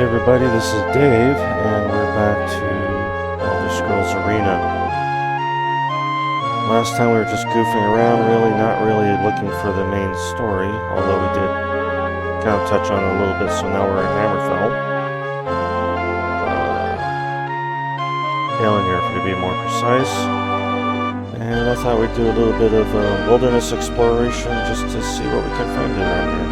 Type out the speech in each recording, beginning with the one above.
Everybody, this is Dave, and we're back to Elder Scrolls Arena. Last time we were just goofing around, really, not really looking for the main story, although we did kind of touch on it a little bit, so now we're in Hammerfell. Lair, to be more precise. And I thought we'd do a little bit of wilderness exploration just to see what we can find around here.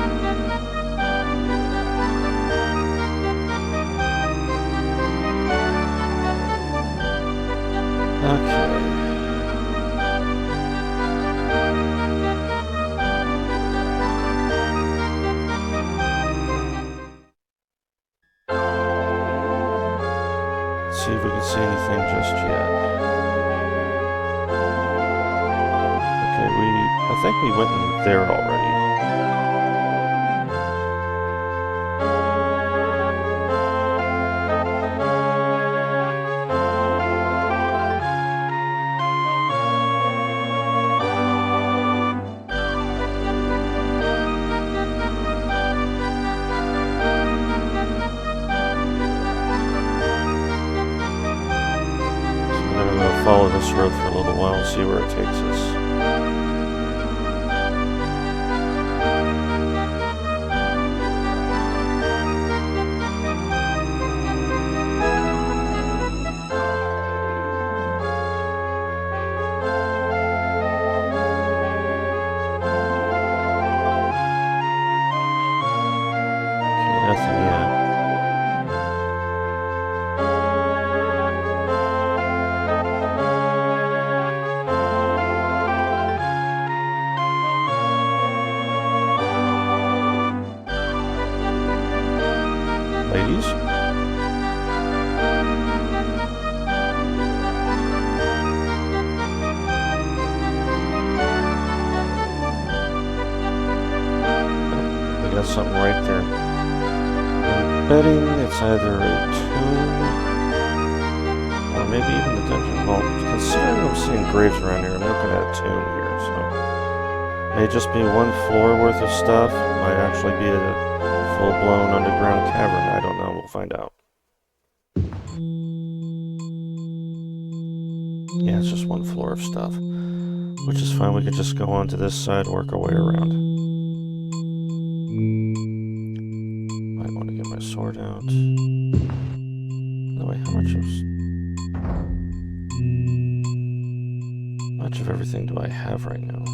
Okay. Let's see if we can see anything just yet. Okay, I think we went in there already. Follow this road for a little while and see where it takes us. Okay, nothing yet. Ladies? We got something right there. I'm betting it's either a tomb or maybe even the dungeon. Well, considering I'm seeing graves around here, I'm looking at a tomb here, so may just be one floor worth of stuff. Might actually be a full-blown underground cavern. I don't know. We'll find out. Yeah, it's just one floor of stuff, which is fine. We could just go on to this side, work our way around. Might want to get my sword out. No, wait, how much of everything do I have right now?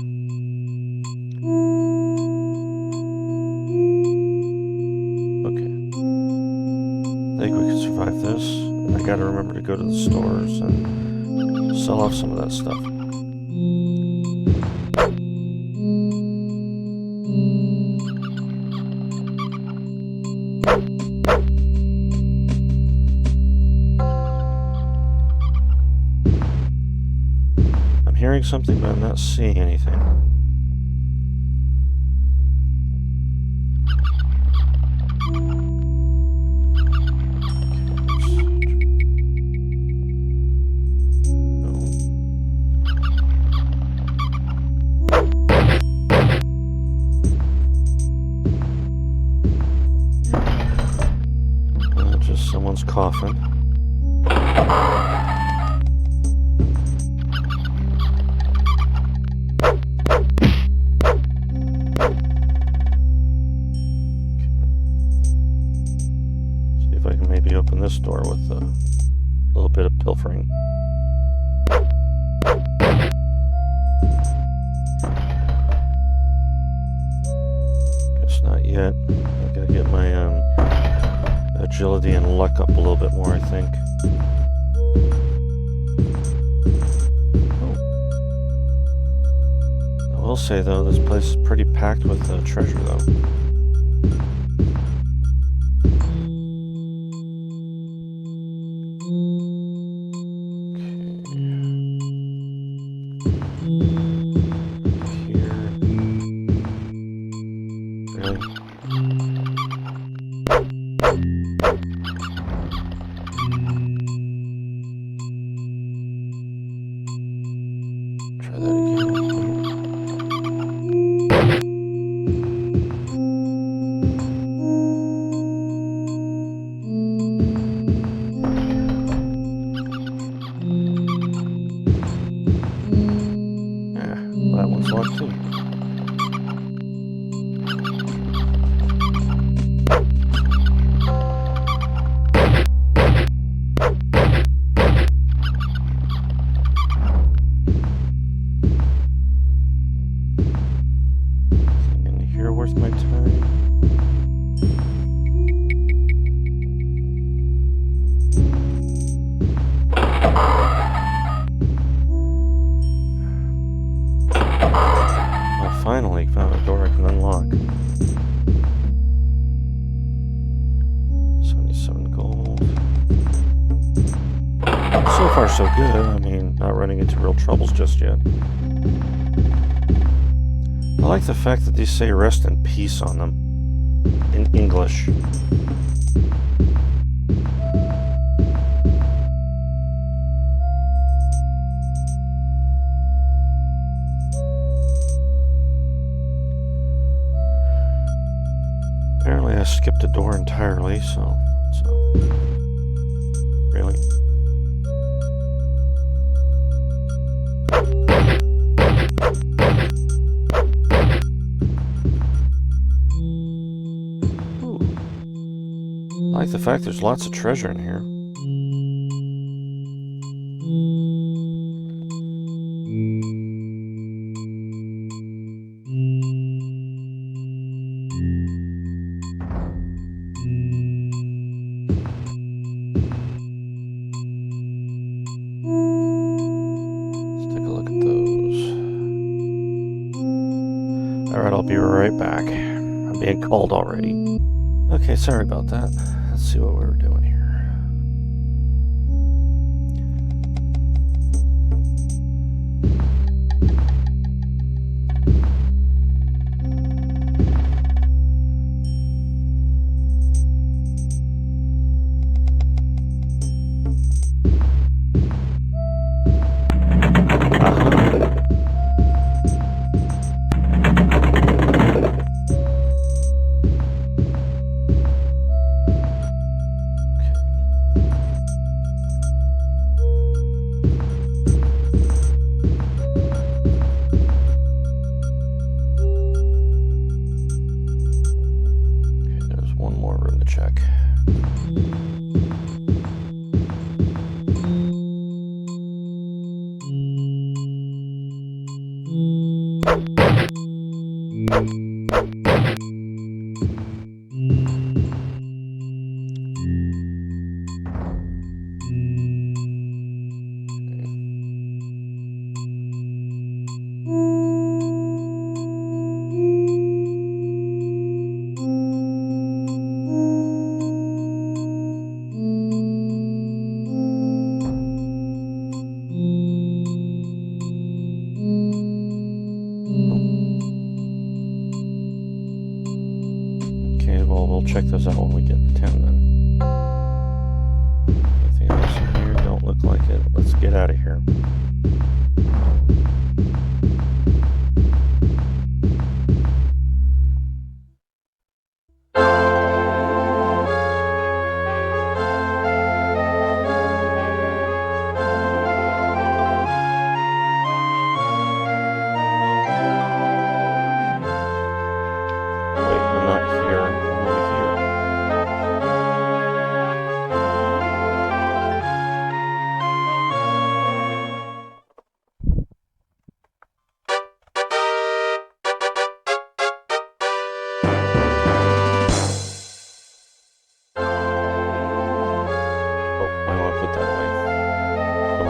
I think we can survive this. I gotta remember to go to the stores and sell off some of that stuff. I'm hearing something, but I'm not seeing anything. Someone's coughing. See if I can maybe open this door with a little bit of pilfering. Guess not yet. I gotta get my agility and luck up a little bit more, I think. I will say, though, this place is pretty packed with treasure, though. far so good. I mean, not running into real troubles just yet. I like the fact that they say rest in peace on them. In English. Apparently I skipped a door entirely, so really. Ooh. I like the fact there's lots of treasure in here. I'll be right back. I'm being called already. Okay, sorry about that. Let's see what we were doing here. Check. We'll check those out when we get to town then. Anything else in here? Don't look like it. Let's get out of here.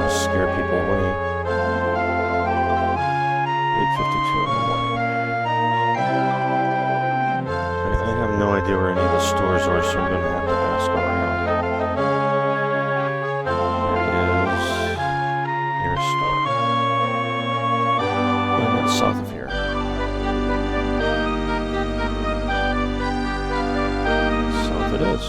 Scare people away. 8:52 in the morning. I have no idea where any of the stores are, so I'm going to have to ask around. There is nearest store. And that's south of here. South it is.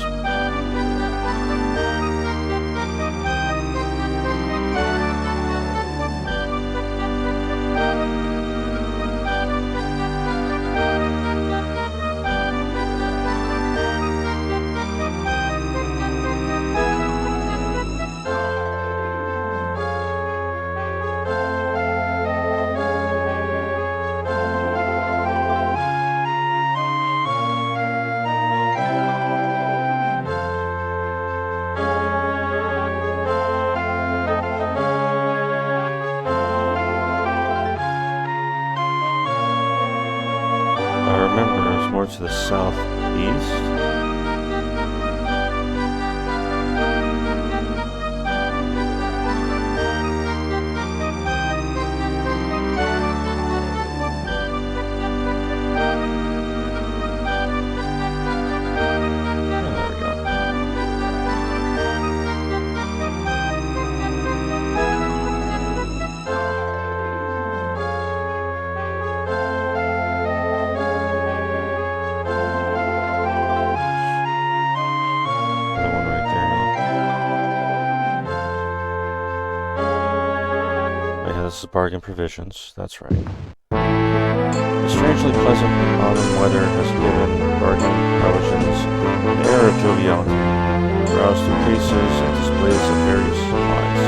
More to the southeast. this is bargain provisions. That's right. The strangely pleasant autumn weather has given bargain provisions an air of joviality. Browse through cases and displays of various supplies.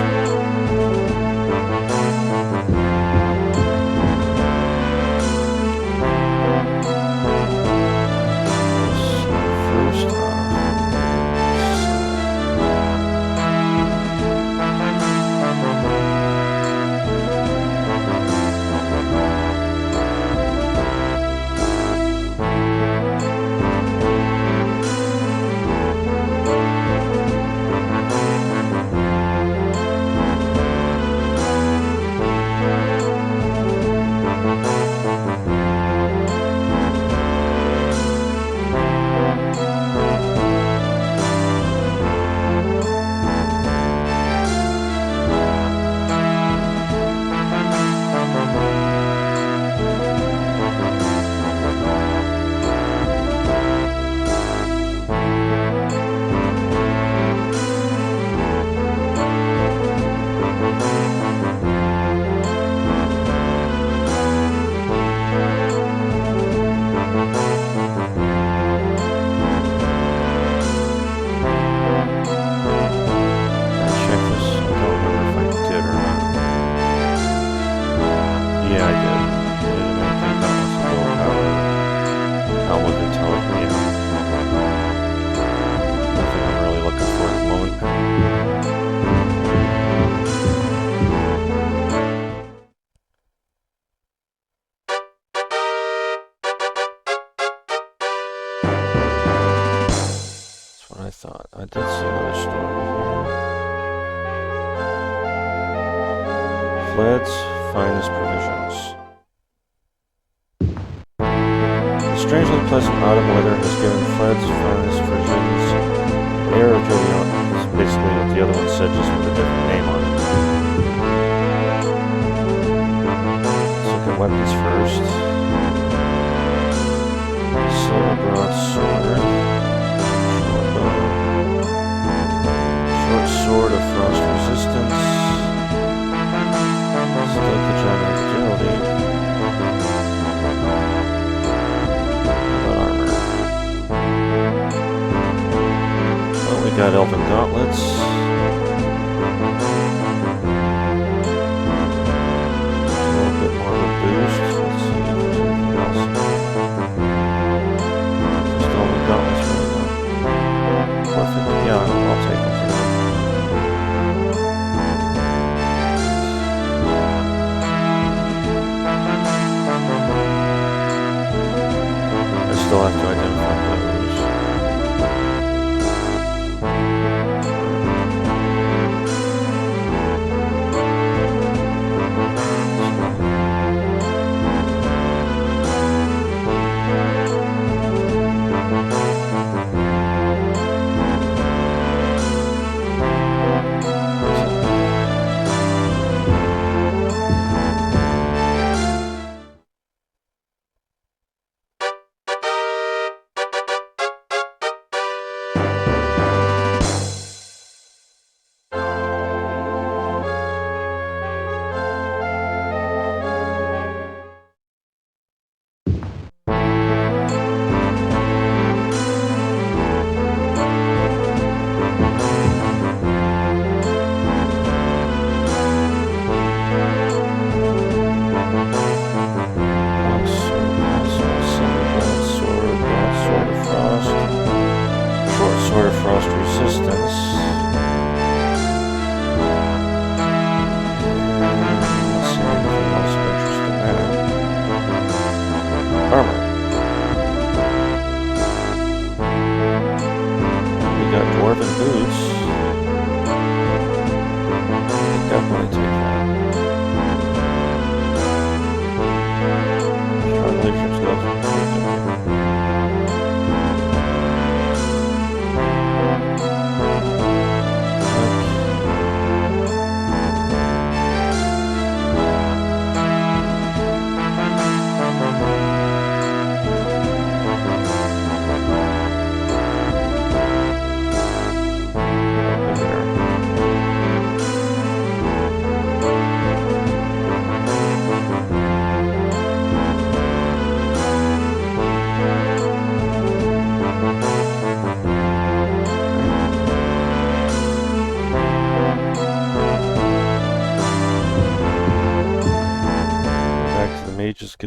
I thought. I did see another story here. Fled's finest provisions. The strangely pleasant autumn weather has given Fled's finest provisions an air of joviality. It's basically what the other one said, just with a different name on it. Let's look at weapons first. Silver broadsword. Short sword of frost resistance. Still Kajana agility. How about armor? Well, we got elven gauntlets. A little bit more of a boost. Let's see if there's anything else. Just elven gauntlets right now. 450. Yeah, I'll take them for now. Still have to identify those.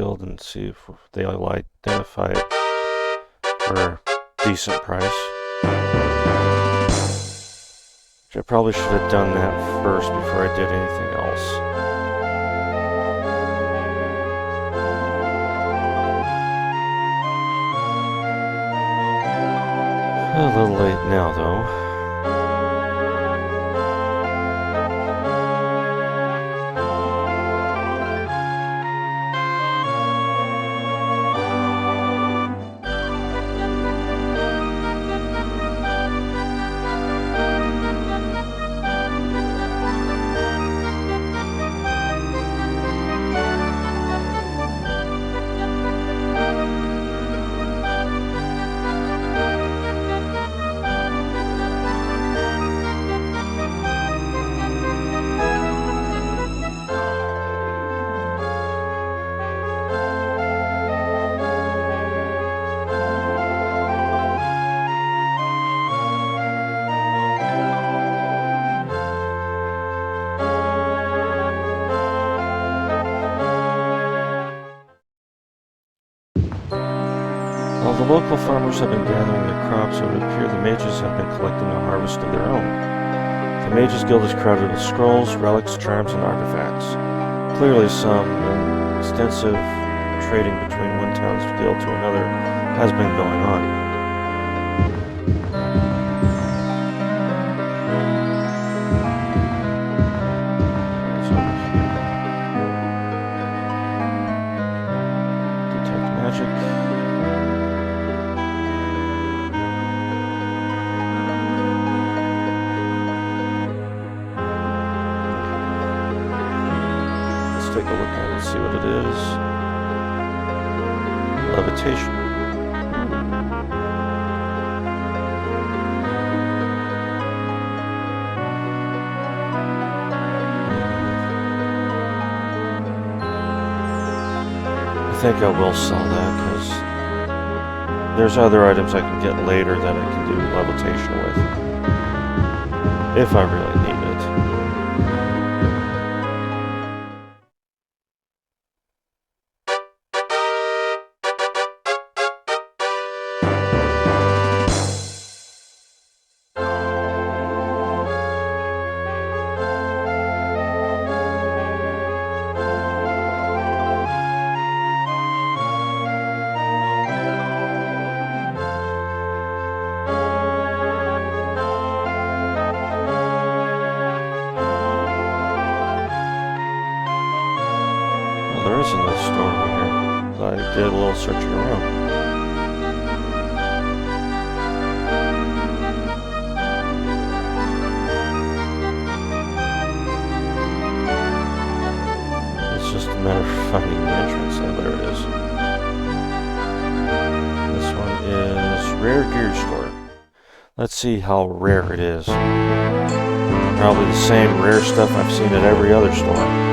Guild and see if they'll identify it for a decent price. Which I probably should have done that first before I did anything else. A little late now, though. While the local farmers have been gathering their crops, it would appear the mages have been collecting a harvest of their own. The Mages Guild is crowded with scrolls, relics, charms, and artifacts. Clearly some extensive trading between one town's guild to another has been going on. Take a look at it and see what it is. Levitation. I think I will sell that because there's other items I can get later that I can do levitation with. If I really need it. There is another store over here. I did a little searching around. It's just a matter of finding the entrance. Oh, there it is. This one is Rare Gear Store. Let's see how rare it is. Probably the same rare stuff I've seen at every other store.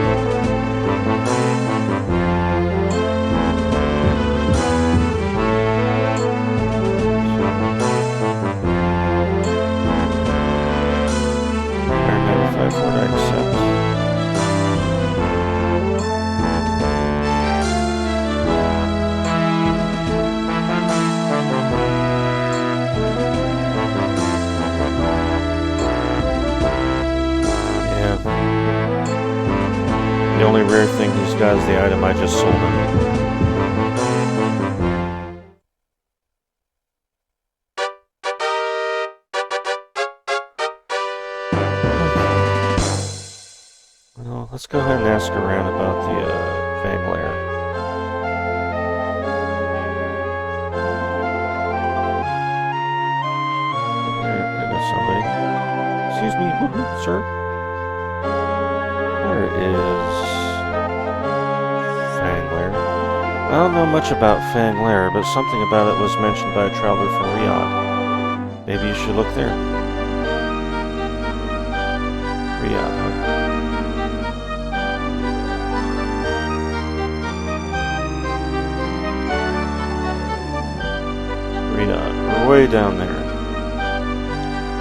The only rare thing he's got is the item I just sold him. Well, let's go ahead and ask around about the Fang Lair. There goes somebody. Excuse me, sir? Where is Fang Lair? I don't know much about Fang Lair, but something about it was mentioned by a traveler from Riyadh. Maybe you should look there. Riyadh, huh? Riyadh, we're way down there.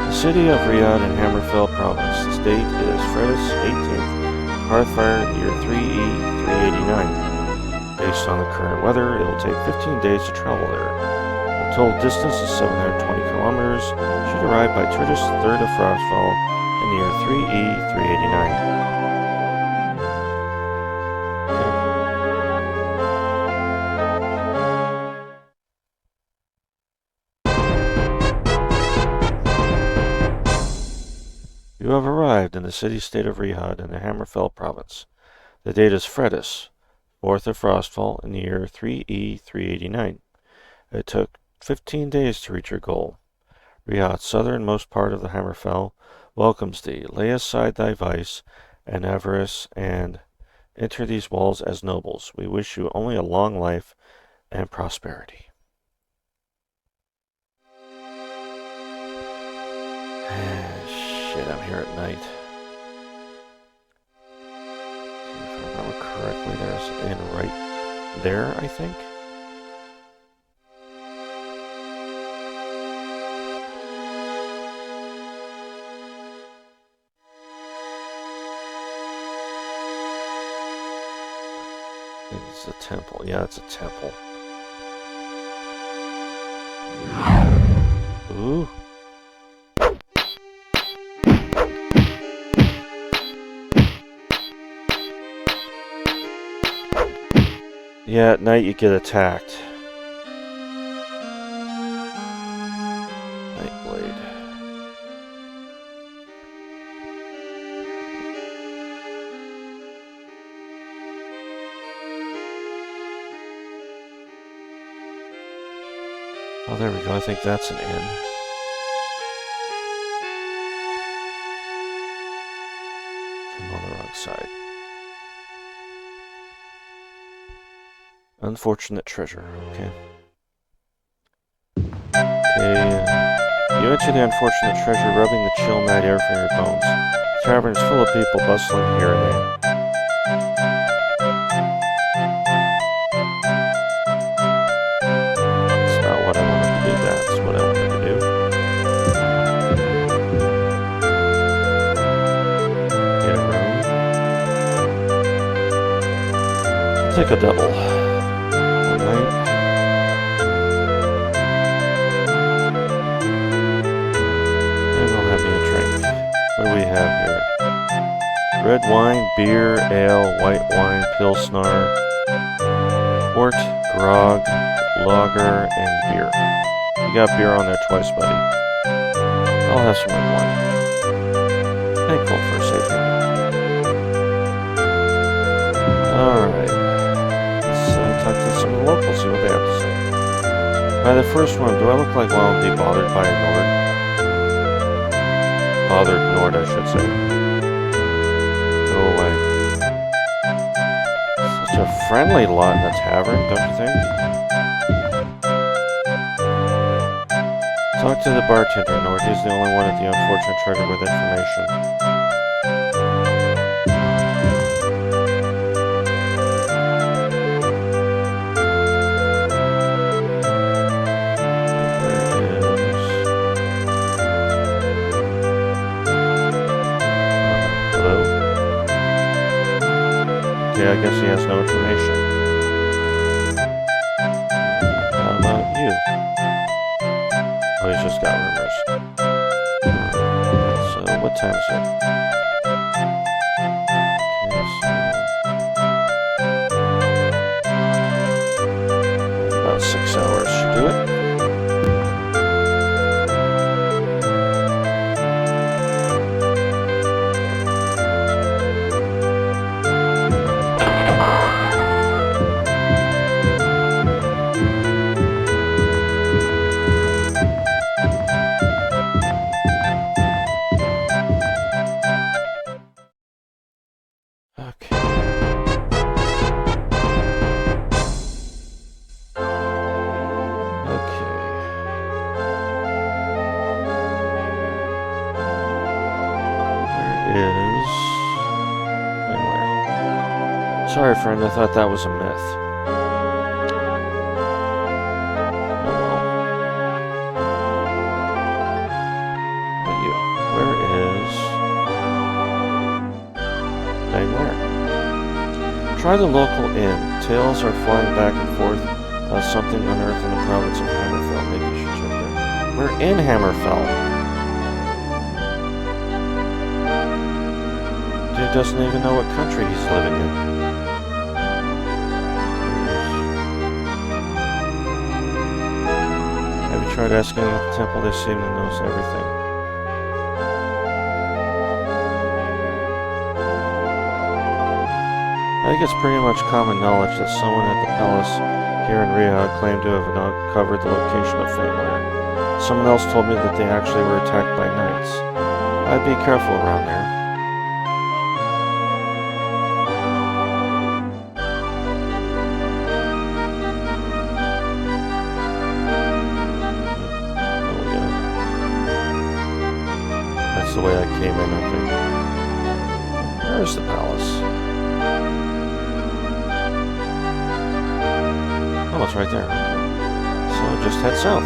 The city of Riyadh in Hammerfell province. Its date is Friday 18th. Hearthfire, the year 3E 389. Based on the current weather, it will take 15 days to travel there. The total distance is 720 kilometers. Should arrive by Turgis 3rd of Frostfall in the year 3E389. You have arrived in the city-state of Rihad in the Hammerfell province. The date is Fredis, 4th of Frostfall in the year 3E389. It took 15 days to reach your goal. Rihad's southernmost part of the Hammerfell welcomes thee. Lay aside thy vice and avarice and enter these walls as nobles. We wish you only a long life and prosperity. Shit, I'm here at night. If I remember correctly, there's an inn right there, I think. It's a temple. Yeah, it's a temple. Ooh. Yeah, at night you get attacked. Nightblade. Oh, there we go. I think that's an inn. I'm on the wrong side. Unfortunate treasure. Okay. You enter the unfortunate treasure, rubbing the chill night air from your bones. The tavern is full of people bustling here and there. That's not what I wanted to do. That's what I wanted to do. Get a room. Take a double. What do we have here? Red wine, beer, ale, white wine, pilsner, port, grog, lager, and beer. You got beer on there twice, buddy. I'll have some red wine. Thankful for safety. Alright. Let's talk to some of the locals, see what they have to say. By the first one, do I look like one would be bothered by a Nord? Bothered Nord, I should say. Go away. Such a friendly lot in the tavern, don't you think? Talk to the bartender, Nord. He's the only one at the unfortunate treasure with information. I guess he has no information. How about you? Oh, he's just got rumors. So, what time is it? Okay, so about 6 hours should do it. Sorry, friend, I thought that was a myth. Oh well. What are you? Where is Fang Lair? Try the local inn. Tales are flying back and forth about something unearthed in the province of Hammerfell. Maybe you should check there. We're in Hammerfell. Dude doesn't even know what country he's living in. Have you tried asking at the temple? They seem to know everything. I think it's pretty much common knowledge that someone at the palace here in Riyadh claimed to have uncovered the location of Fang Lair. Someone else told me that they actually were attacked by knights. I'd be careful around there. That's the way I came in, I think. Where's the palace? Oh, it's right there. Okay. So just head south.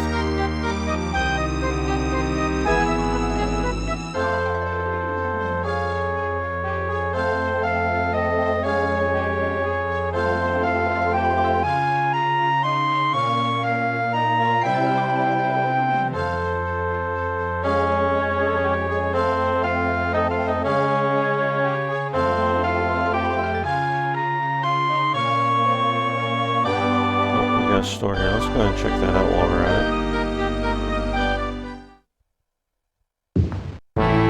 Store here. Let's go ahead and check that out while we're at it.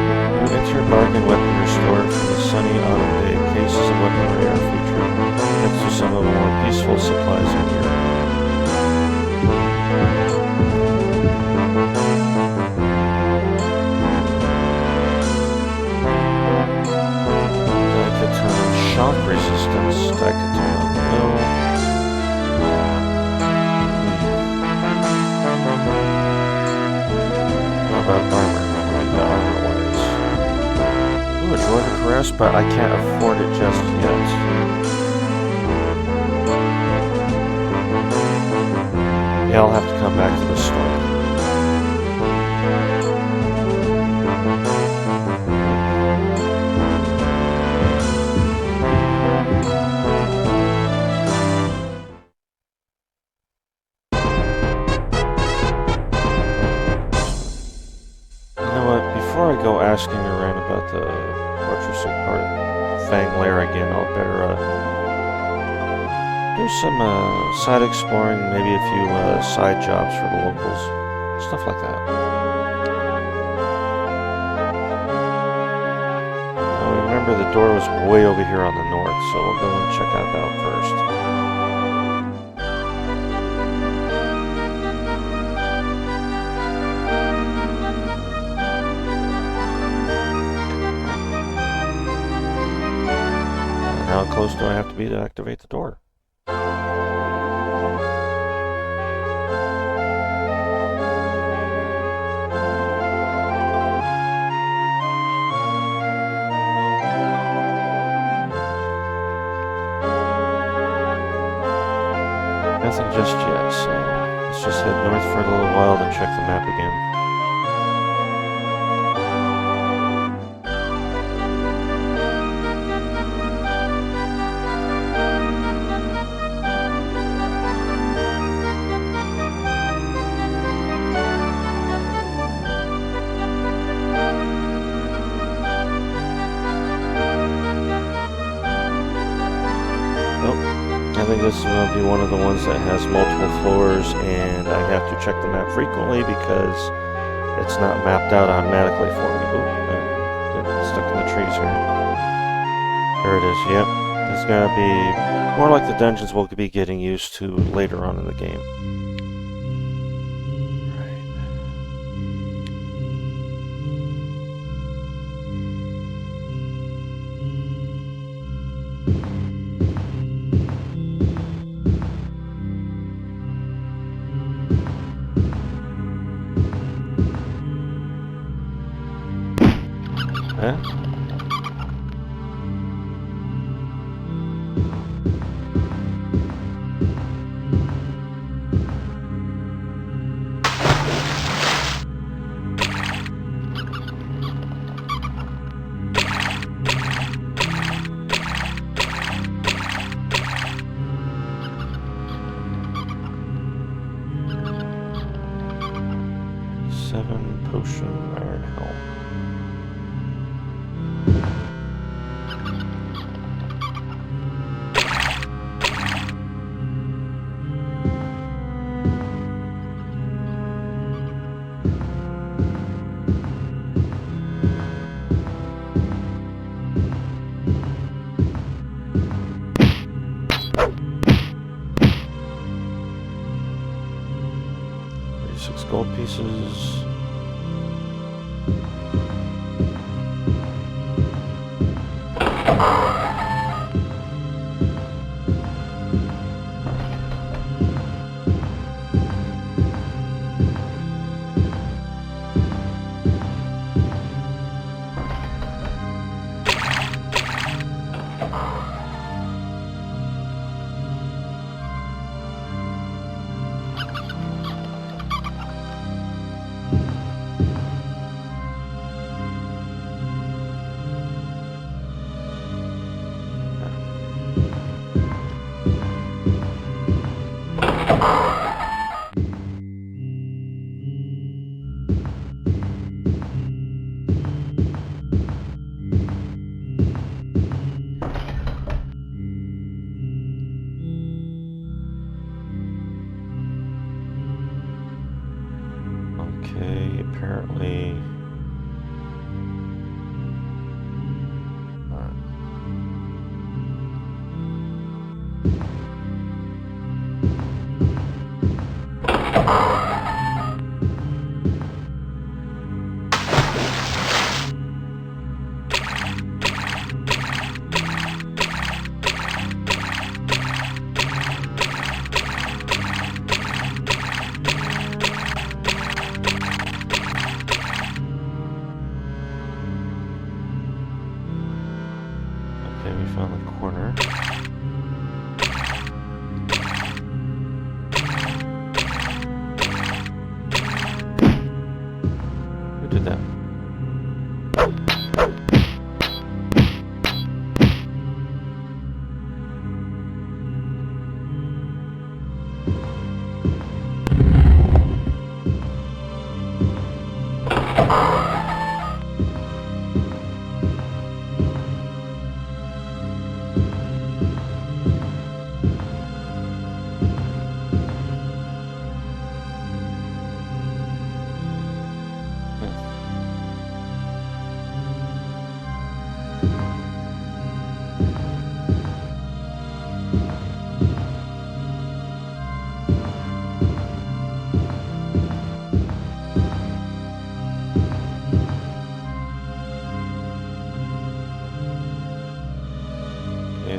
You enter bargain weaponry store from the sunny autumn day. Cases of weaponry are featured next to some of the more peaceful supplies in here. Daikatana shock resistance. Daikatana no. About armor-wise. Ooh, a Jordan Caress, but I can't afford it just yet. Yeah, I'll have to come back to the store. Asking around about the fortress or Fang Lair again, I'll better do some side exploring, maybe a few side jobs for the locals, stuff like that. Now remember the door was way over here on the north, so we'll go and check that out first. How close do I have to be to activate the door? Nothing just yet, so let's just head north for a little while, then check the map again. I think this will be one of the ones that has multiple floors, and I have to check the map frequently because it's not mapped out automatically for me. Ooh, I'm stuck in the trees here. There it is, yep. It's going to be more like the dungeons we'll be getting used to later on in the game. Huh? Weapon, potion, iron helm. Gold pieces. Okay, apparently. Okay, we found the corner. Who did that?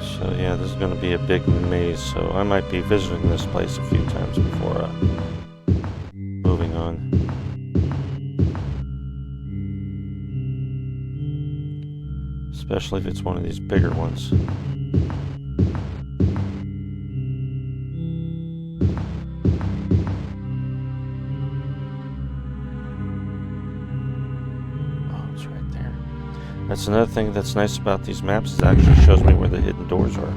So yeah, this is going to be a big maze, so I might be visiting this place a few times before moving on. Especially if it's one of these bigger ones. That's another thing that's nice about these maps, is it actually shows me where the hidden doors are.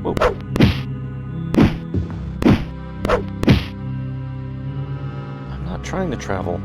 Whoa. I'm not trying to travel.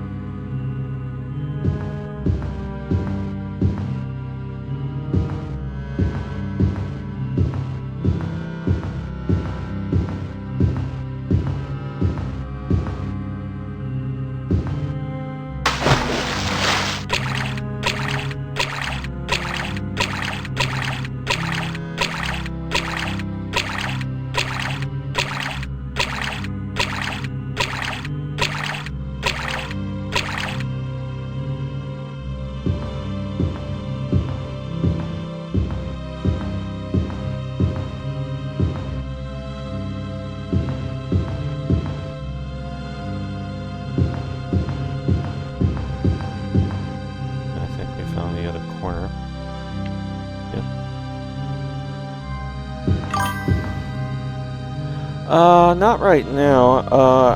Not right now.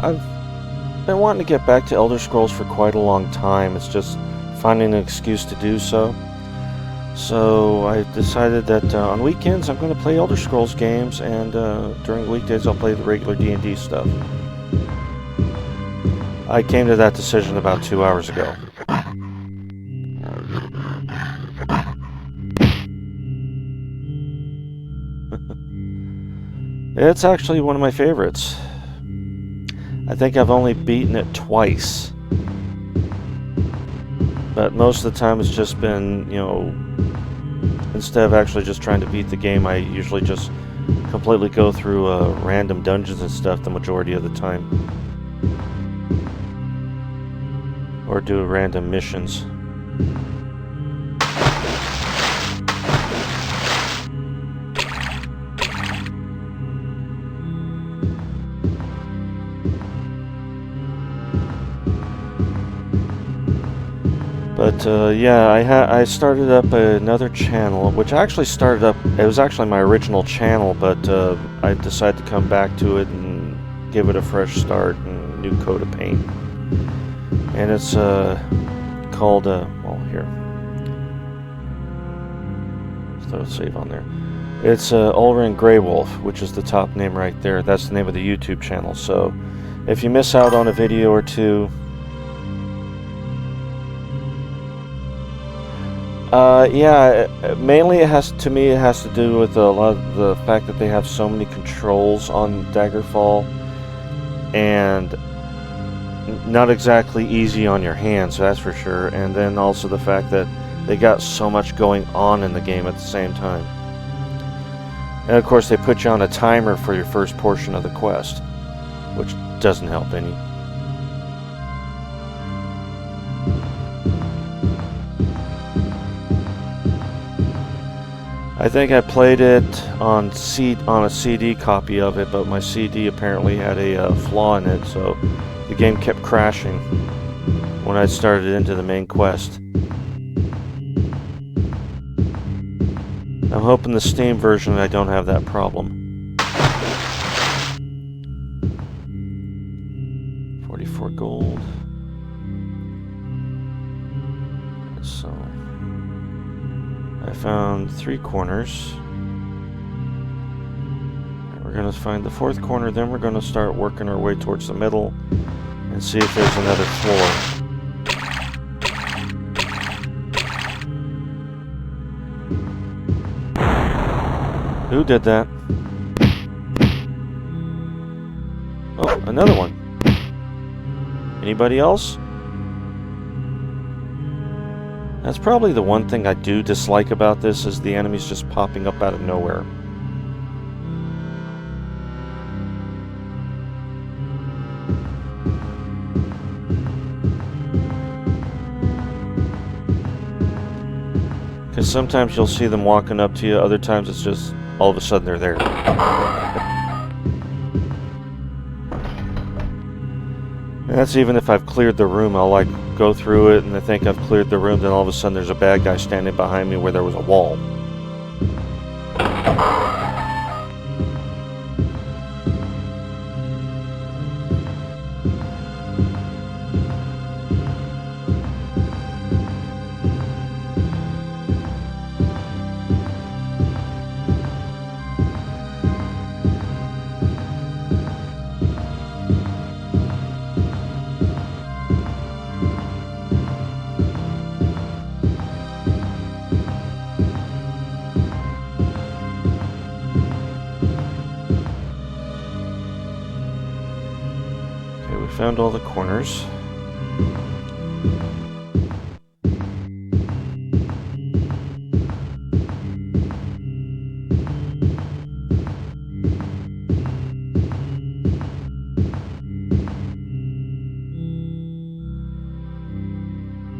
I've been wanting to get back to Elder Scrolls for quite a long time. It's just finding an excuse to do so. So I decided that on weekends I'm going to play Elder Scrolls games, and during the weekdays I'll play the regular D&D stuff. I came to that decision about 2 hours ago. It's actually one of my favorites. I think I've only beaten it twice. But most of the time it's just been, you know, instead of actually just trying to beat the game, I usually just completely go through random dungeons and stuff the majority of the time. Or do random missions. But yeah, I started up another channel, which I actually started up. It was actually my original channel, but I decided to come back to it and give it a fresh start and new coat of paint. And it's called well, here. Let's throw a save on there. It's Ulrich Greywolf, which is the top name right there. That's the name of the YouTube channel. So if you miss out on a video or two. Yeah, mainly it has to do with a lot of the fact that they have so many controls on Daggerfall, and not exactly easy on your hands, that's for sure. And then also the fact that they got so much going on in the game at the same time. And of course they put you on a timer for your first portion of the quest, which doesn't help any. I think I played it on a CD copy of it, but my CD apparently had a flaw in it, so the game kept crashing when I started into the main quest. I'm hoping the Steam version I don't have that problem. 44 gold. So I found 3 corners. We're going to find the 4th corner, then we're going to start working our way towards the middle and see if there's another floor. Who did that? Oh, another one. Anybody else? That's probably the one thing I do dislike about this, is the enemies just popping up out of nowhere. Because sometimes you'll see them walking up to you, other times it's just all of a sudden they're there. And that's even if I've cleared the room. I'll like go through it and I think I've cleared the room, then all of a sudden there's a bad guy standing behind me where there was a wall. Found all the corners.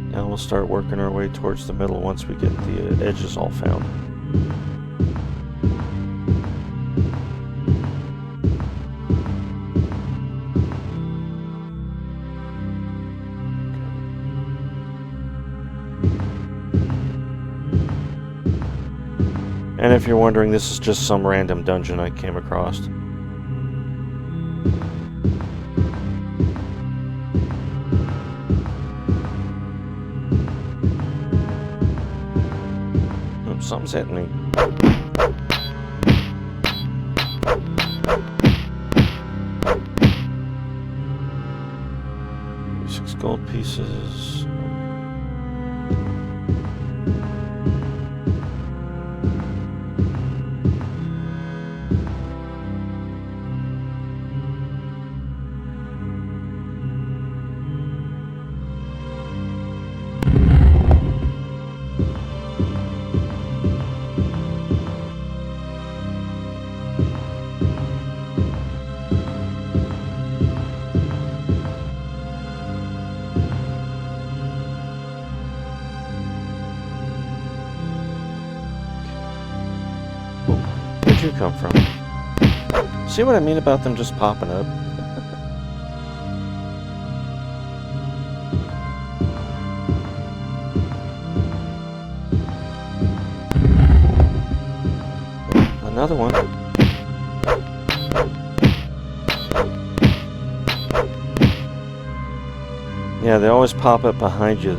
Now we'll start working our way towards the middle once we get the edges all found. And if you're wondering, this is just some random dungeon I came across. something's hitting me. 6 gold pieces. Where'd you come from? See what I mean about them just popping up? Another one. Yeah, they always pop up behind you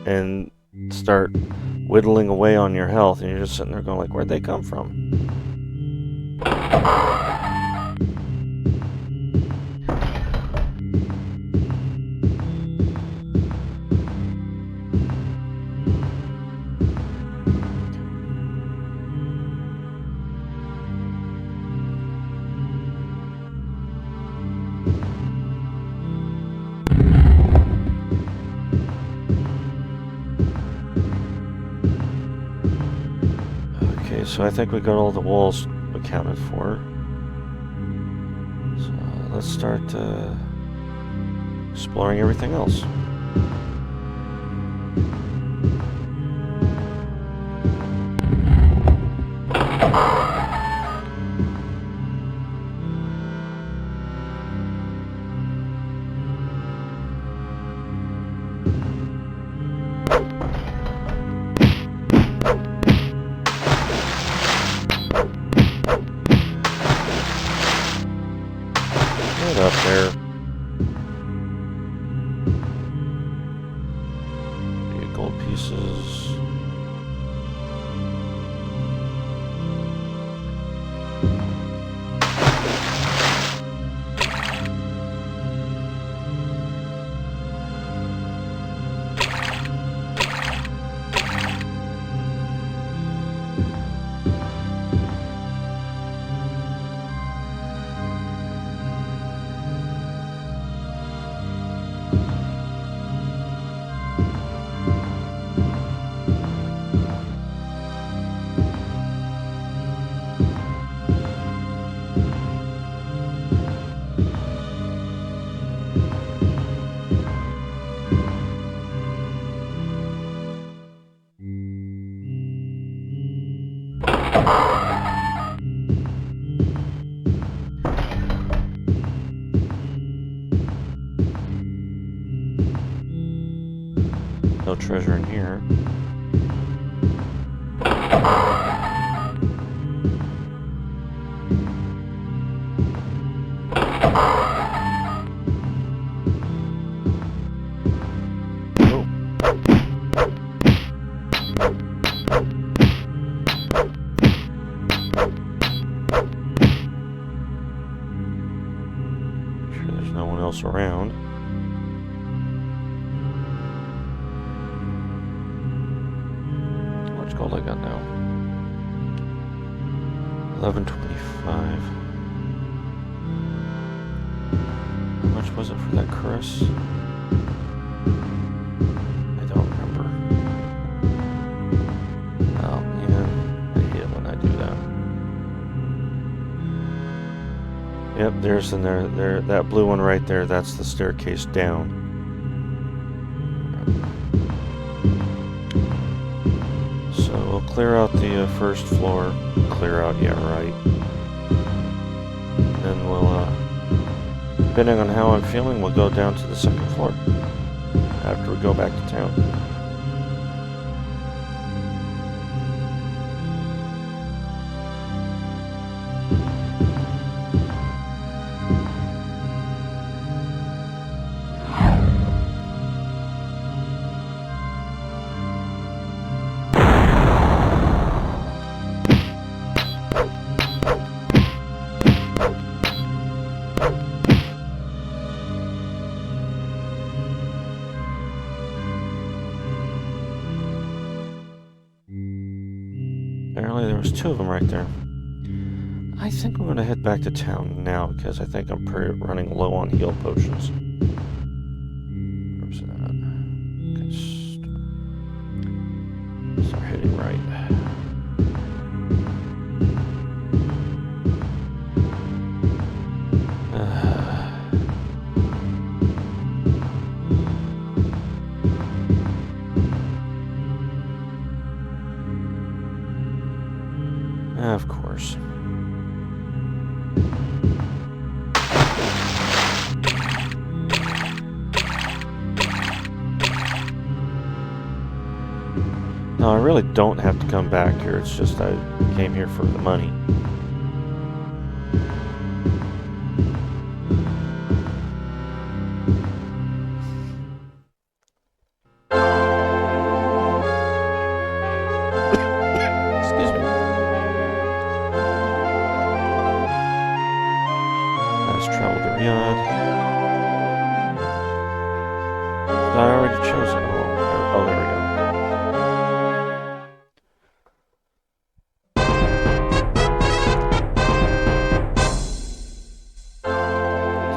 and start whittling away on your health, and you're just sitting there going like, where'd they come from? So I think we got all the walls accounted for. So let's start exploring everything else. Up there. Gold pieces. No treasure in here. Sure there's no one else around. Gold I got now. 1125. How much was it for that caress? I don't remember. Oh yeah, I hate it when I do that. Yep, there's in there that blue one right there, that's the staircase down. We'll clear out the first floor. Clear out, yeah, right. Then we'll, depending on how I'm feeling, we'll go down to the second floor after we go back to town. Apparently there was two of them right there. I think I'm going to head back to town now because I think I'm running low on heal potions. Where's that? Okay, start heading right. Of course. No, I really don't have to come back here. It's just I came here for the money. Excuse me. Fast travel to Riyadh. I already chose it. Oh, there we go.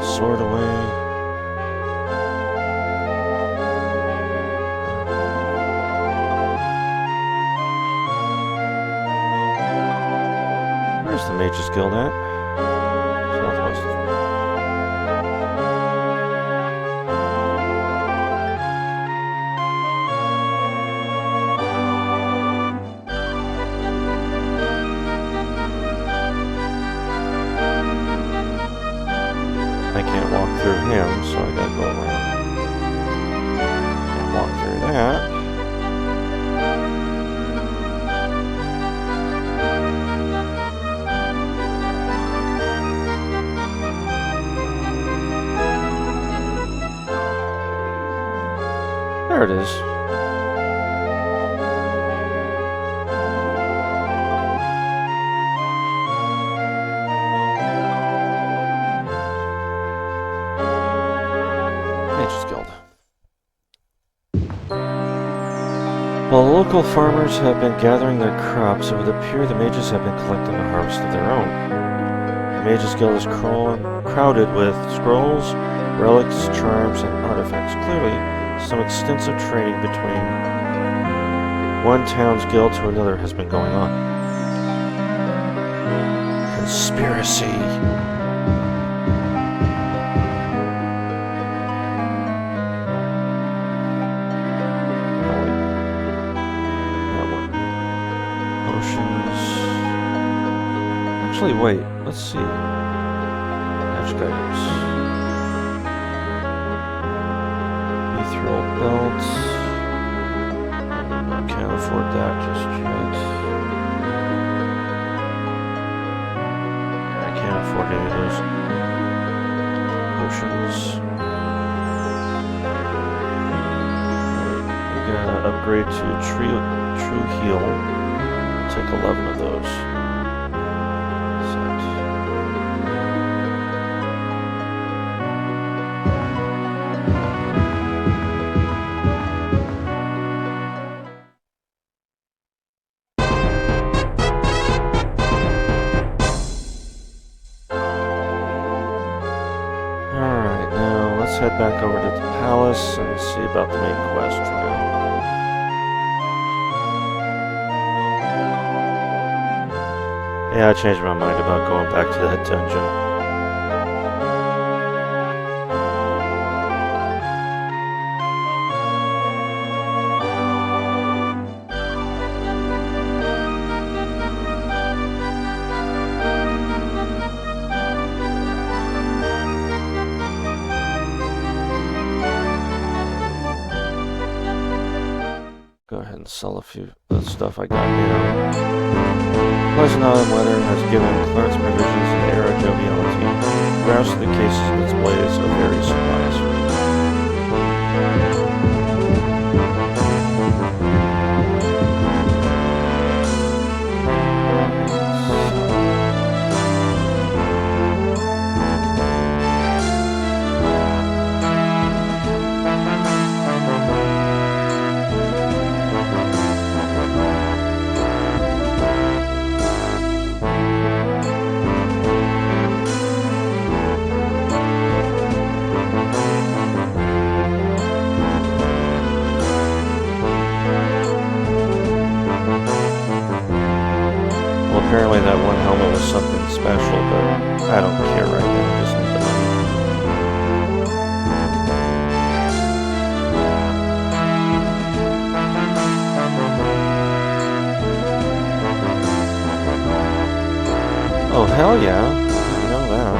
Sword away. Where's the Mage's Guild at? Southwest. I can't walk through him, so I gotta go around. Can't walk through that. There it is. Mage's Guild. While local farmers have been gathering their crops, it would appear the mages have been collecting a harvest of their own. The Mage's Guild is crowded with scrolls, relics, charms, and artifacts. Clearly, some extensive training between one town's guild to another has been going on. Conspiracy. Actually, wait, let's see. Magic items. Mithril belts. I can't afford that just yet. I can't afford any of those potions. We gotta upgrade to True Heal. I'll take 11 of those. Head back over to the palace and see about the main quest for now. Yeah, I changed my mind about going back to that dungeon. Go ahead and sell a few of the stuff I got now. Pleasant autumn weather has given Clarence provisions an air of joviality. Browse through the cases and displays of various supplies. Apparently that one helmet was something special, but I don't care right now. I just need the money. Oh, hell yeah. I know that.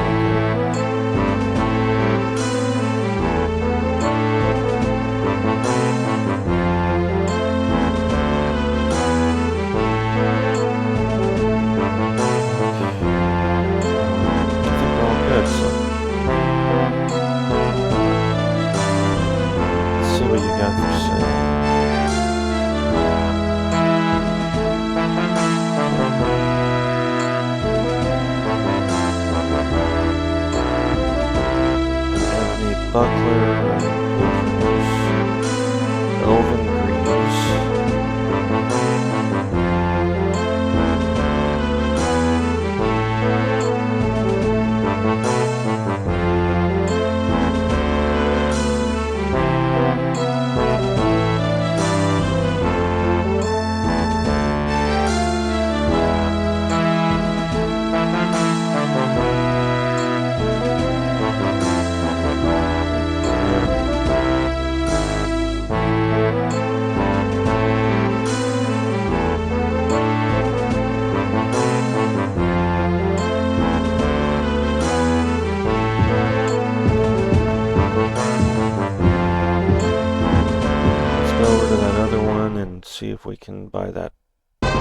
Buckler, Elven Greaves. See if we can buy that dress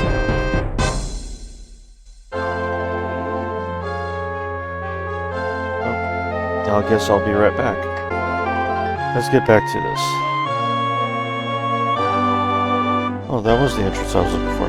now. Oh, I guess I'll be right back. Let's get back to this. Oh, that was the entrance I was looking for.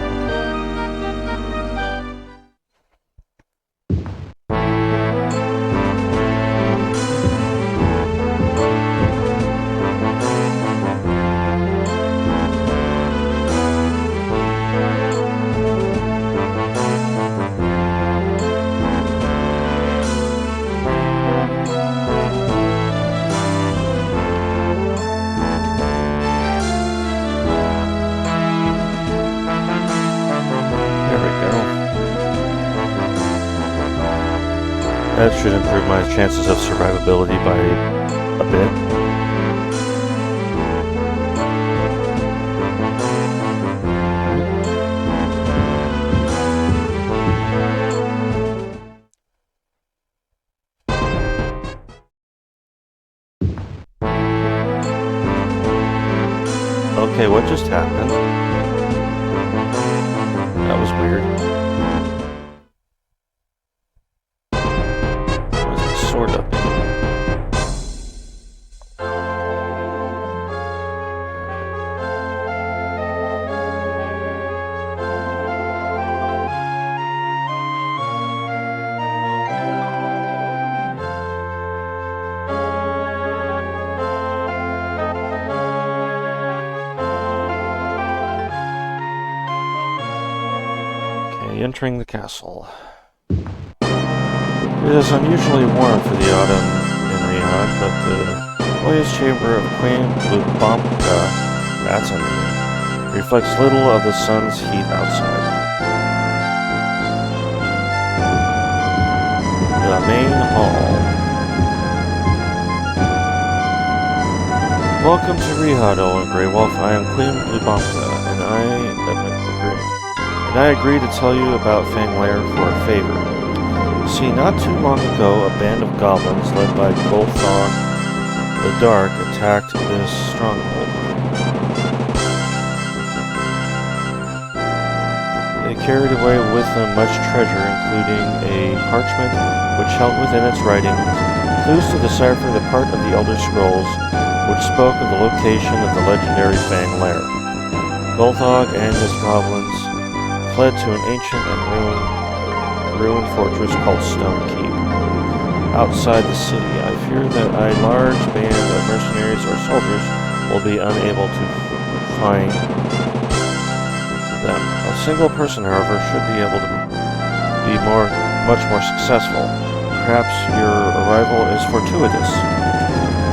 That should improve my chances of survivability by a bit. Okay, what just happened? That was weird. Sword up. Okay, entering the castle. It is unusually warm for the autumn in Riyadh, but the glorious chamber of Queen Lubomka, that's unusual, reflects little of the sun's heat outside. The main hall. Welcome to Riyadh, Owen Grey Wolf. I am Queen Lubomka, and I agree to tell you about Fang Lair for a favor. See, not too long ago, a band of goblins led by Golthog the Dark attacked this stronghold. They carried away with them much treasure, including a parchment which held within its writings clues to decipher the part of the Elder Scrolls which spoke of the location of the legendary Fang Lair. Golthog and his goblins fled to an ancient and ruined fortress called Stone Keep. Outside the city, I fear that a large band of mercenaries or soldiers will be unable to find them. A single person, however, should be able to be much more successful. Perhaps your arrival is fortuitous.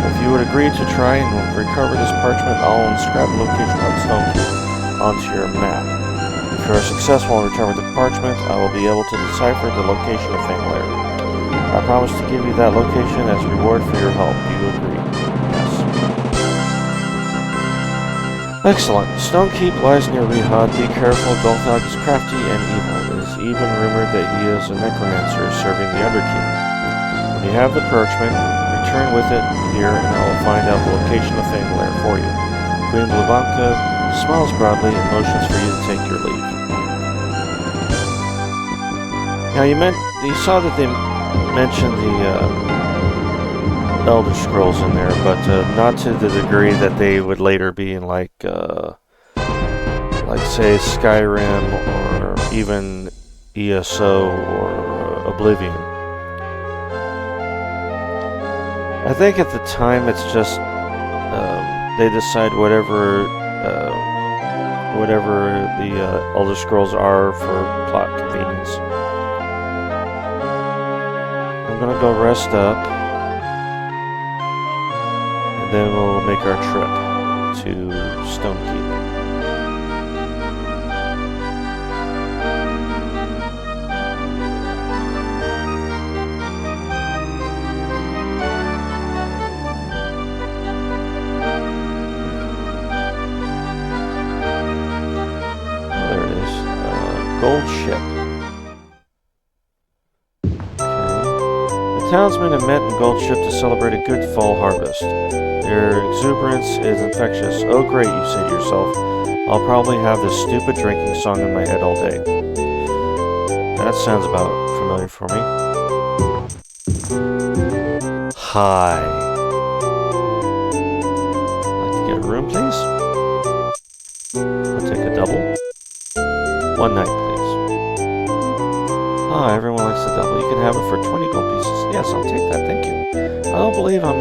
If you would agree to try and recover this parchment, I'll inscribe the location of Stone Keep onto your map. If If you are successful in returning the parchment, I will be able to decipher the location of Fang Lair. I promise to give you that location as a reward for your help. Do you agree? Yes. Excellent. Stone Keep lies near Rihad. Be careful. Golthog is crafty and evil. It is even rumored that he is a necromancer serving the Underking. When you have the parchment, return with it here and I will find out the location of Fang Lair for you. Queen Blavanka smiles broadly and motions for you to take your leave. Now you saw that they mentioned the Elder Scrolls in there, but not to the degree that they would later be in like say Skyrim or even ESO or Oblivion. I think at the time it's just they decide whatever the Elder Scrolls are for plot convenience. I'm gonna go rest up, and then we'll make our trip to Stonekeep. Gold ship. Okay. The townsmen have met in Gold Ship to celebrate a good fall harvest. Their exuberance is infectious. Oh great, you say to yourself. I'll probably have this stupid drinking song in my head all day. That sounds about familiar for me. Hi. Like to get a room, please? I'll take a double. One night, please. Ah, everyone likes the double. You can have it for 20 gold pieces. Yes, I'll take that, thank you. I don't believe I'm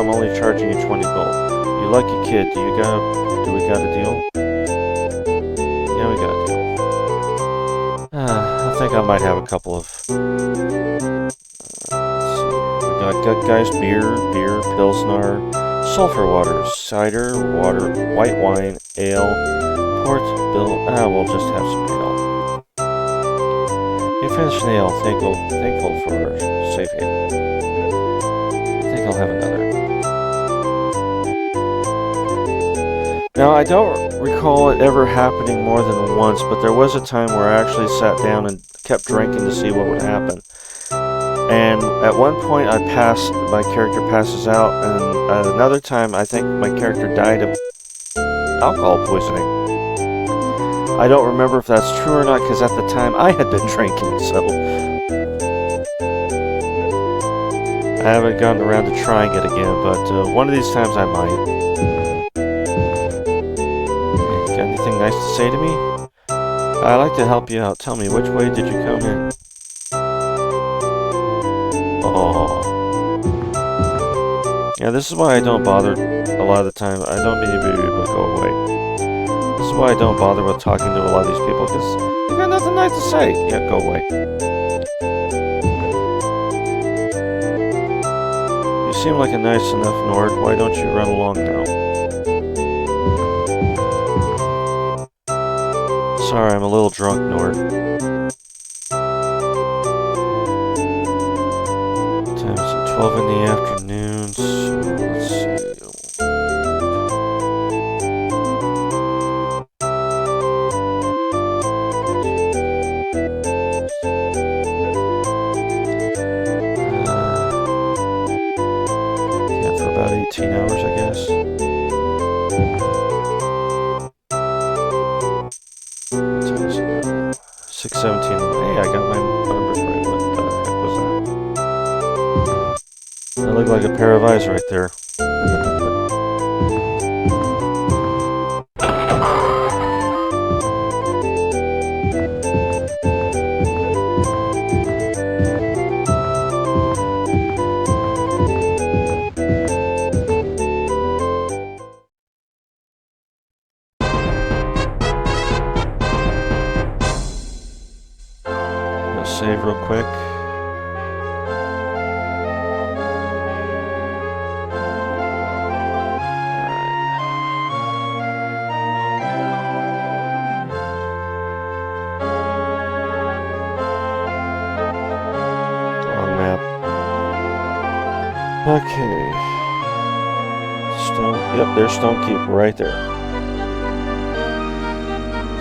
only charging you 20 gold. You lucky kid, do we got a deal? Yeah, we got a deal. I think I might have a couple of, let's see. We got guys, beer, pilsner, sulfur water, cider, water, white wine, ale, port, bill, we'll just have some ale. You finished an ale, thankful for safe haven. I think I'll have another. Now, I don't recall it ever happening more than once, but there was a time where I actually sat down and kept drinking to see what would happen. And at one point my character passes out, and at another time I think my character died of alcohol poisoning. I don't remember if that's true or not, because at the time I had been drinking, so I haven't gotten around to trying it again, but one of these times I might. Okay, got anything nice to say to me? I'd like to help you out. Tell me, which way did you come in? Oh. Yeah, this is why I don't bother a lot of the time. I don't mean to be rude, but go away. This is why I don't bother with talking to a lot of these people, because they got nothing nice to say. Yeah, go away. You seem like a nice enough Nord. Why don't you run along now? Sorry, I'm a little drunk, Nord. What time is it? 12 in the afternoon, so let's see. About 18 hours, I guess. What time is it now? 6:17. Hey, I got my numbers right. What the heck was that? That looked like a pair of eyes right there. Save real quick. Okay. Yep, there's Stonekeep right there.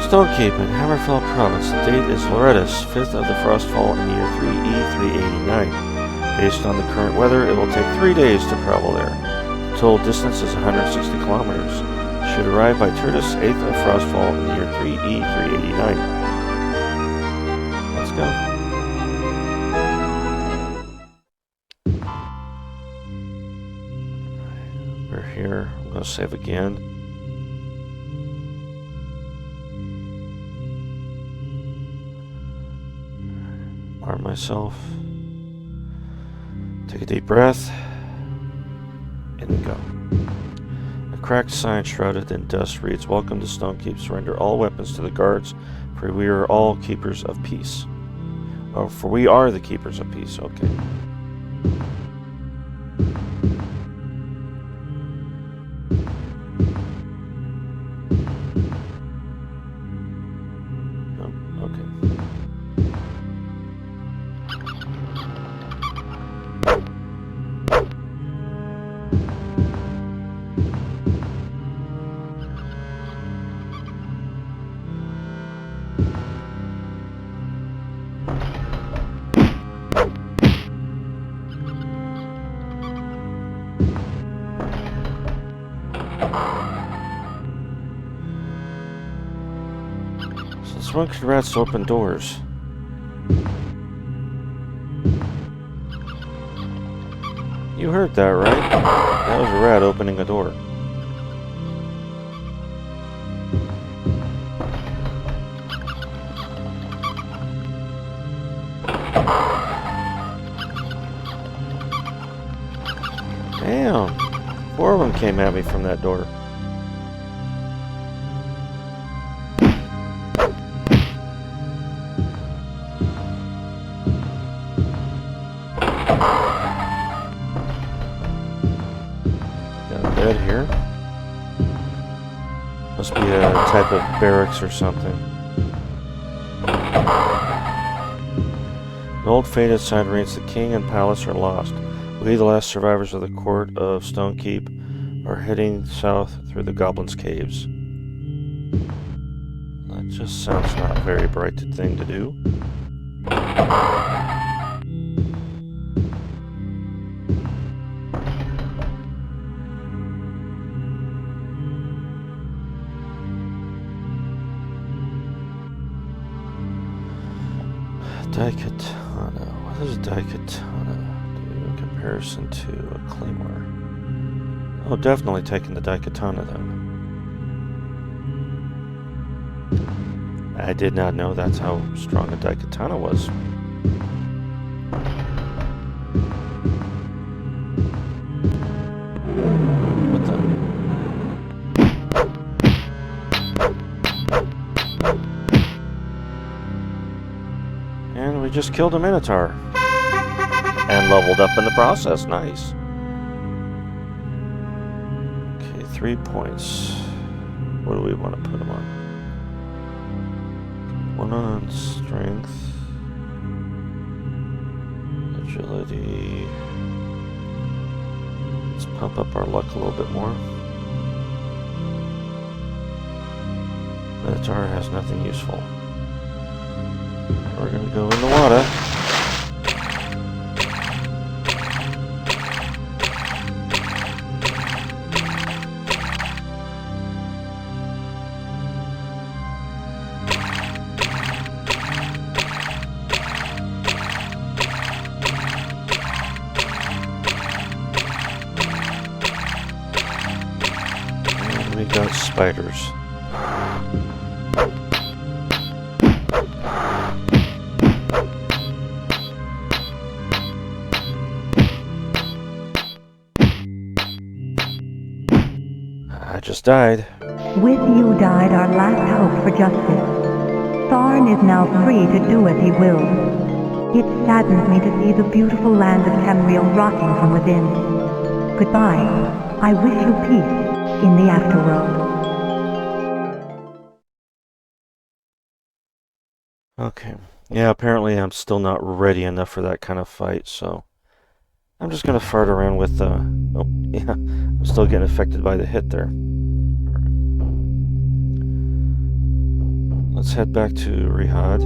Stonekeep in Hammerfell Province. The date is Loretta's 5th of the Frostfall in the year 3E389. Based on the current weather, it will take 3 days to travel there. The total distance is 160 kilometers. Should arrive by Tertus 8th of Frostfall in the year 3E389. Let's go. We're here. I'm going to save again. Arm myself. Take a deep breath. In we go. A cracked sign shrouded in dust reads, "Welcome to Stonekeep. Surrender all weapons to the guards, for we are all keepers of peace." Oh, for we are the keepers of peace. Okay. Since when can rats open doors? You heard that, right? That was a rat opening a door. Damn. 4 of them came at me from that door. Bed here. Must be a type of barracks or something. An old faded sign reads, "The king and palace are lost. We, the last survivors of the court of Stonekeep, are heading south through the goblins' caves." That just sounds not a very bright thing to do. Daikatana. What does Daikatana do in comparison to a claymore? Oh, definitely taking the Daikatana then. I did not know that's how strong a Daikatana was. What the? And we just killed a Minotaur. And leveled up in the process. Nice. Okay, 3 points. What do we want to put him on? 1 on strength. Agility. Let's pump up our luck a little bit more. Minotaur has nothing useful. We're going to go in the water. And we got spiders. I just died. With you died our last hope for justice. Tharn is now free to do as he will. It saddens me to see the beautiful land of Tamriel rotting from within. Goodbye. I wish you peace in the afterworld. Okay. Yeah, apparently I'm still not ready enough for that kind of fight, so I'm just gonna fart around with, oh, yeah, I'm still getting affected by the hit there. Alright. Let's head back to Rihad.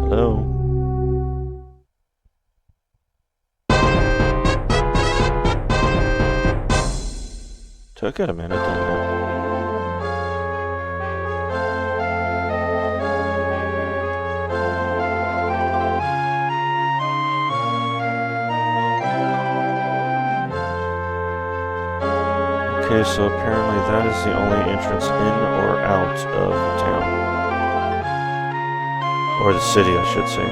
Hello? Took it a minute, didn't it? Okay, so apparently that is the only entrance in or out of town. Or the city, I should say.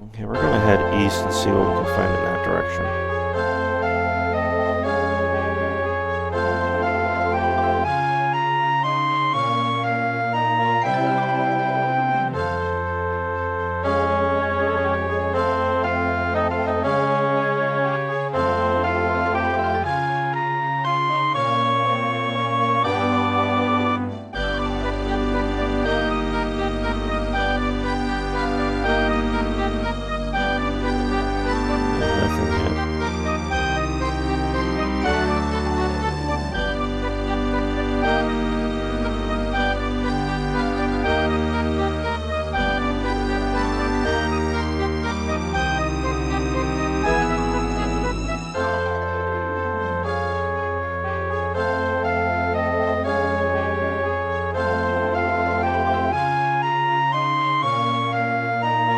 Okay, we're gonna head east and see what we can find in that direction. Nothing yet.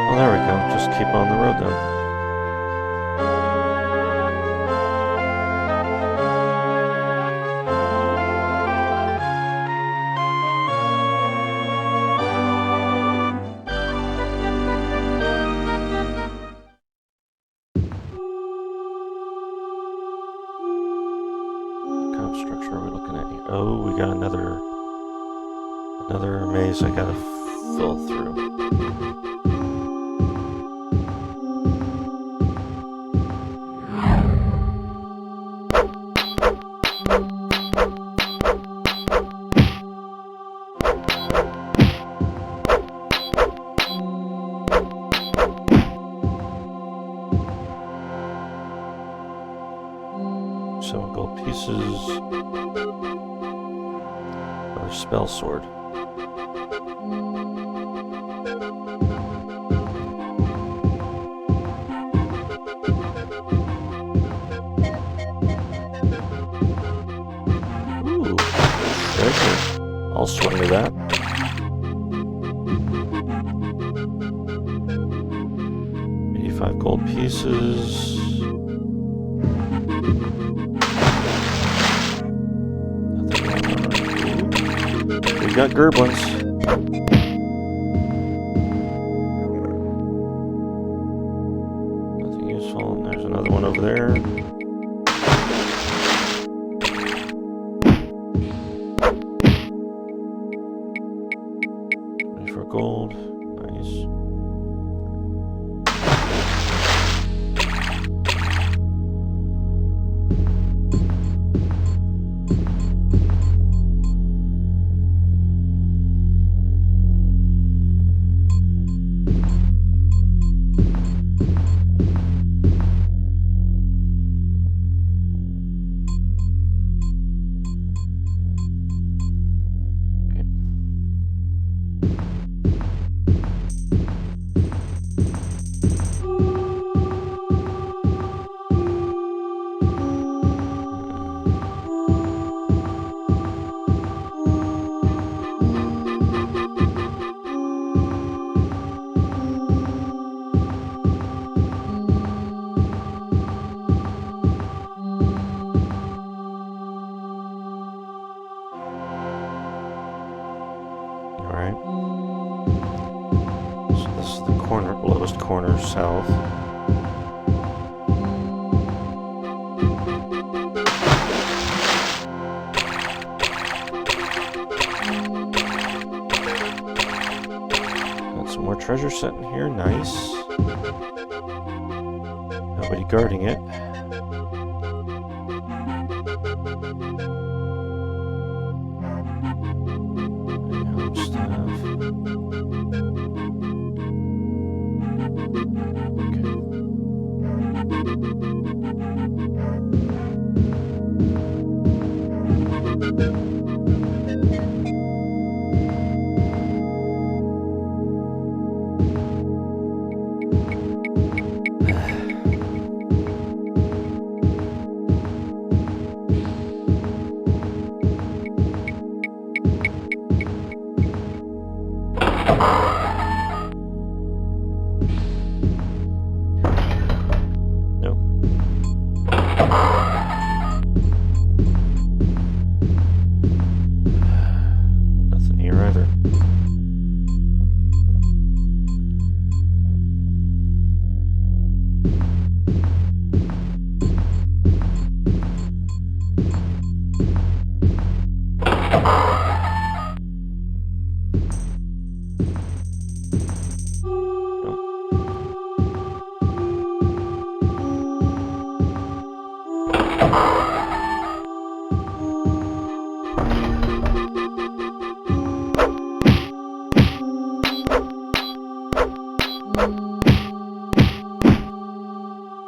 Well, there we go. Just keep on the road then. What kind of structure are we looking at here? Oh, we got another maze I gotta fill through. So gold pieces. Another spell sword. Ooh, treasure. I'll swing to that. $85 gold pieces. We got gerblins. Nothing useful. And there's another one over there. For gold. Nice. Alright. So this is the lowest corner south. Got some more more treasure set in here. Nice. Nobody guarding it. Home stuff.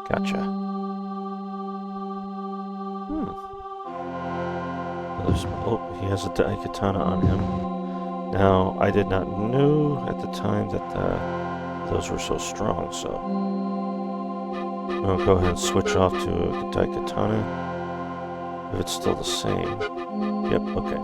Gotcha. Oh, he has a daikatana on him. Now, I did not know at the time that those were so strong, so I'll go ahead and switch off to a daikatana if it's still the same. Yep, okay.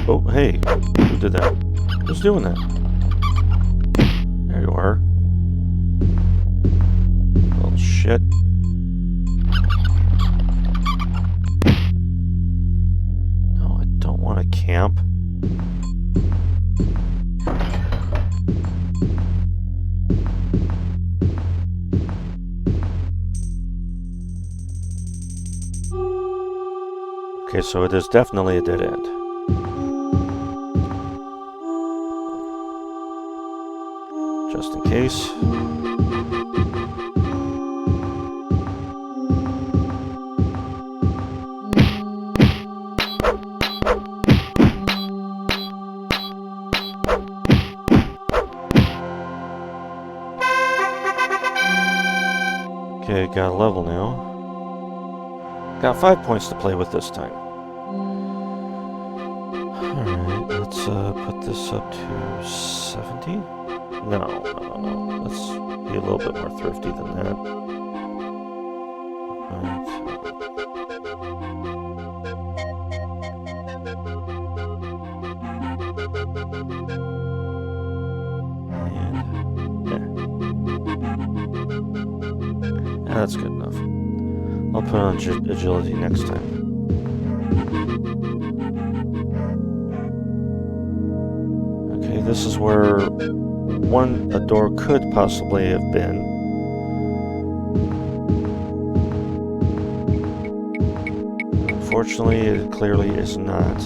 Oh, hey, who did that? Who's doing that? There you are. Little shit. No, I don't want to camp. Okay, so it is definitely a dead end. Just in case. Okay, got a level now. Got 5 points to play with this time. Alright, let's put this up to 70? No. Let's be a little bit more thrifty than that. Alright. And that's good enough. I'll put on agility next time. Okay, this is where a door could possibly have been. Unfortunately, it clearly is not.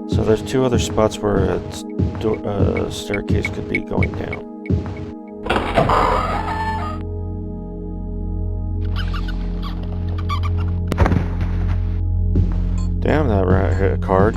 So there's two other spots where a staircase could be going down. Damn, that rat hit a card.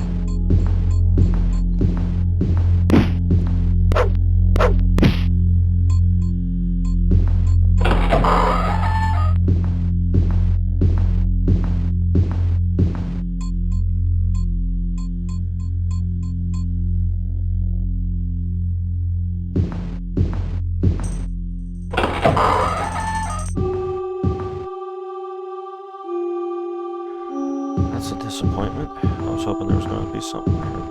disappointment. I was hoping there was going to be something here.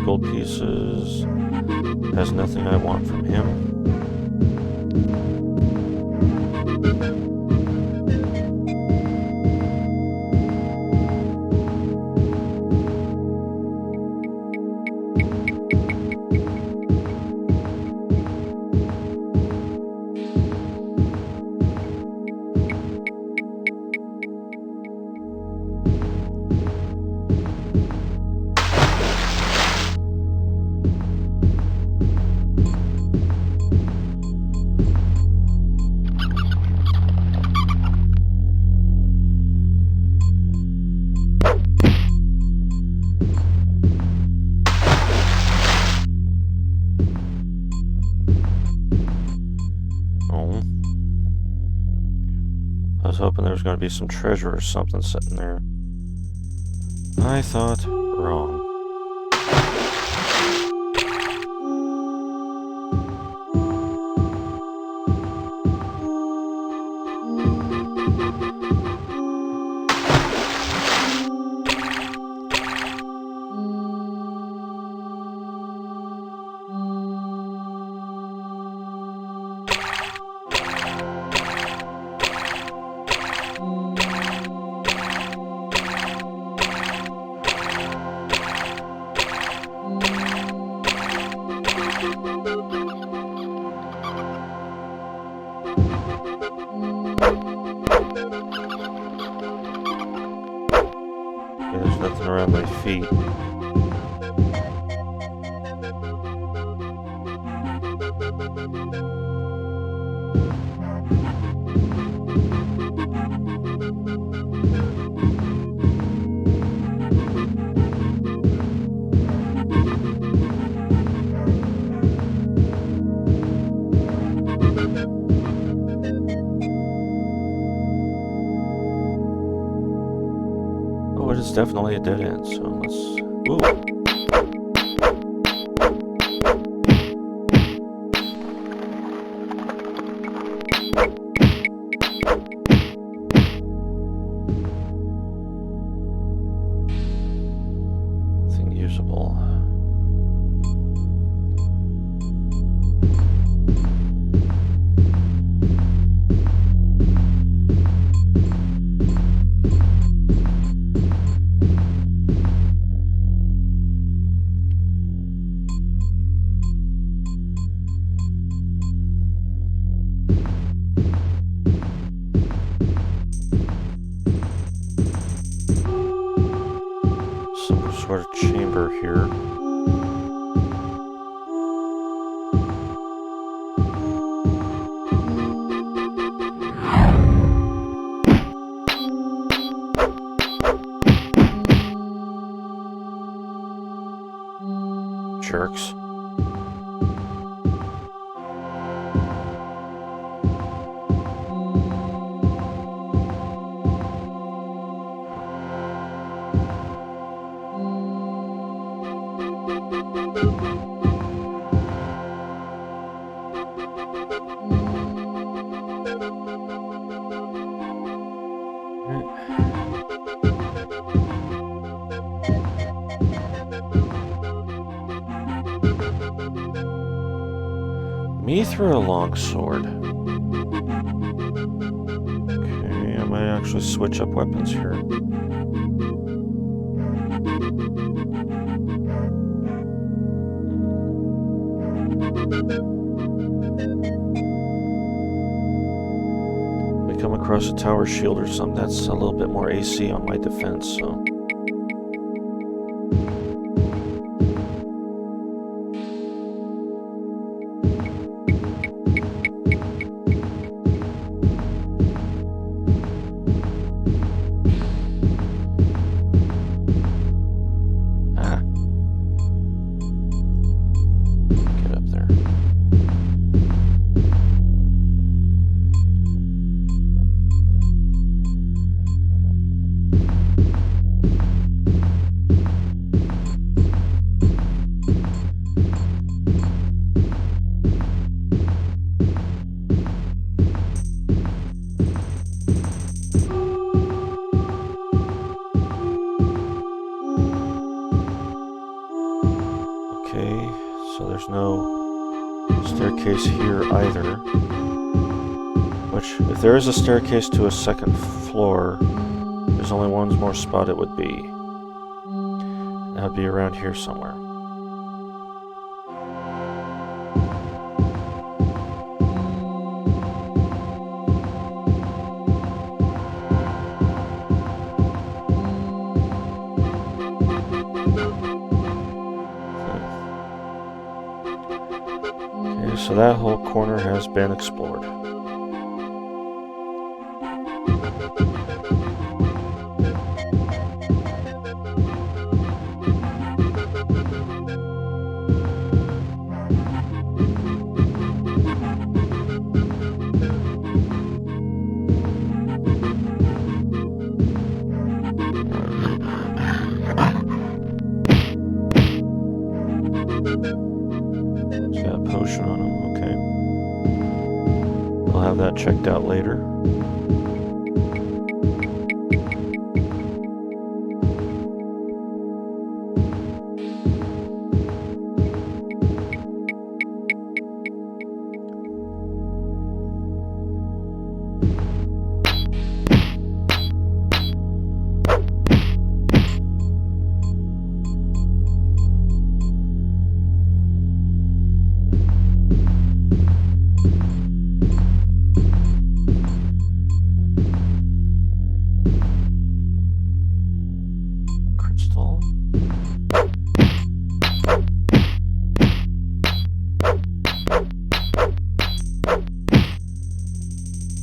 Gold pieces. Has nothing I want from him. I was hoping there was going to be some treasure or something sitting there. I thought wrong. There's nothing around my feet. Oh, it is definitely a dead end, so let's... Ooh. Nothing usable. Some sort of chamber here. Jerks. Me through a long sword. Okay, I might actually switch up weapons here. across a tower shield or something. That's a little bit more AC on my defense, so... So there's no staircase here either. Which, if there is a staircase to a second floor, there's only one more spot it would be. That would be around here somewhere. So that whole corner has been explored. It's got a potion on him. I'll have that checked out later.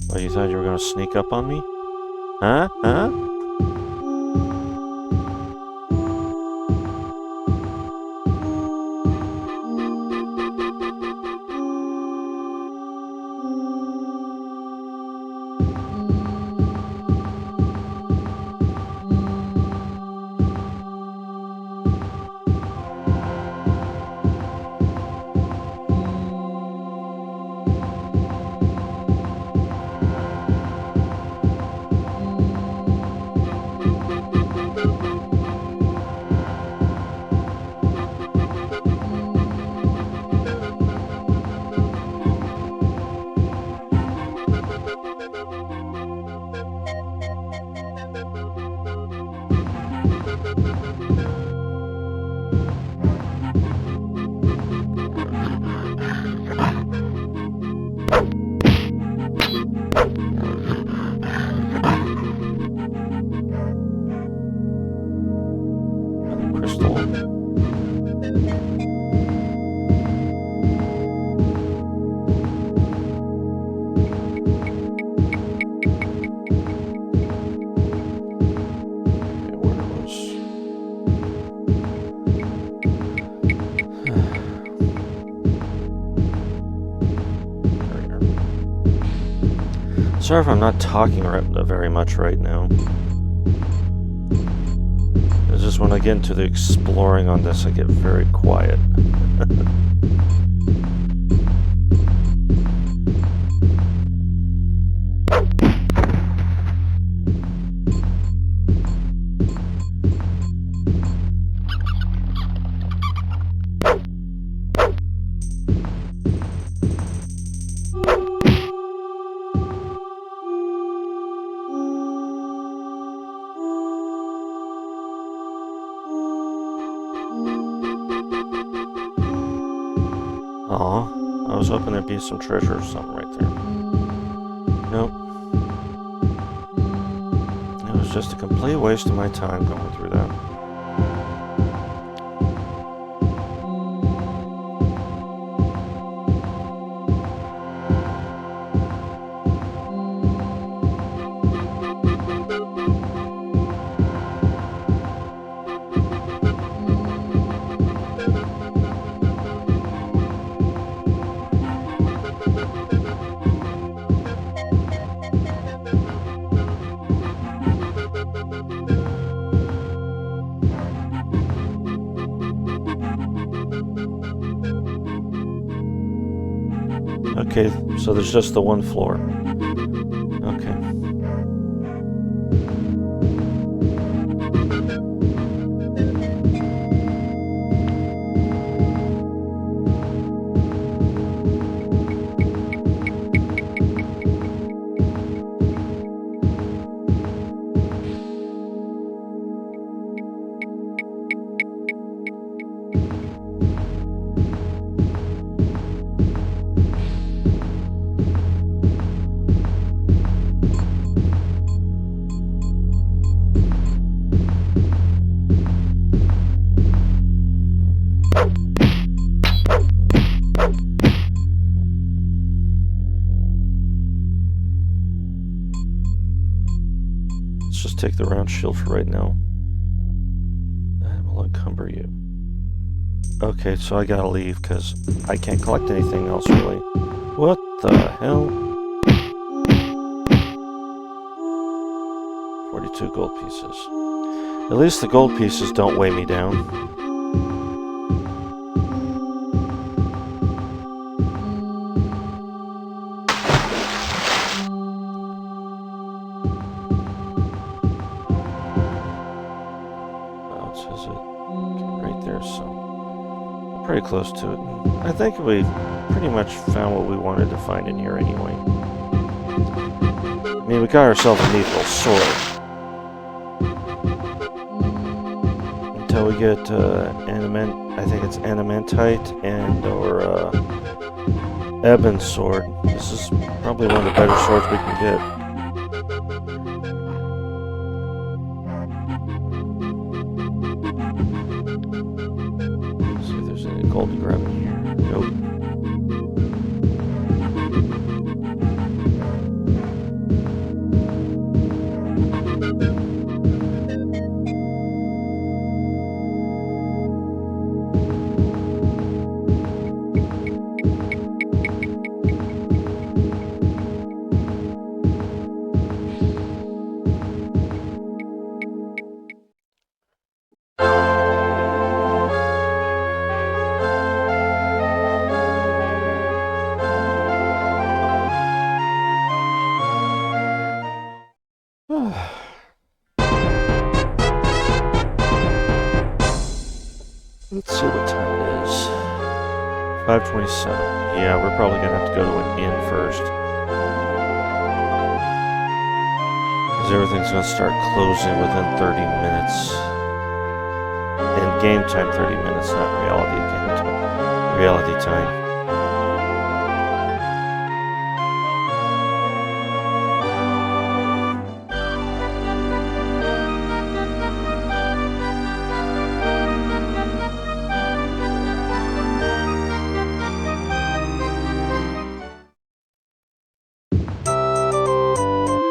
Oh, you thought you were going to sneak up on me? Huh? Huh? Sorry if I'm not talking very much right now. It's just when I get into the exploring on this, I get very quiet. Aw, I was hoping there'd be some treasure or something right there. Nope. just a complete waste of my time going through that. Okay, so there's just the one floor. Okay. Let's just take the round shield for right now. And we'll encumber you. Okay, so I gotta leave because I can't collect anything else really. What the hell? 42 gold pieces. At least the gold pieces don't weigh me down. Pretty close to it. I think we pretty much found what we wanted to find in here anyway. I mean, we got ourselves a neat little sword. Until we get I think it's animantite and or ebon sword. This is probably one of the better swords we can get. Gold to grab in here. Nope. Let's see what time it is. 5:27. Yeah, we're probably gonna have to go to an inn first. Because everything's gonna start closing within 30 minutes. And game time 30 minutes, not reality game time. Reality time.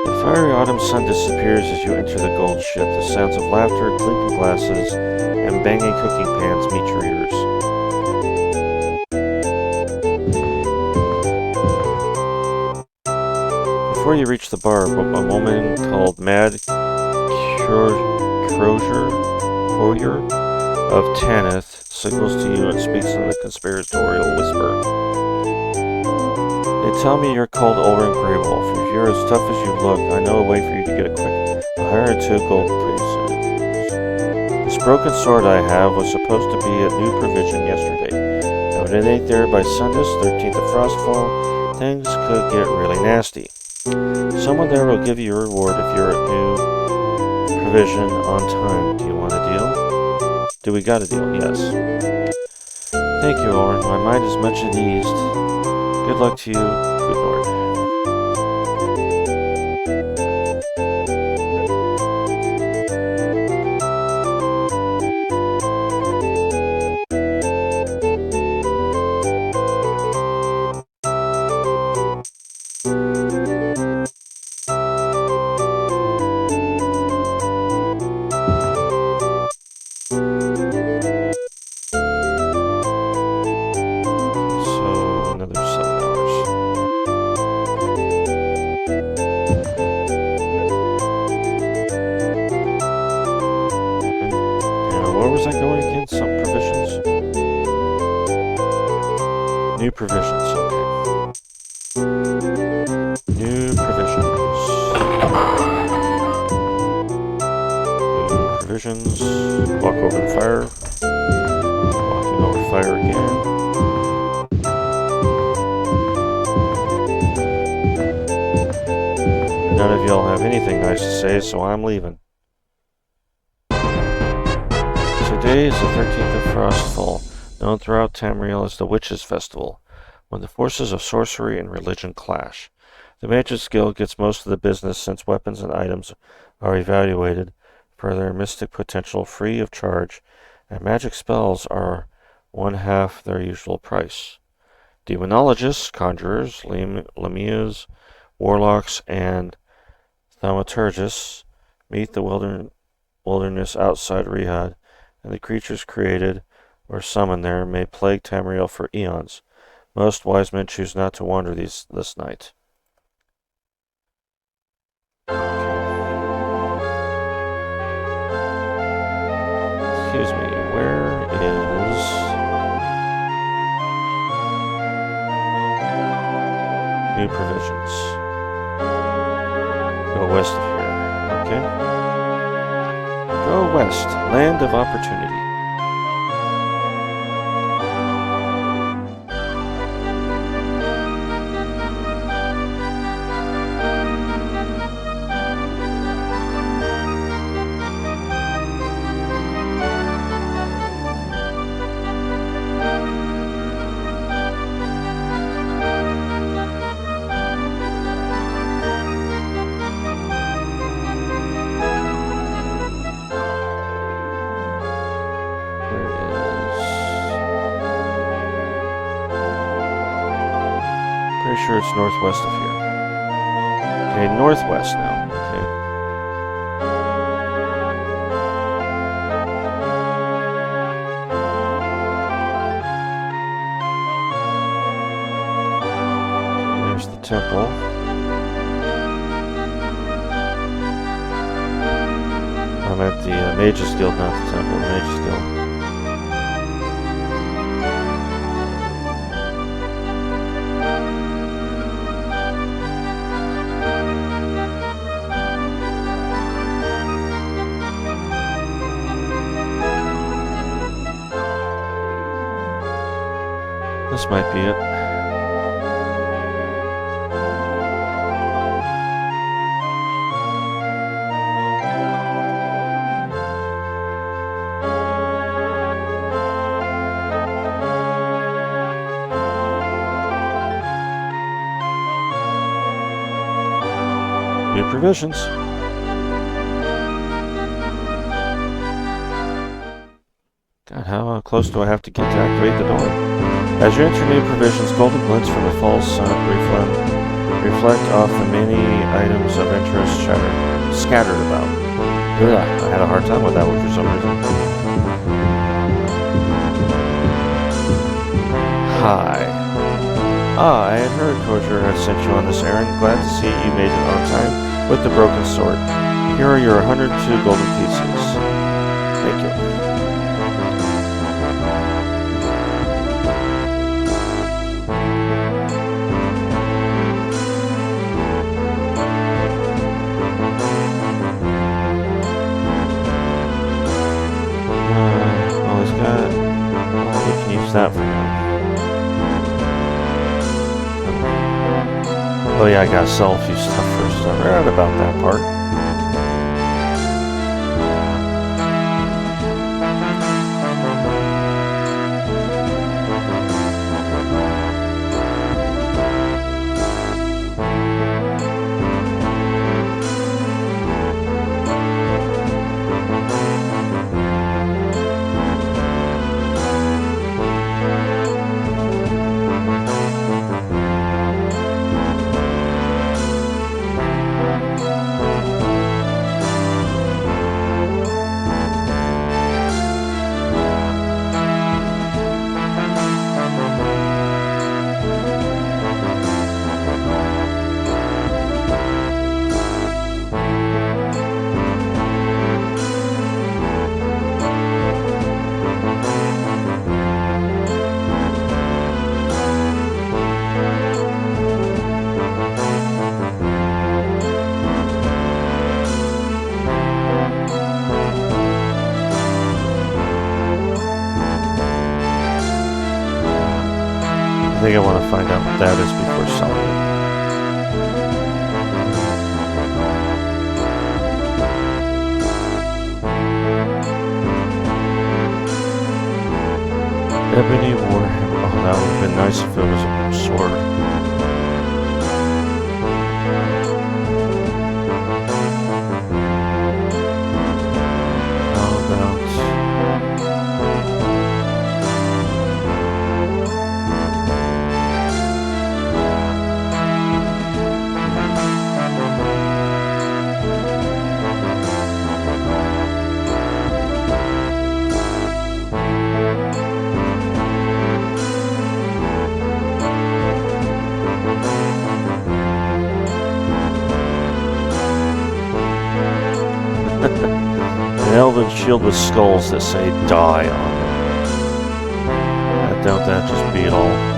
The fiery autumn sun disappears as you enter the gold ship. The sounds of laughter, clinking glasses, and banging cooking pans meet your ears. Before you reach the bar, a woman called Mad Crozier of Tanith signals to you and speaks in a conspiratorial whisper. They tell me you're called Ulrich Grey Wolf. If you're as tough as you look, I know a way for you to get a quick 102 gold pieces. This broken sword I have was supposed to be a new provision yesterday. And when it ain't there by Sundays, 13th of Frostfall, things could get really nasty. Someone there will give you a reward if you're at new provision on time. Do you want a deal? Do we got a deal? Yes. Thank you, Oren. My mind is much at ease. Good luck to you. Good Lord. was I going again? Some provisions? New provisions, okay. New provisions. New provisions. Walk over the fire. Walking over fire again. None of y'all have anything nice to say, so I'm leaving. Today is the 13th of Frostfall, known throughout Tamriel as the Witches' Festival, when the forces of sorcery and religion clash. The Mage's Guild gets most of the business since weapons and items are evaluated for their mystic potential free of charge, and magic spells are 1/2 their usual price. Demonologists, conjurers, lemieux, warlocks, and thaumaturgists meet the wilderness outside Rihad, and the creatures created or summoned there may plague Tamriel for eons. Most wise men choose not to wander this night. Excuse me, where is... New provisions? Go west of here, okay? Go west, land of opportunity. Pretty sure it's northwest of here. Okay, northwest now. Okay. There's the temple. I'm at the Mage's Guild, not the temple. The Mage's Guild. This might be it. New provisions. God, how close do I have to get to activate the door? As you enter new provisions, golden glints from the fall sun reflect off the many items of interest scattered about. Ugh, I had a hard time with that one for some reason. Hi. I had heard Kosher had sent you on this errand. Glad to see you made it on time with the broken sword. Here are your 102 golden pieces. Thank you. That for now. Oh yeah, I gotta sell a few stuff first. I forgot about that part. think I want to find out what that is before selling it. Ebony Warhammer. Oh, that would have been nice if it was a sword. How about... An elven shield with skulls that say die on it. I doubt that just beat all.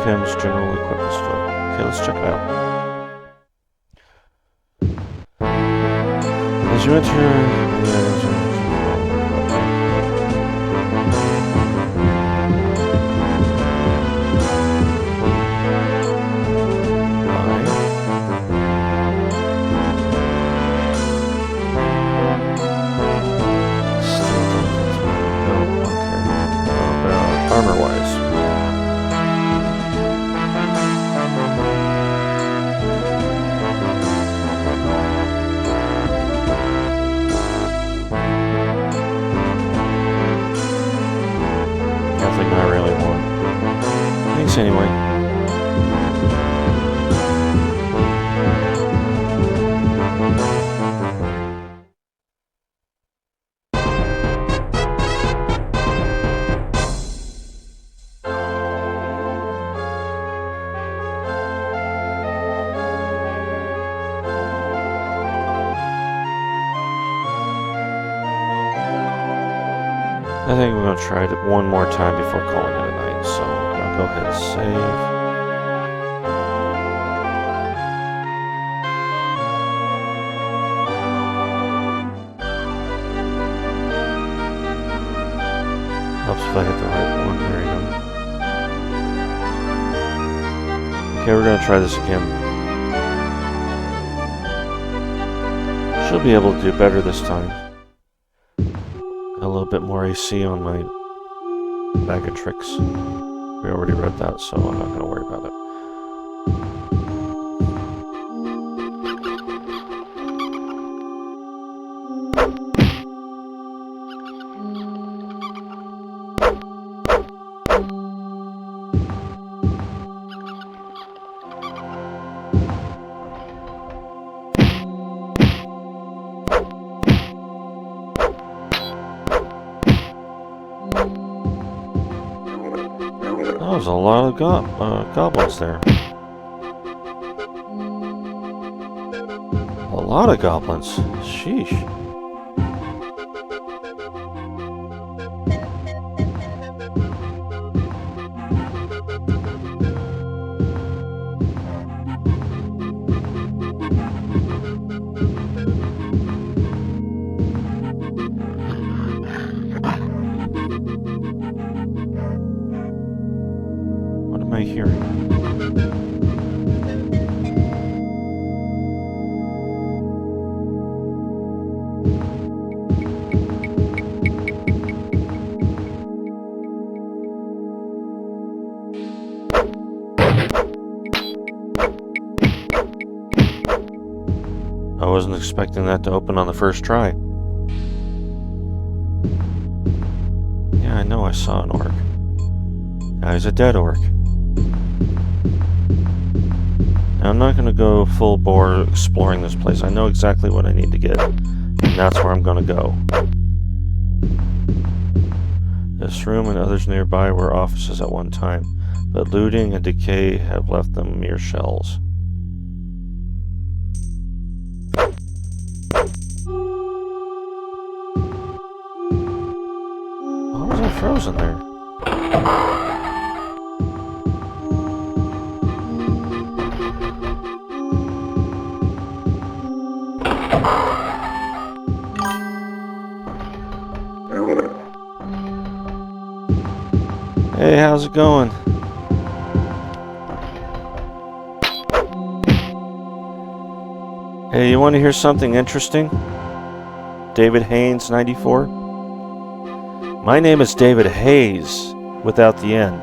Chem's General Equipment Store. Okay, let's check it out. As you enter... Armor-wise. Nothing I really want. Thanks anyway. I think we're going to try it one more time before calling it a night, so I'm going to go ahead and save. Helps if I hit the right one. There you go. Okay, we're going to try this again. Should be able to do better this time. A little bit more AC on my bag of tricks. We already read that, so I'm not going to worry about it. That was a lot of goblins there. A lot of goblins. Sheesh. What am I hearing? I wasn't expecting that to open on the first try. Yeah, I know I saw an orc. Now he's a dead orc. Now I'm not going to go full bore exploring this place. I know exactly what I need to get, and that's where I'm going to go. This room and others nearby were offices at one time. but looting and decay have left them mere shells. Why was I frozen there? Hey, how's it going? Hey, you want to hear something interesting? David Haynes, 94. My name is David Hayes, without the N.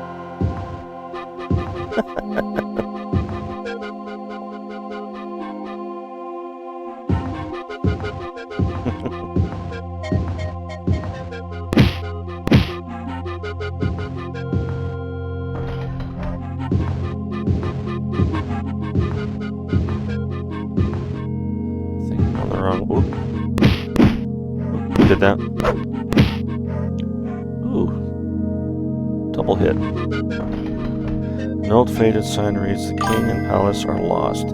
Who did that? Ooh. Double hit. An old faded sign reads, "The king and palace are lost."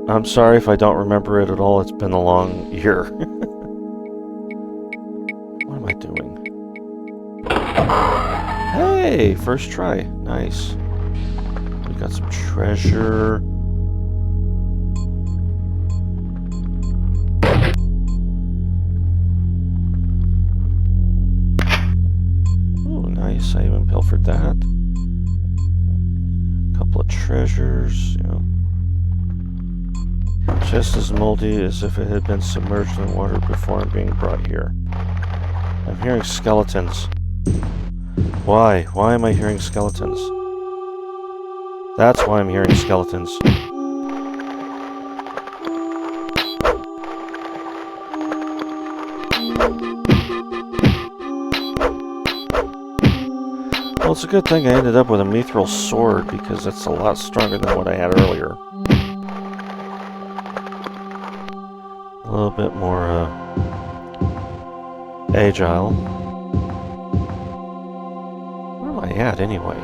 I'm sorry if I don't remember it at all. It's been a long year. What am I doing? Hey, first try. Nice. We got some treasure. I even pilfered that. A couple of treasures, you know. Just as moldy as if it had been submerged in water before being brought here. I'm hearing skeletons. Why? Why am I hearing skeletons? That's why I'm hearing skeletons. Well, it's a good thing I ended up with a mithril sword, because it's a lot stronger than what I had earlier. A little bit more, agile. Where am I at, anyway?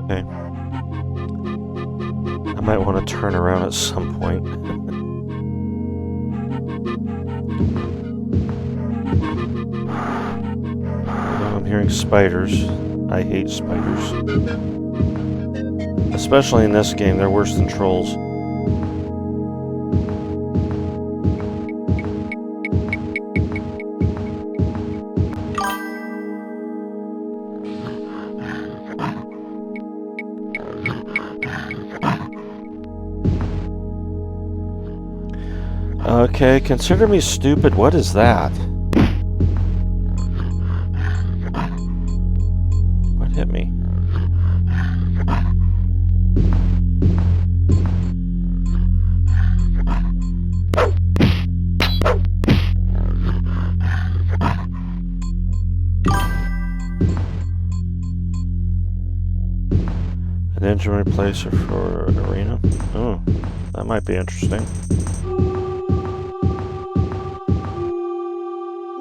Okay. I might want to turn around at some point. I'm hearing spiders. I hate spiders. Especially in this game, they're worse than trolls. Okay, consider me stupid. What is that? What hit me? An engine replacer for an arena? Oh, that might be interesting.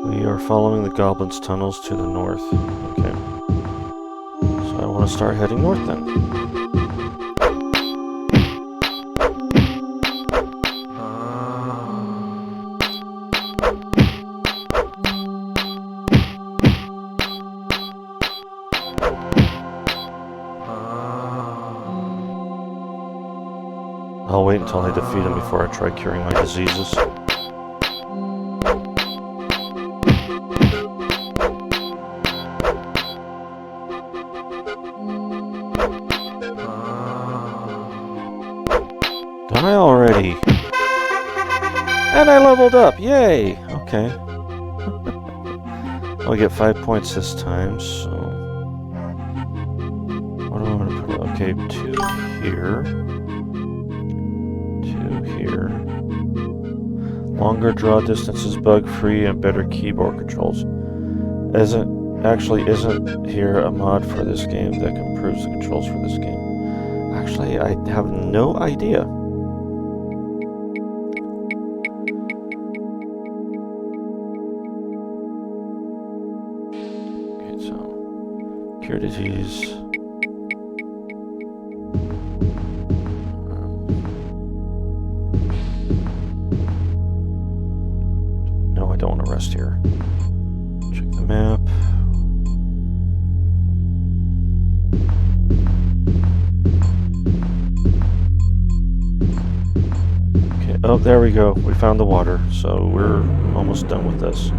We are following the goblins' tunnels to the north. Okay. So I want to start heading north then. I'll wait until I defeat him before I try curing my diseases. Die already! And I leveled up! Yay! Okay. I'll get 5 points this time, so... What do I want to put? Okay, 2 here. Longer draw distances, bug-free, and better keyboard controls. Isn't here a mod for this game that improves the controls for this game? Actually, I have no idea. Okay, so cure disease. No, I don't want to rest here. Check the map. Oh, there we go. We found the water, so we're almost done with this.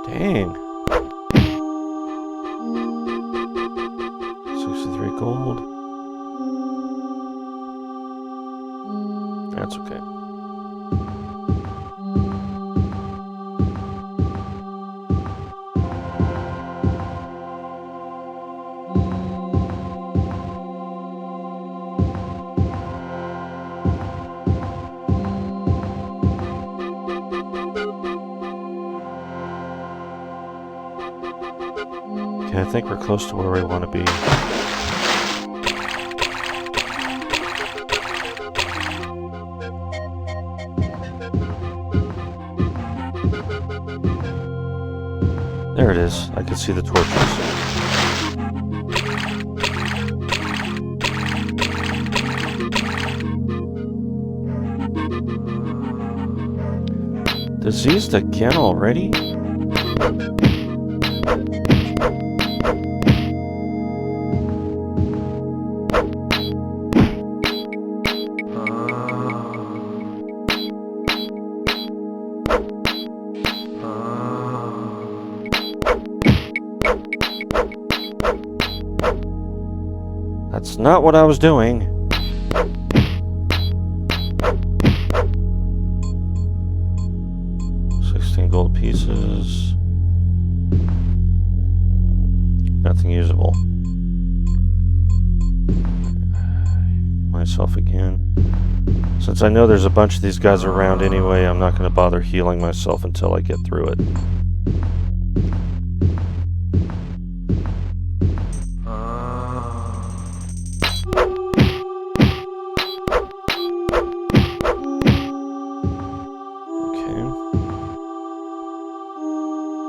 Dang. 63 gold. That's okay. Okay, I think we're close to where we want to be. There it is. I can see the torches. Diseased again already? That's not what I was doing. Gold pieces. Nothing usable. Myself again. Since I know there's a bunch of these guys around anyway, I'm not going to bother healing myself until I get through it.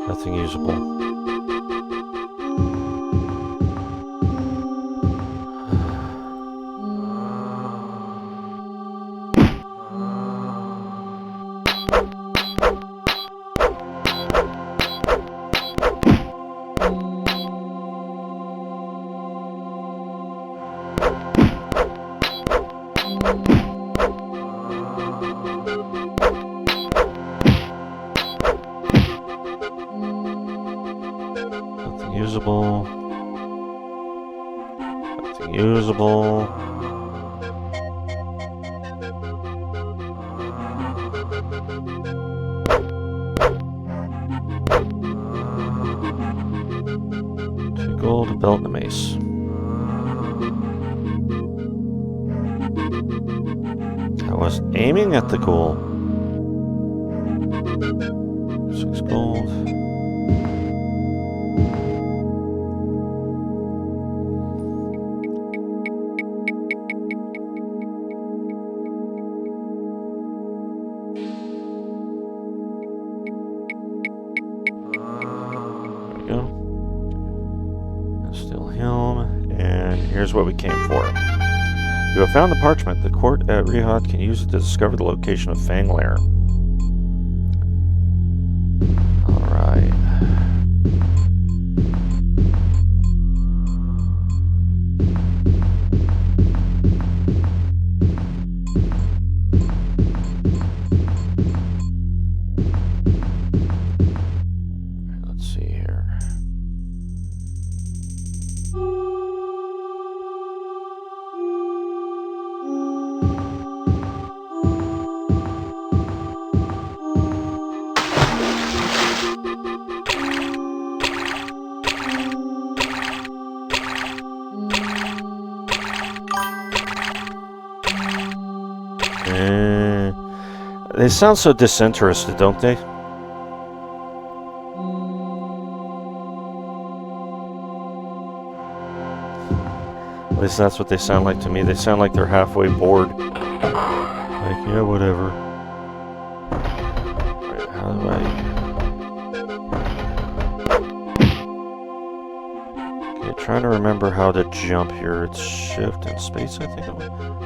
Nothing usable. Usable. Nothing usable. Two gold, a belt, and a mace. I was aiming at the goal. 6 gold. Here's what we came for. You have found the parchment. The court at Rihad can use it to discover the location of Fang Lair. Alright. Let's see here. They sound so disinterested, don't they? At least that's what they sound like to me. They sound like they're halfway bored. Like, yeah, whatever. Right, how do I... Okay, trying to remember how to jump here. It's shift and space, I think.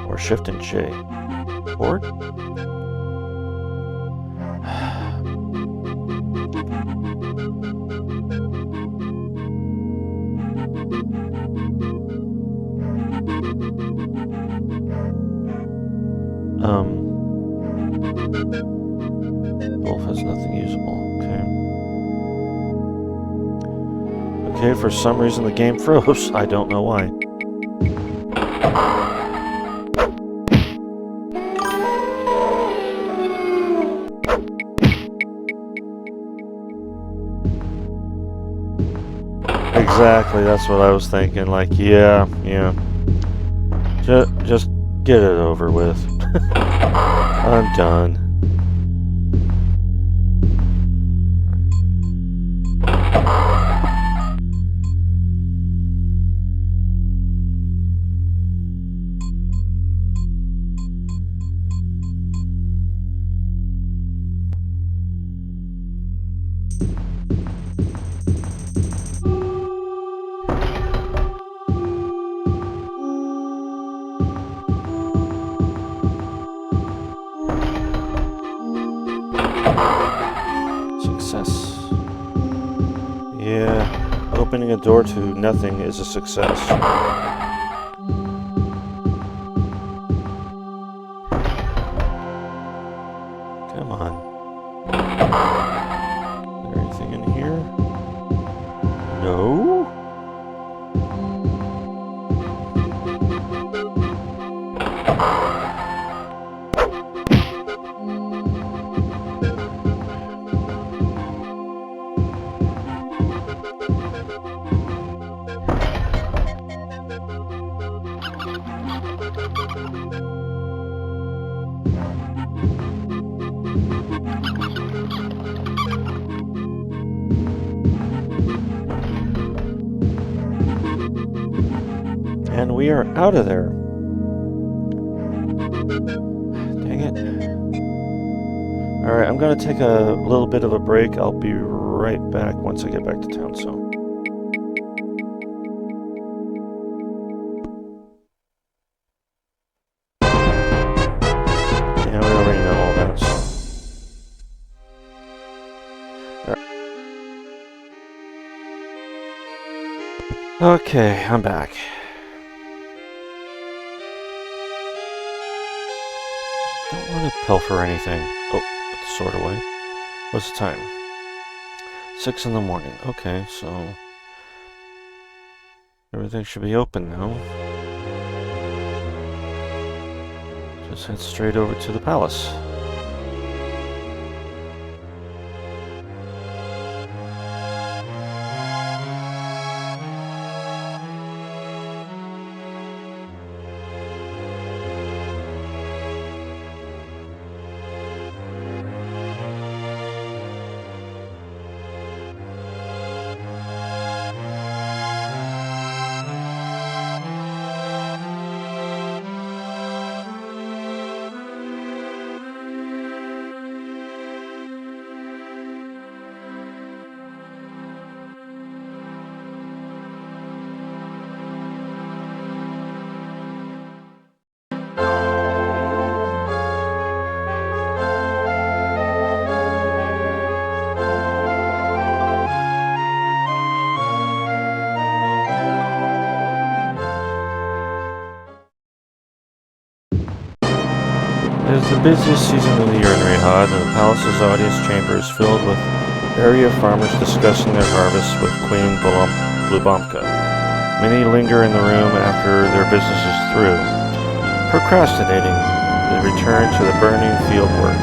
Or shift and J. Board? Wolf has nothing usable. Okay. Okay, for some reason the game froze. I don't know why. Exactly, that's what I was thinking. Like, yeah. Just get it over with. I'm done. Success. Yeah, opening a door to nothing is a success. Come on. Is there anything in here? No? And we are out of there. Dang it. Alright, I'm going to take a little bit of a break. I'll be right back once I get back to town, so... Yeah, we already know all that, so... Okay, I'm back. Don't want to pilfer anything. Oh, put the sword away. What's the time? 6 in the morning. Okay, so... everything should be open now. Just head straight over to the palace. It is the busiest season of the year in Rihad, and the palace's audience chamber is filled with area farmers discussing their harvests with Queen Blubomka. Many linger in the room after their business is through, procrastinating the return to the burning field work.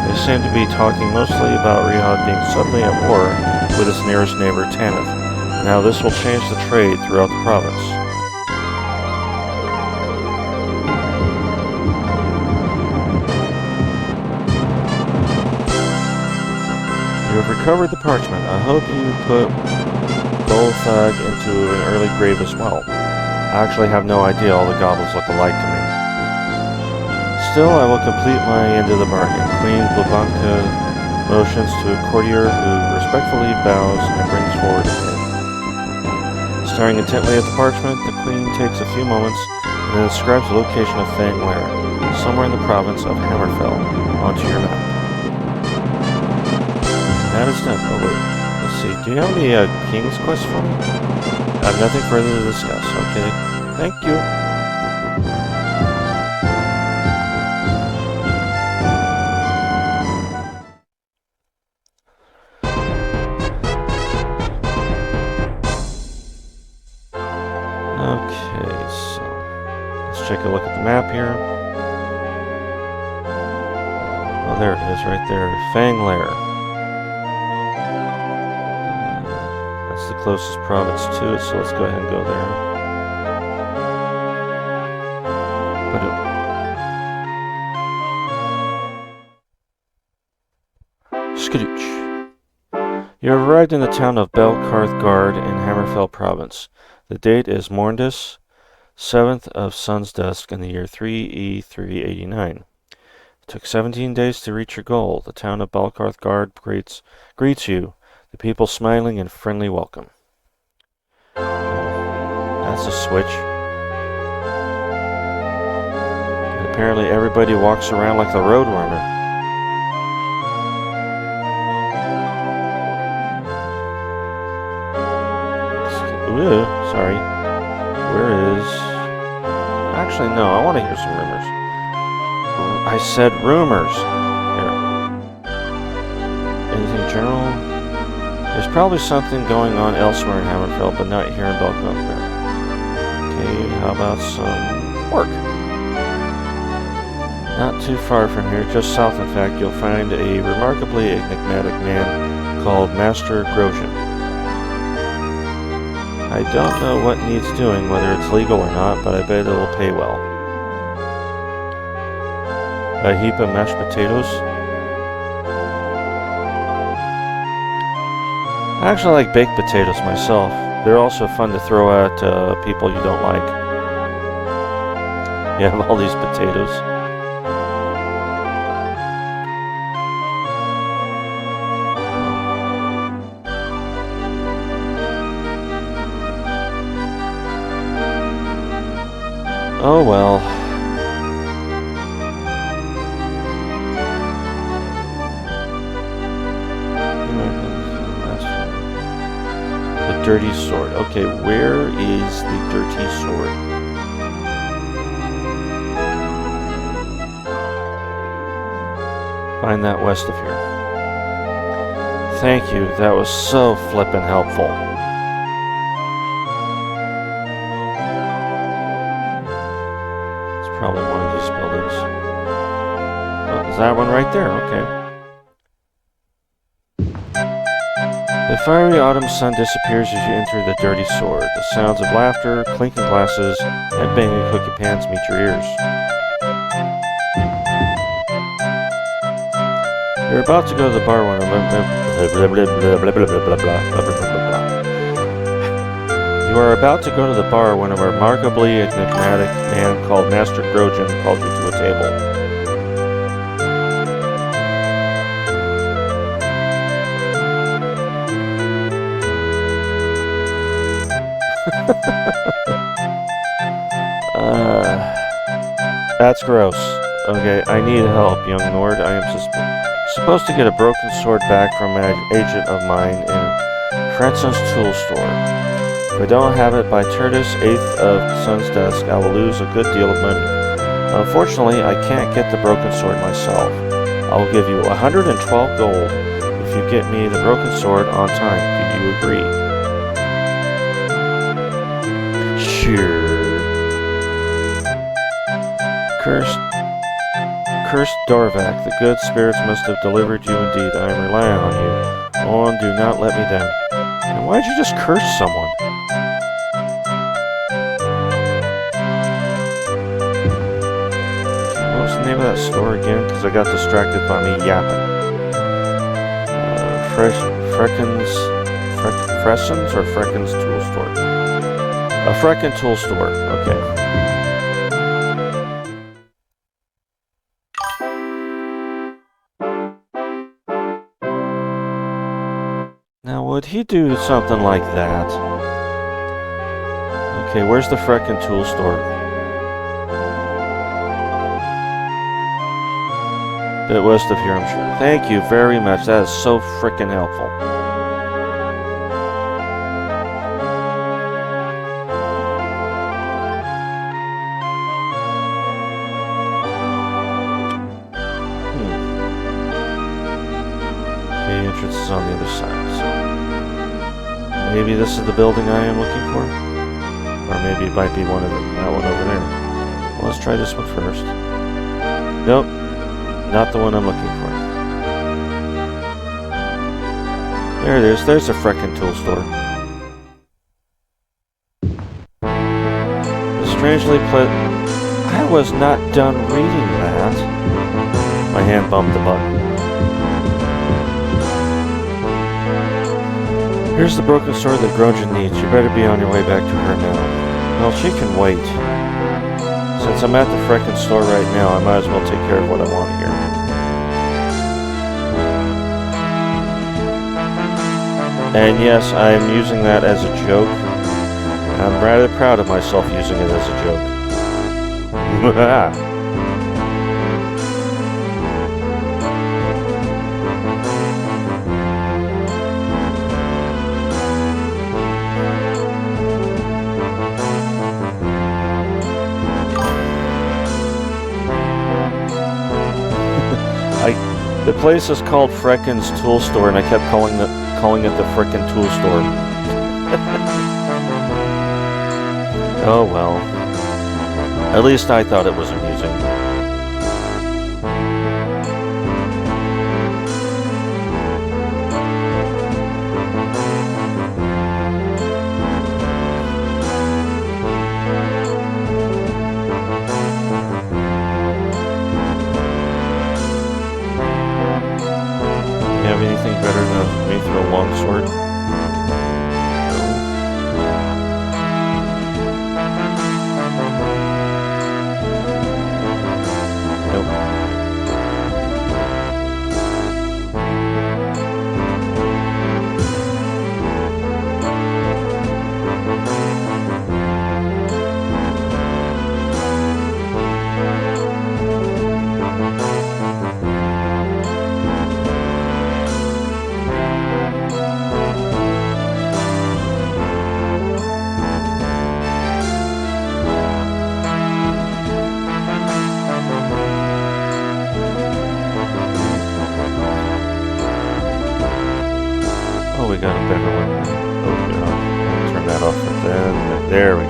They seem to be talking mostly about Rihad being suddenly at war with its nearest neighbor, Tanith, and how this will change the trade throughout the province. You have recovered the parchment. I hope you put Golthag into an early grave as well. I actually have no idea all the goblins look alike to me. Still, I will complete my end of the bargain. Queen Blabanka motions to a courtier who respectfully bows and brings forward a hand. Staring intently at the parchment, the queen takes a few moments and then describes the location of Fang Lair, somewhere in the province of Hammerfell, onto your map. That is done. Oh wait, let's see. Do you have any King's Quest for me? I have nothing further to discuss. Okay, thank you. Okay, so let's take a look at the map here. Oh, there it is, right there. Fang Lair. That's the closest province to it, so let's go ahead and go there. Skadooch. You have arrived in the town of Belkarth Guard in Hammerfell Province. The date is Morndis, 7th of Sun's Dusk in the year 3E389. It took 17 days to reach your goal. The town of Belkarth Guard greets you, the people smiling in friendly welcome. That's a switch. And apparently everybody walks around like the Roadrunner. Ooh, sorry. Where is... Actually, no, I want to hear some rumors. I said rumors. Here. Anything general? There's probably something going on elsewhere in Hammerfell, but not here in Belkarth. Okay, how about some work? Not too far from here, just south in fact, you'll find a remarkably enigmatic man called Master Grosjean. I don't know what needs doing, whether it's legal or not, but I bet it'll pay well. A heap of mashed potatoes. I actually like baked potatoes myself. They're also fun to throw at people you don't like. You have all these potatoes. Oh well. The dirty sword. Okay, where is the dirty sword? Find that west of here. Thank you, that was so flippin' helpful. Probably one of these buildings. Oh, is that one right there? Okay. The fiery autumn sun disappears as you enter the dirty sword. The sounds of laughter, clinking glasses, and banging cookie pans meet your ears. You're about to go to the bar when You are about to go to the bar when a remarkably enigmatic man called Master Grosjean calls you to a table. That's gross. Okay, I need help, young lord. I am supposed to get a broken sword back from an agent of mine in Franson's tool store. If I don't have it by Tertus, 8th of Sun's Dusk, I will lose a good deal of money. Unfortunately, I can't get the broken sword myself. I will give you 112 gold if you get me the broken sword on time. Do you agree? Sure. Cursed Dorvac, the good spirits must have delivered you indeed. I am relying on you. Oh, and do not let me down. And why'd you just curse someone? What was the name of that store again? Because I got distracted by me yapping. Fressens or Frecken's tool store? A Frecken tool store. Okay. Now, would he do something like that? Okay, where's the Frecken tool store? Bit west of here, I'm sure. Thank you very much. That is so frickin' helpful. Okay, entrance is on the other side, so maybe this is the building I am looking for? Or maybe it might be that one over there. Well, let's try this one first. Nope, not the one I'm looking for. There it is. There's a frickin' tool store. Strangely I was not done reading that. My hand bumped the button. Here's the broken sword that Grunge needs. You better be on your way back to her now. Well, she can wait. Since I'm at the frickin' store right now, I might as well take care of what I want here. And yes, I am using that as a joke. I'm rather proud of myself using it as a joke. The place is called Frecken's Tool Store, and I kept calling it the frickin' tool store. Oh well. At least I thought it was amusing. You have anything better than me through a long sword? Oh, we got a better one. Oh, yeah. Turn that off and then there we go.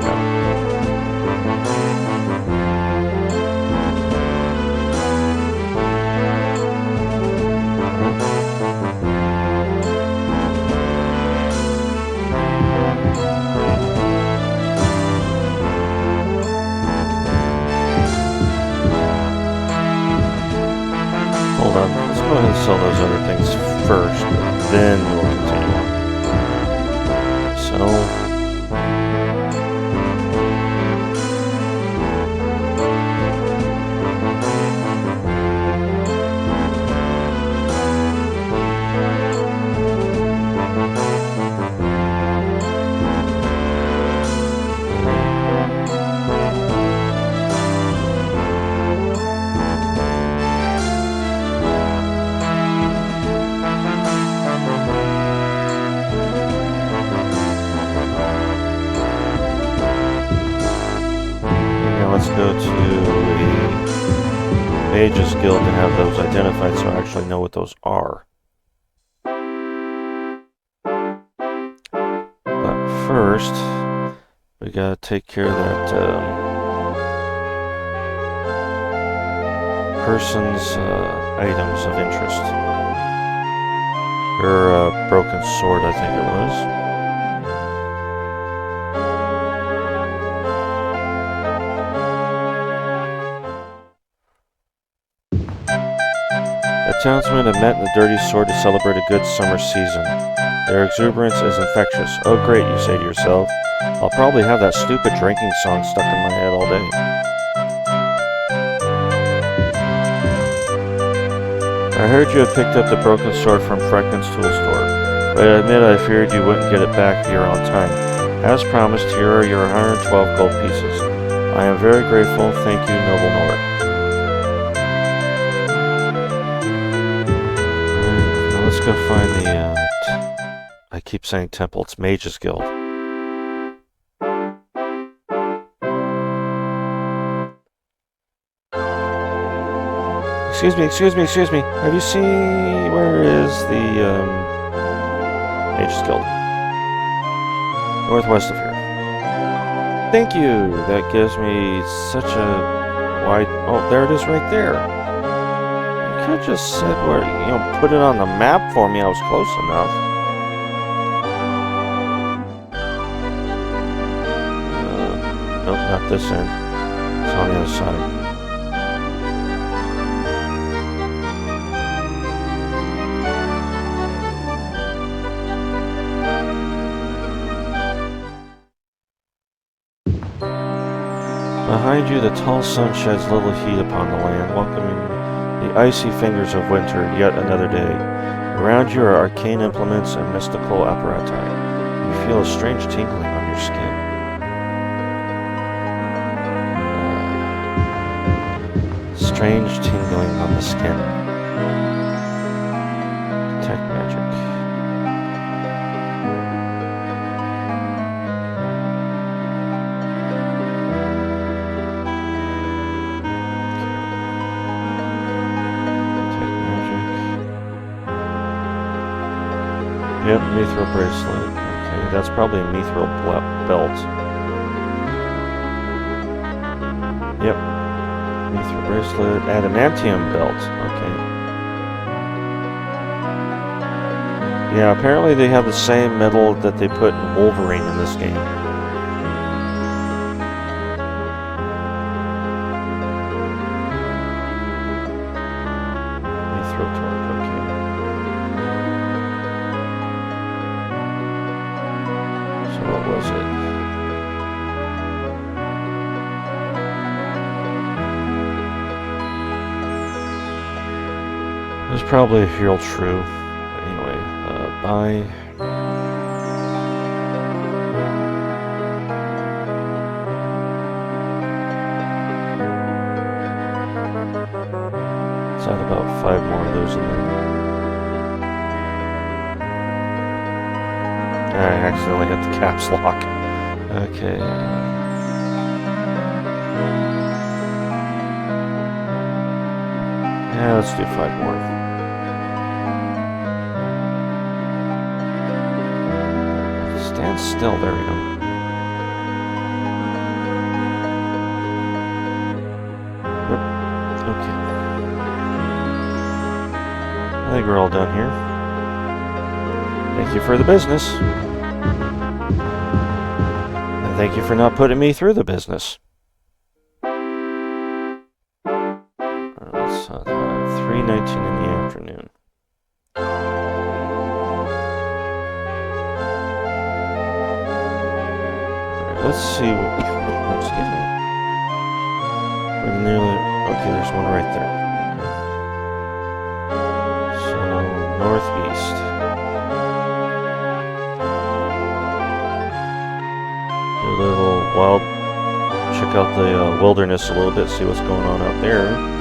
Hold on. Let's go ahead and sell those other things first, then we'll continue. So let's go to the Mages Guild to have those identified so I actually know what those are. But first, we gotta take care of that person's items of interest. Her broken sword, I think it was. townsmen have met in the Dirty Sword to celebrate a good summer season. Their exuberance is infectious. Oh great, you say to yourself. I'll probably have that stupid drinking song stuck in my head all day. I heard you had picked up the broken sword from Frecken's tool store, but I admit I feared you wouldn't get it back here on time. As promised, here are your 112 gold pieces. I am very grateful. Thank you, noble Nord. Now let's go find the, I keep saying temple, it's Mage's Guild. Excuse me. Have you seen, where is the, Mage's Guild? Northwest of here. Thank you! That gives me such a wide, oh, there it is right there. You could have just said where, put it on the map for me, I was close enough. Nope, not this end. It's on the other side. Behind you, the tall sun sheds little heat upon the land, welcoming the icy fingers of winter yet another day. Around you are arcane implements and mystical apparati. You feel a strange tingling on your skin. Strange tingling on the skin. Detect magic. Yep, mithril bracelet. Okay, that's probably a mithril belt. Yep. Mithril bracelet. Adamantium belt. Okay. Yeah, apparently they have the same metal that they put in Wolverine in this game. Mithril torque, okay. So what was it? There's probably a real true. Anyway, buy. Let's add about 5 more of those in there. I accidentally hit the caps lock. Okay. Yeah, let's do 5 more. Stand still, there we go. Yep. Okay. I think we're all done here. Thank you for the business. And thank you for not putting me through the business. Let's 3:19 in the afternoon. Let's see what, excuse me. We're nearly, okay, there's one right there. So, northeast. Do a little wild, check out the wilderness a little bit, see what's going on out there.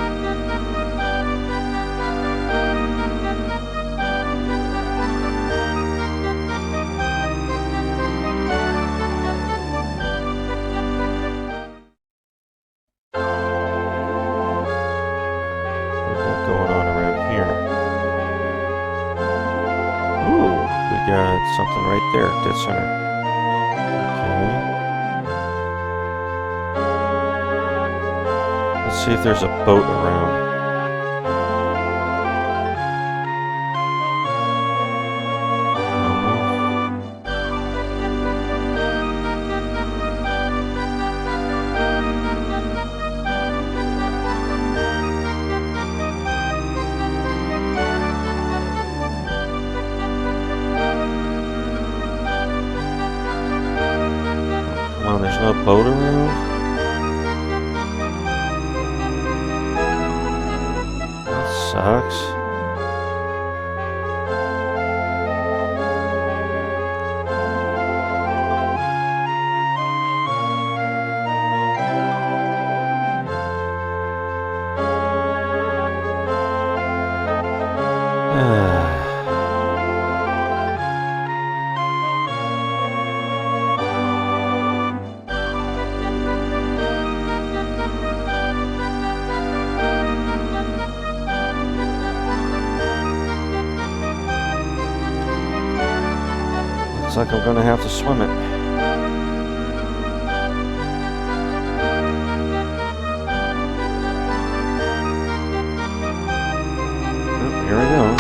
Something right there, dead center. Okay. Let's see if there's a boat around. boat around? That sucks. Looks like I'm gonna have to swim it. Oh, here we go.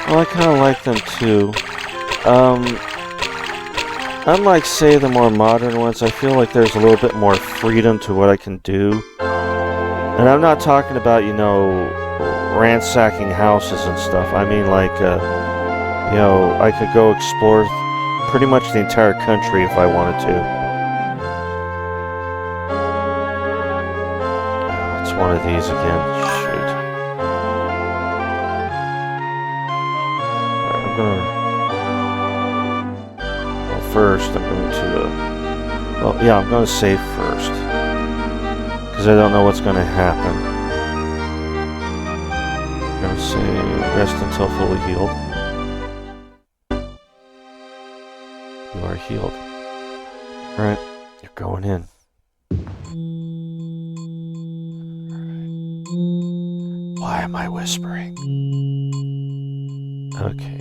Well, I kind of like them too. Unlike, say, the more modern ones, I feel like there's a little bit more freedom to what I can do. And I'm not talking about, you know, ransacking houses and stuff. I mean, like, you know, I could go explore pretty much the entire country if I wanted to. Oh, it's one of these again. Shoot. I'm gonna... Well, first, I'm going to... well, yeah, I'm going to save first. Because I don't know what's going to happen. I'm going to say rest until fully healed. You are healed. Alright, you're going in. Why am I whispering? Okay.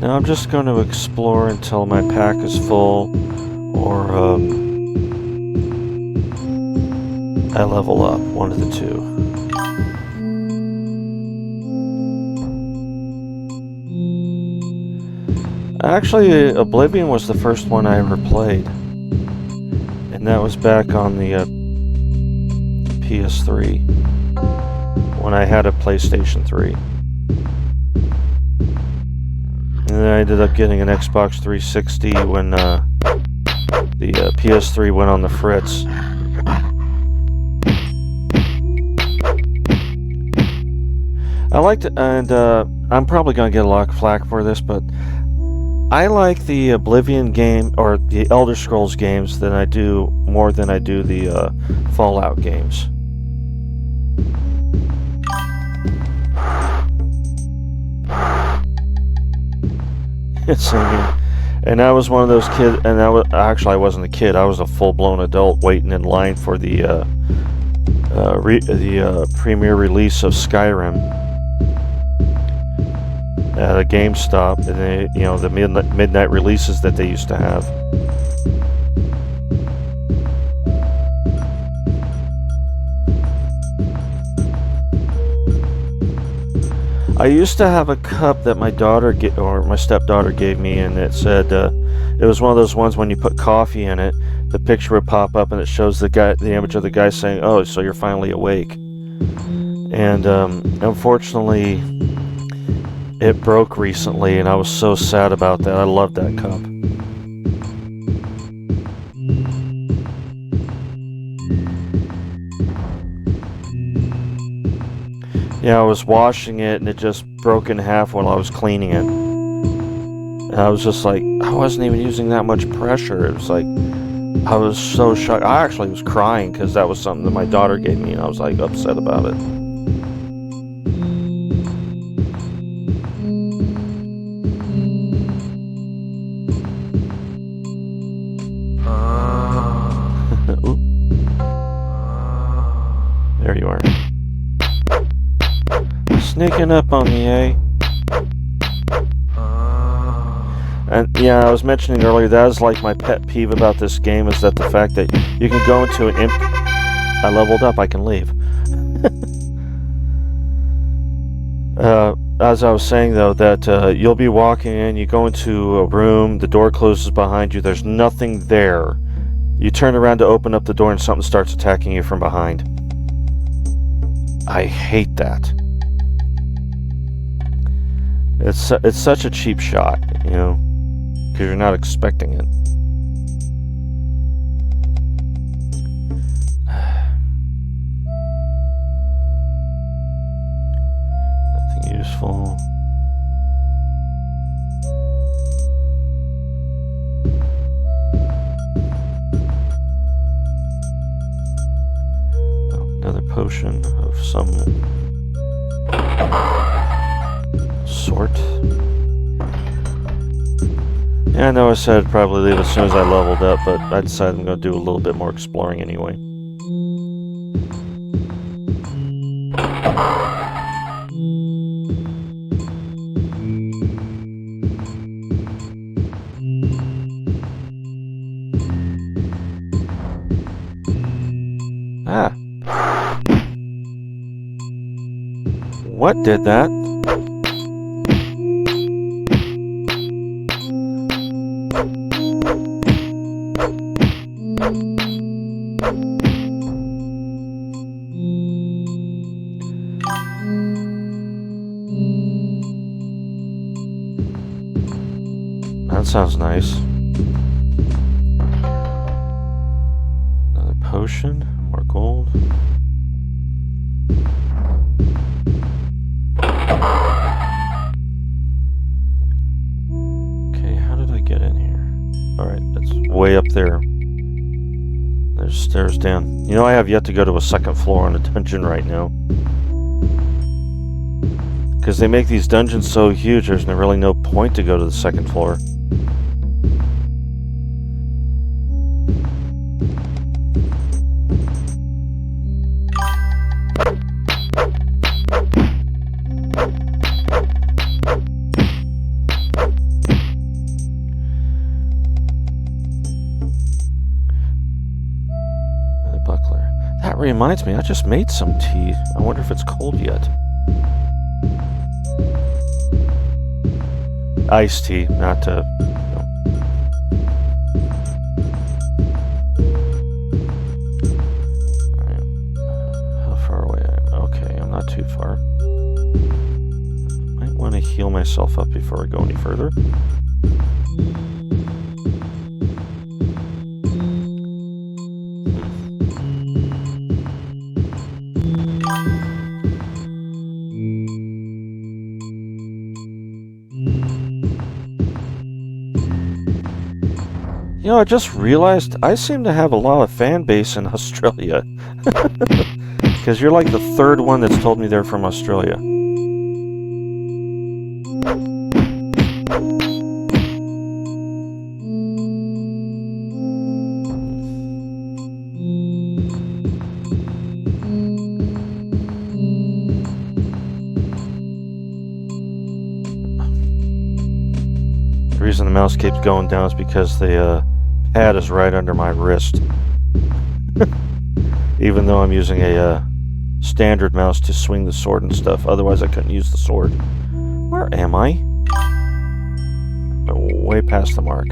Now I'm just going to explore until my pack is full, or I level up, one of the two. Actually, Oblivion was the first one I ever played, and that was back on the PS3, when I had a PlayStation 3. And then I ended up getting an Xbox 360 when the PS3 went on the fritz. I liked it, and I'm probably going to get a lot of flack for this, but I like the Oblivion game, or the Elder Scrolls games, than I do, more than I do the Fallout games. It's and I was one of those kids, and I wasn't a kid, I was a full-blown adult waiting in line for the premiere release of Skyrim at a GameStop, and they, you know, the midnight releases that they used to have. I used to have a cup that my stepdaughter gave me, and it said it was one of those ones when you put coffee in it, the picture would pop up and it shows the image of the guy saying, "Oh, so you're finally awake." And unfortunately, it broke recently, and I was so sad about that. I loved that cup. Yeah, I was washing it, and it just broke in half while I was cleaning it. And I was just like, I wasn't even using that much pressure. It was like, I was so shocked. I actually was crying because that was something that my daughter gave me, and I was like upset about it. There you are. Sneaking up on me, eh? And yeah, I was mentioning earlier, that is like my pet peeve about this game, is that the fact that you can go into an I leveled up, I can leave. As I was saying though, that you'll be walking in, you go into a room, the door closes behind you, there's nothing there. You turn around to open up the door and something starts attacking you from behind. I hate that. It's such a cheap shot, you know, because you're not expecting it. Nothing useful. Oh, another potion of some sort. Yeah, I know I said I'd probably leave as soon as I leveled up, but I decided I'm going to do a little bit more exploring anyway. Ah. What did that? That sounds nice. Another potion, more gold. Okay, how did I get in here? Alright, it's way up there. There's stairs down. You know, I have yet to go to a second floor on a dungeon right now. Because they make these dungeons so huge, there's really no point to go to the second floor. Another buckler. That reminds me, I just made some tea. I wonder if it's cold yet. Iced tea, not no. Alright. How far away am I? Okay, I'm not too far. Might want to heal myself up before I go any further. You know, I just realized I seem to have a lot of fan base in Australia. Because you're like the third one that's told me they're from Australia. The reason the mouse keeps going down is because the pad is right under my wrist. Even though I'm using a standard mouse to swing the sword and stuff, otherwise I couldn't use the sword. Where am I? Way past the mark.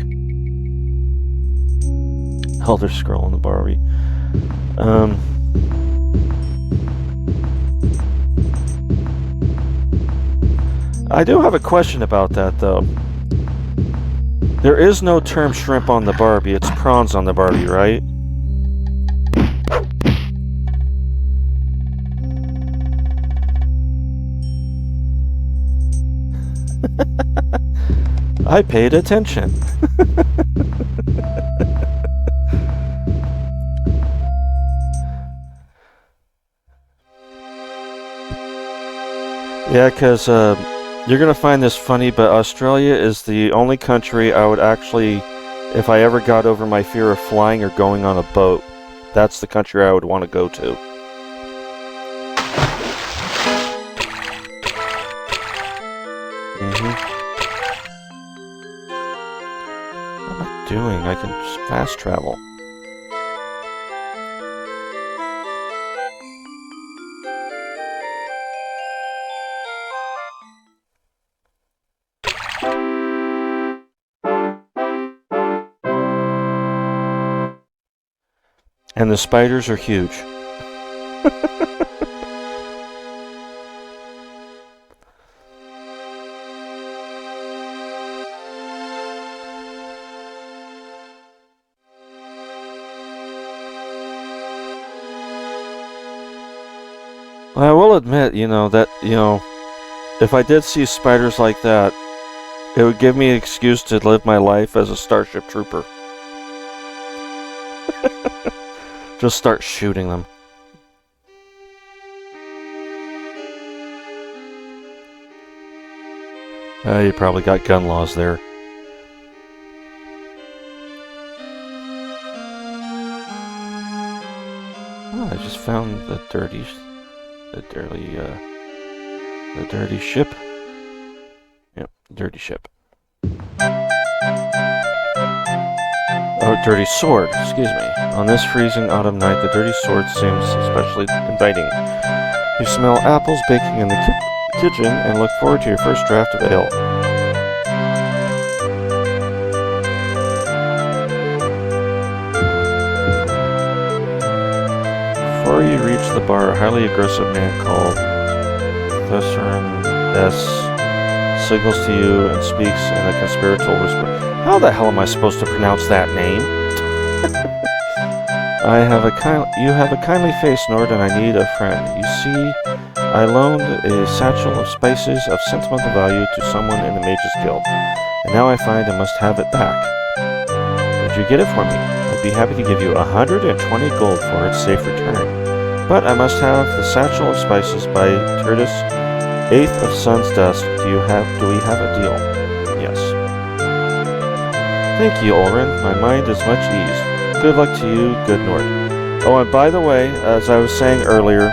Elder Scroll on the Barbie. I do have a question about that though. There is no term shrimp on the Barbie, it's prawns on the Barbie, right? I paid attention. Yeah, because you're going to find this funny, but Australia is the only country I would actually, if I ever got over my fear of flying or going on a boat, that's the country I would want to go to. I can just fast travel. And the spiders are huge. I will admit, that, if I did see spiders like that, it would give me an excuse to live my life as a Starship Trooper. Just start shooting them. You probably got gun laws there. Oh, I just found the dirty ship. Yep, dirty ship. Oh, dirty sword, excuse me. On this freezing autumn night, the dirty sword seems especially inviting. You smell apples baking in the kitchen and look forward to your first draft of ale. Before you reach the bar, a highly aggressive man called Thesserin S. signals to you and speaks in a conspiratorial whisper. How the hell am I supposed to pronounce that name? You have a kindly face, Nord, and I need a friend. You see, I loaned a satchel of spices of sentimental value to someone in the Mages Guild, and now I find I must have it back. Would you get it for me? I'd be happy to give you 120 gold for its safe return. But I must have the satchel of spices by Tertus, 8th of Sun's Dust. Do we have a deal? Yes. Thank you, Ulrin. My mind is much eased. Good luck to you, good Nord. Oh, and by the way, as I was saying earlier,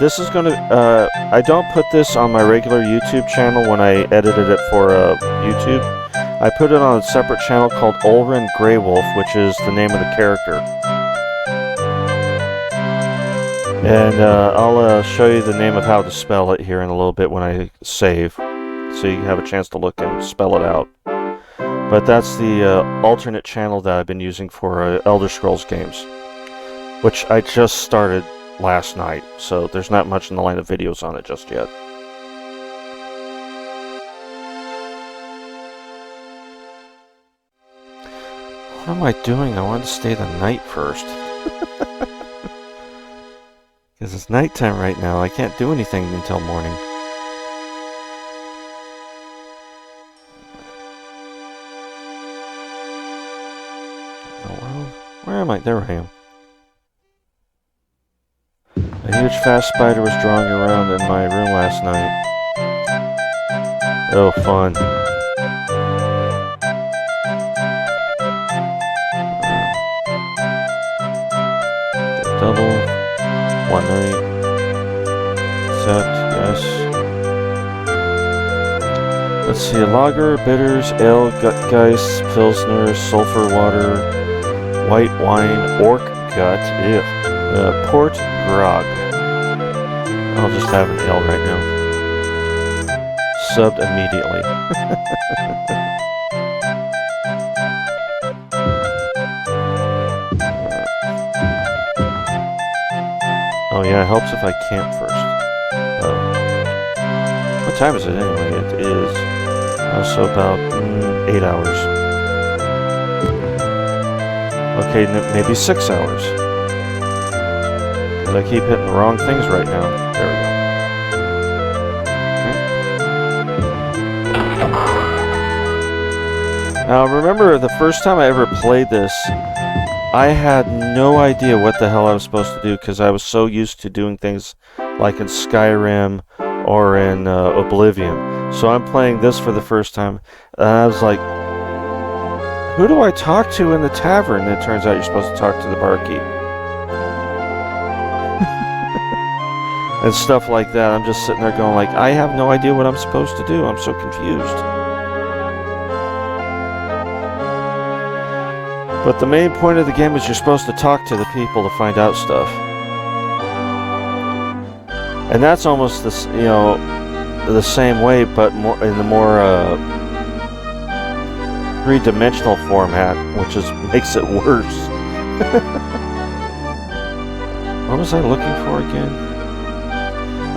this is going to... I don't put this on my regular YouTube channel when I edited it for YouTube. I put it on a separate channel called Ulrin Greywolf, which is the name of the character. And I'll show you the name of how to spell it here in a little bit when I save, so you have a chance to look and spell it out. But that's the alternate channel that I've been using for Elder Scrolls games, which I just started last night, so there's not much in the line of videos on it just yet. What am I doing? I wanted to stay the night first. Because it's nighttime right now. I can't do anything until morning. Oh, well, where am I? There I am. A huge fast spider was drawing around in my room last night. Oh, fun. Double. One night. Set, yes. Let's see, lager, bitters, ale, gutgeist, pilsner, sulfur water, white wine, orc gut, ew. Port grog. I'll just have an ale right now. Subbed immediately. Oh yeah, it helps if I camp first. What time is it anyway? It is so about 8 hours. Okay, maybe 6 hours. Because I keep hitting the wrong things right now. There we go. Now remember, the first time I ever played this, I had no idea what the hell I was supposed to do because I was so used to doing things like in Skyrim or in Oblivion. So I'm playing this for the first time, and I was like, who do I talk to in the tavern? And it turns out you're supposed to talk to the barkeep. And stuff like that. I'm just sitting there going like, I have no idea what I'm supposed to do. I'm so confused. But the main point of the game is you're supposed to talk to the people to find out stuff. And that's almost this, you know, the same way, but more in the more three-dimensional format, which is makes it worse. What was I looking for again?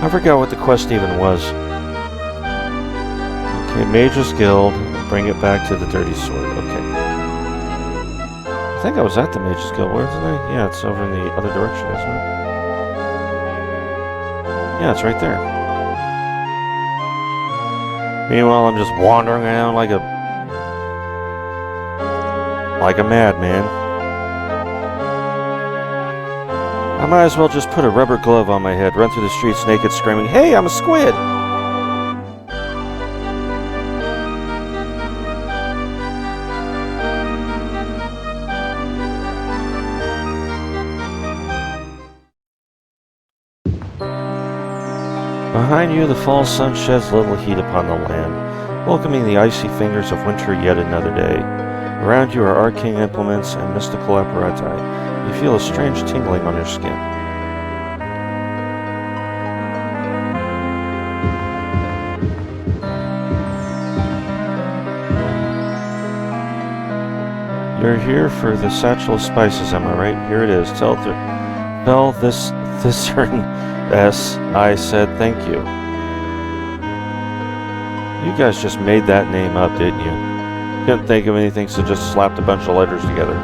I forgot what the quest even was. Okay, Mage's Guild. Bring it back to the Dirty Sword. Okay. I think I was at the Mage's Guild, wasn't I? Yeah, it's over in the other direction, isn't it? Yeah, it's right there. Meanwhile, I'm just wandering around like a madman. I might as well just put a rubber glove on my head, run through the streets naked, screaming, "Hey, I'm a squid!" Behind you, the fall sun sheds little heat upon the land, welcoming the icy fingers of winter yet another day. Around you are arcane implements and mystical apparati. You feel a strange tingling on your skin. You're here for the satchel of spices, am I right? Here it is. Tell this S. I said thank you. You guys just made that name up, didn't you? Couldn't think of anything, so just slapped a bunch of letters together.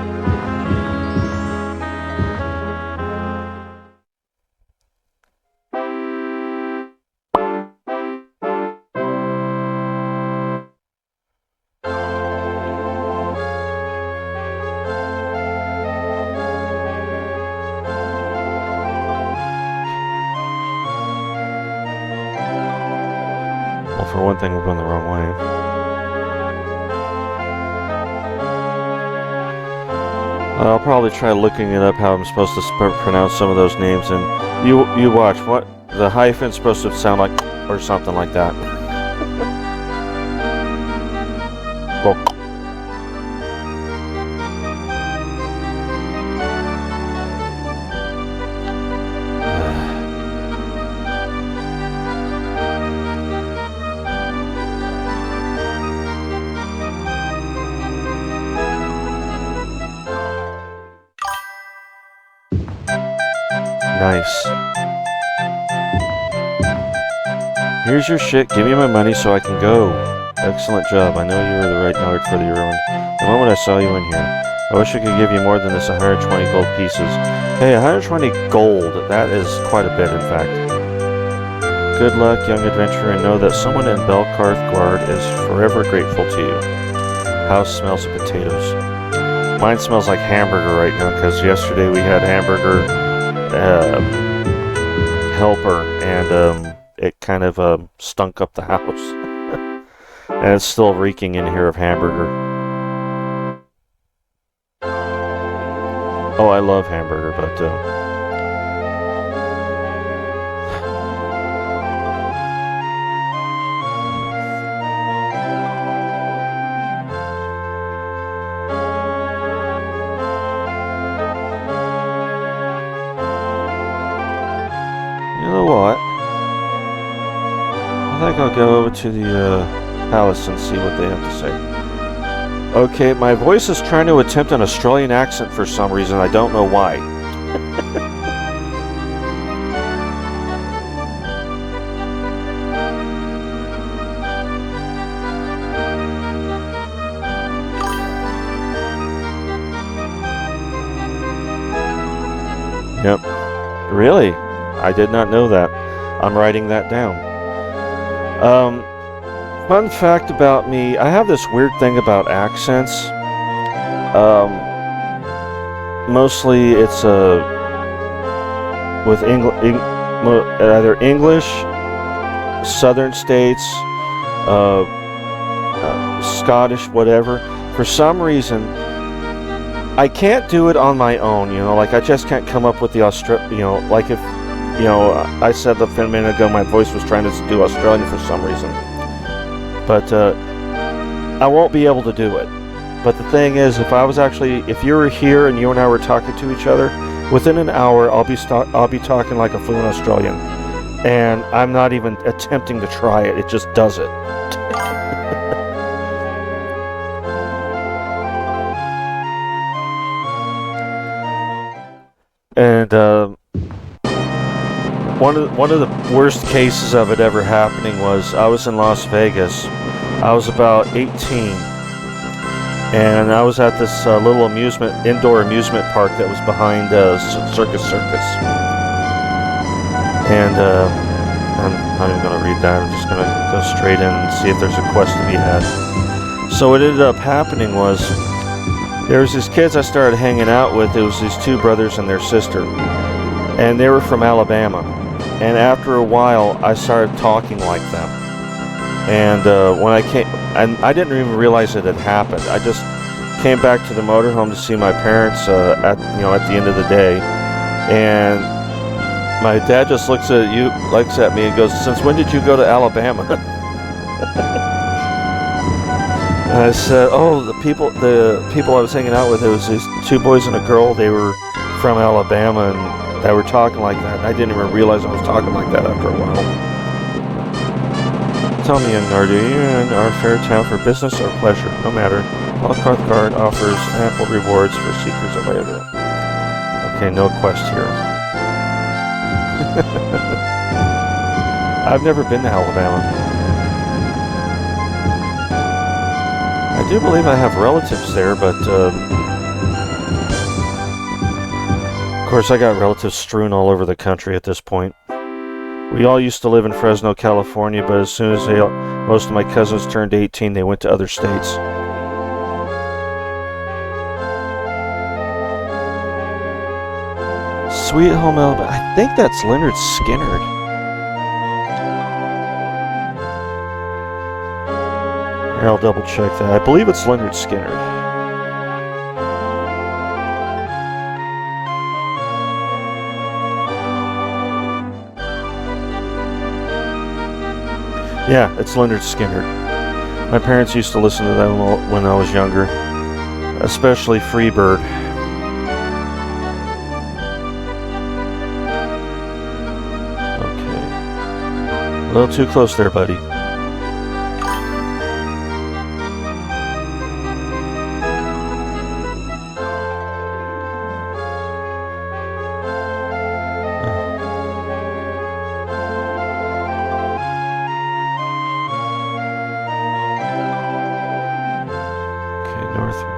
Well, for one thing, we're going the wrong way. I'll probably try looking it up how I'm supposed to pronounce some of those names, and you watch. What the hyphen's supposed to sound like, or something like that. Well. Nice. Here's your shit. Give me my money so I can go. Excellent job. I know you were the right node for the errand. The moment I saw you in here, I wish I could give you more than this 120 gold pieces. Hey, 120 gold. That is quite a bit, in fact. Good luck, young adventurer, and know that someone in Belkarth Guard is forever grateful to you. House smells of potatoes. Mine smells like hamburger right now, because yesterday we had hamburger helper, and it kind of stunk up the house. And it's still reeking in here of hamburger. Oh, I love hamburger, but you know what? I think I'll go over to the palace and see what they have to say. Okay, my voice is trying to attempt an Australian accent for some reason. I don't know why. Yep. Really? I did not know that. I'm writing that down. Fun fact about me, I have this weird thing about accents. Mostly it's with either English, Southern states, Scottish, whatever. For some reason, I can't do it on my own, you know, like I just can't come up with the like if, you know, I said a minute ago my voice was trying to do Australian for some reason. But I won't be able to do it. But the thing is, if you were here and you and I were talking to each other, within an hour, I'll be talking like a fluent Australian, and I'm not even attempting to try it. It just does it. And one of the worst cases of it ever happening was I was in Las Vegas. I was about 18, and I was at this little indoor amusement park that was behind Circus. And I'm not even going to read that. I'm just going to go straight in and see if there's a quest to be had. So what ended up happening was there was these kids I started hanging out with. It was these two brothers and their sister, and they were from Alabama. And after a while, I started talking like them. And when I came, and I didn't even realize it had happened. I just came back to the motorhome to see my parents at the end of the day, and my dad just looks at me and goes, "Since when did you go to Alabama?" And I said, "Oh, the people I was hanging out with, it was these two boys and a girl. They were from Alabama, and they were talking like that. And I didn't even realize I was talking like that after a while." Tell me, young Nardu, are you in our fair town for business or pleasure? No matter. Holocaust Guard offers ample rewards for seekers of either. Okay, no quest here. I've never been to Alabama. I do believe I have relatives there, but of course I got relatives strewn all over the country at this point. We all used to live in Fresno, California, but as soon as most of my cousins turned 18, they went to other states. Sweet Home Alabama. I think that's Leonard Skinner. Here, I'll double check that. I believe it's Leonard Skinner. Yeah, it's Leonard Skinner. My parents used to listen to them when I was younger, especially Freebird. Okay. A little too close there, buddy.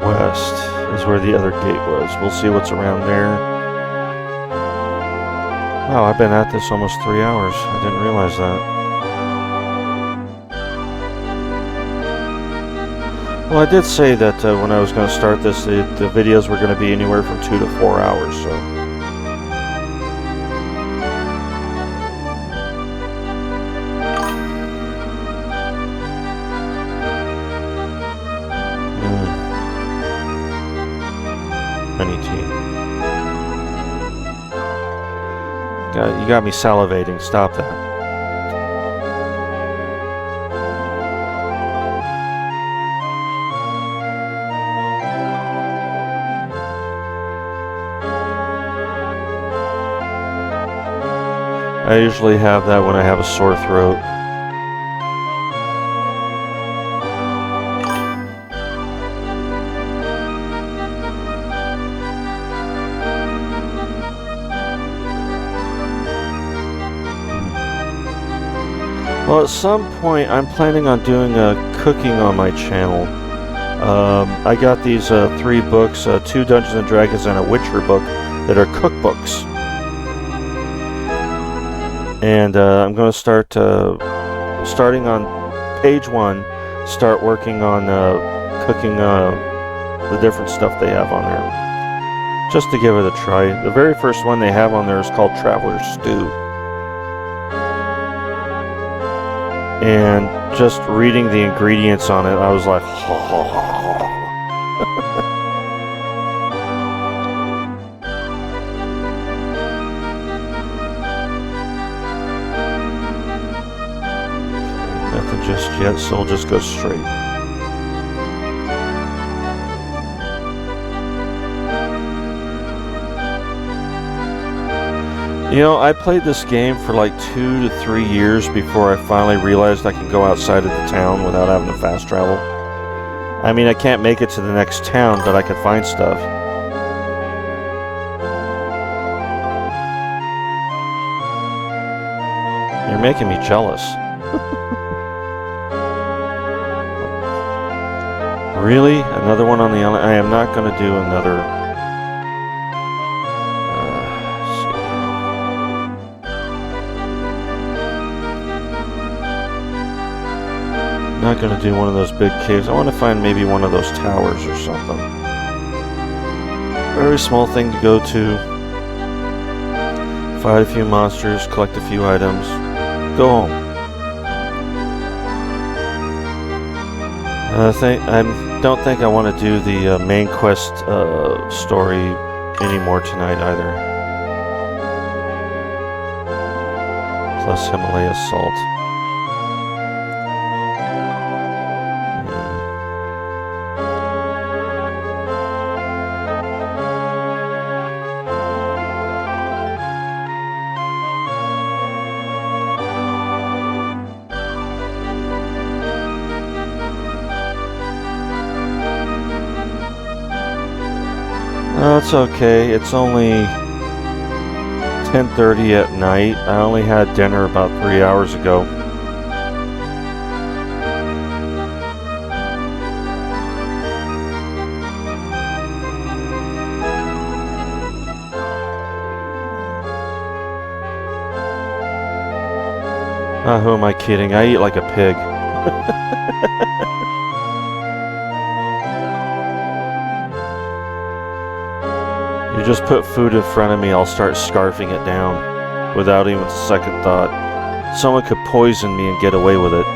Northwest is where the other gate was. We'll see what's around there. Wow, I've been at this almost 3 hours. I didn't realize that. Well, I did say that when I was going to start this, the videos were going to be anywhere from 2 to 4 hours, so... You got me salivating. Stop that. I usually have that when I have a sore throat. Well, at some point, I'm planning on doing cooking on my channel. I got these 3 books, 2 Dungeons & Dragons and a Witcher book, that are cookbooks. And I'm going to start, starting on page 1, start working on cooking the different stuff they have on there. Just to give it a try. The very first one they have on there is called Traveler's Stew. And just reading the ingredients on it, I was like, nothing just yet, so we'll just go straight. You know, I played this game for like 2 to 3 years before I finally realized I can go outside of the town without having to fast travel. I mean, I can't make it to the next town, but I could find stuff. You're making me jealous. Really? Another one on the island? I am not going to do another... Not going to do one of those big caves. I want to find maybe one of those towers or something. Very small thing to go to. Fight a few monsters, collect a few items, go home. I don't think I want to do the main quest story anymore tonight either. Plus Himalaya salt. Oh, it's okay. It's only 10:30 at night. I only had dinner about 3 hours ago. Who am I kidding? I eat like a pig. You just put food in front of me, I'll start scarfing it down without even a second thought. Someone could poison me and get away with it.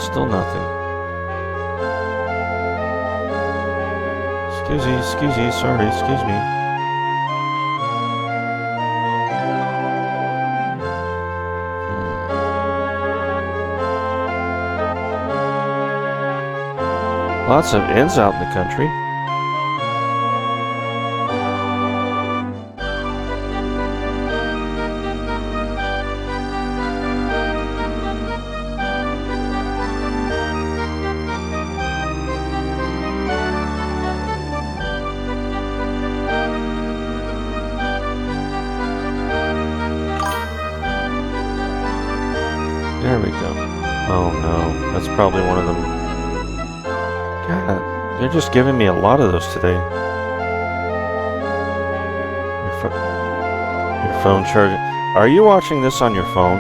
Still nothing. Excuse me, sorry, excuse me. Lots of inns out in the country. There we go. Oh no, that's probably one of them. God, they're just giving me a lot of those today. Your phone charging. Are you watching this on your phone?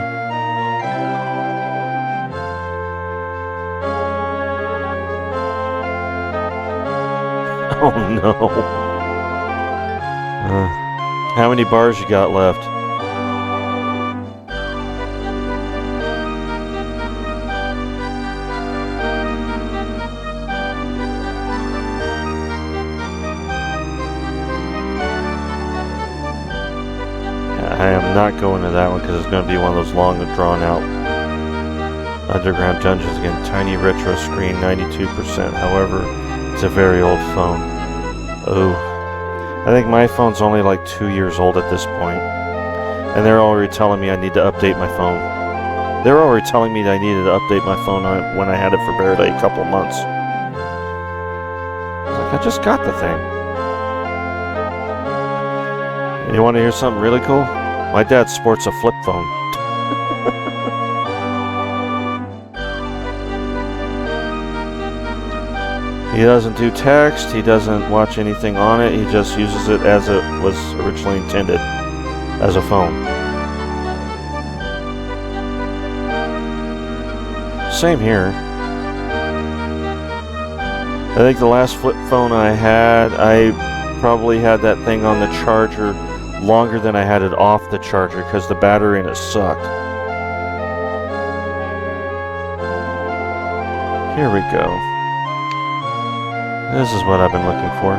Oh no. How many bars you got left? I am not going to that one because it's going to be one of those long and drawn out underground dungeons again. Tiny retro screen, 92%. However, it's a very old phone. Oh, I think my phone's only like 2 years old at this point, and they're already telling me I need to update my phone. They're already telling me that I needed to update my phone when I had it for barely a couple of months. I was like, I just got the thing. You want to hear something really cool? My dad sports a flip phone. He doesn't do text, he doesn't watch anything on it, he just uses it as it was originally intended, as a phone. Same here. I think the last flip phone I had, I probably had that thing on the charger longer than I had it off the charger because the battery in it sucked. Here we go. This is what I've been looking for.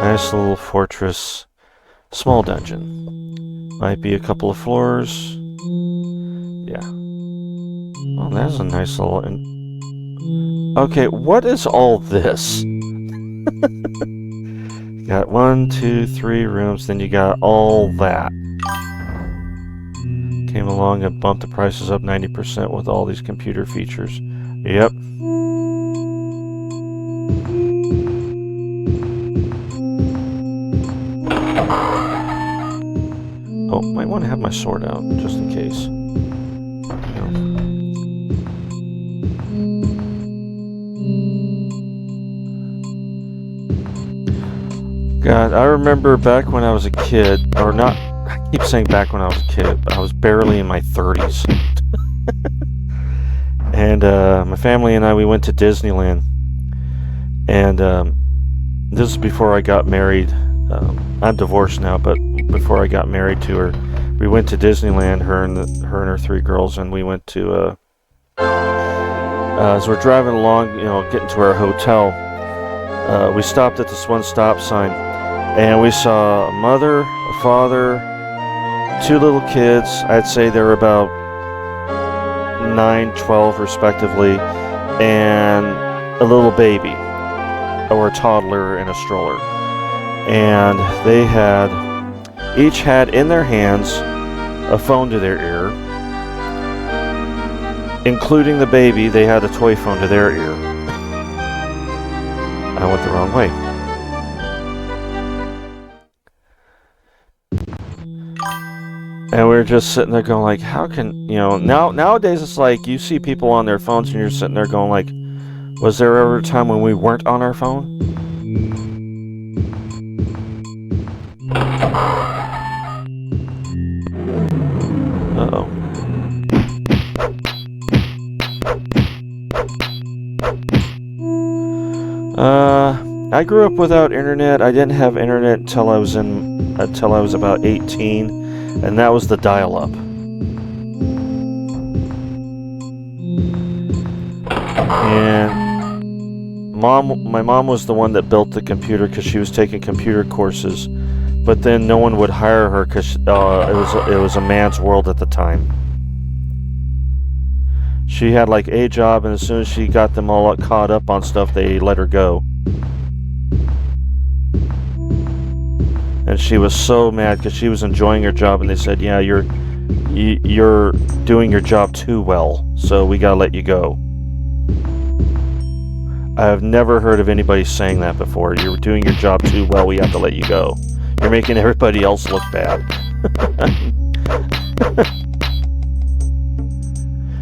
Nice little fortress. Small dungeon. Might be a couple of floors. Yeah. Oh, that's a nice little... Okay, what is all this? You got 1, 2, 3 rooms, then you got all that. Came along and bumped the prices up 90% with all these computer features. Yep. Oh, might want to have my sword out, just in case. God, I remember back when I was a kid, or not, I keep saying back when I was a kid, but I was barely in my 30s. And my family and I, we went to Disneyland. And this is before I got married. I'm divorced now, but before I got married to her, we went to Disneyland, her and her 3 girls, and we went to, as we're driving along, getting to our hotel, we stopped at this one stop sign, and we saw a mother, a father, 2 little kids. I'd say they were about 9, 12 respectively, and a little baby, or a toddler in a stroller. And they each had in their hands a phone to their ear. Including the baby, they had a toy phone to their ear. I went the wrong way. And we were just sitting there going like, how can, nowadays it's like you see people on their phones and you're sitting there going like, was there ever a time when we weren't on our phone? Uh-oh. I grew up without internet. I didn't have internet until I was about 18, and that was the dial-up. And my mom was the one that built the computer because she was taking computer courses, but then no one would hire her because it was a man's world at the time. She had like a job, and as soon as she got them all caught up on stuff, they let her go. And she was so mad because she was enjoying her job, and they said, "Yeah, you're doing your job too well, so we gotta let you go." I have never heard of anybody saying that before. You're doing your job too well, we have to let you go. You're making everybody else look bad.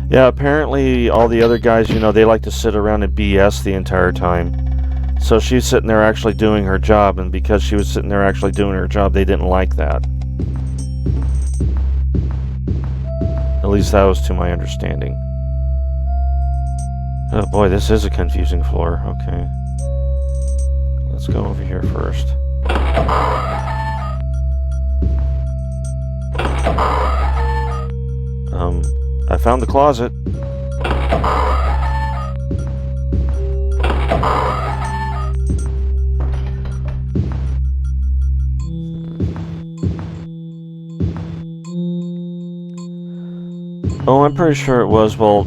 Yeah, apparently all the other guys, they like to sit around and BS the entire time. So she's sitting there actually doing her job, and because she was sitting there actually doing her job, they didn't like that. At least that was to my understanding. Oh boy, this is a confusing floor. Okay. Let's go over here first. I found the closet. Oh, I'm pretty sure it was. Well,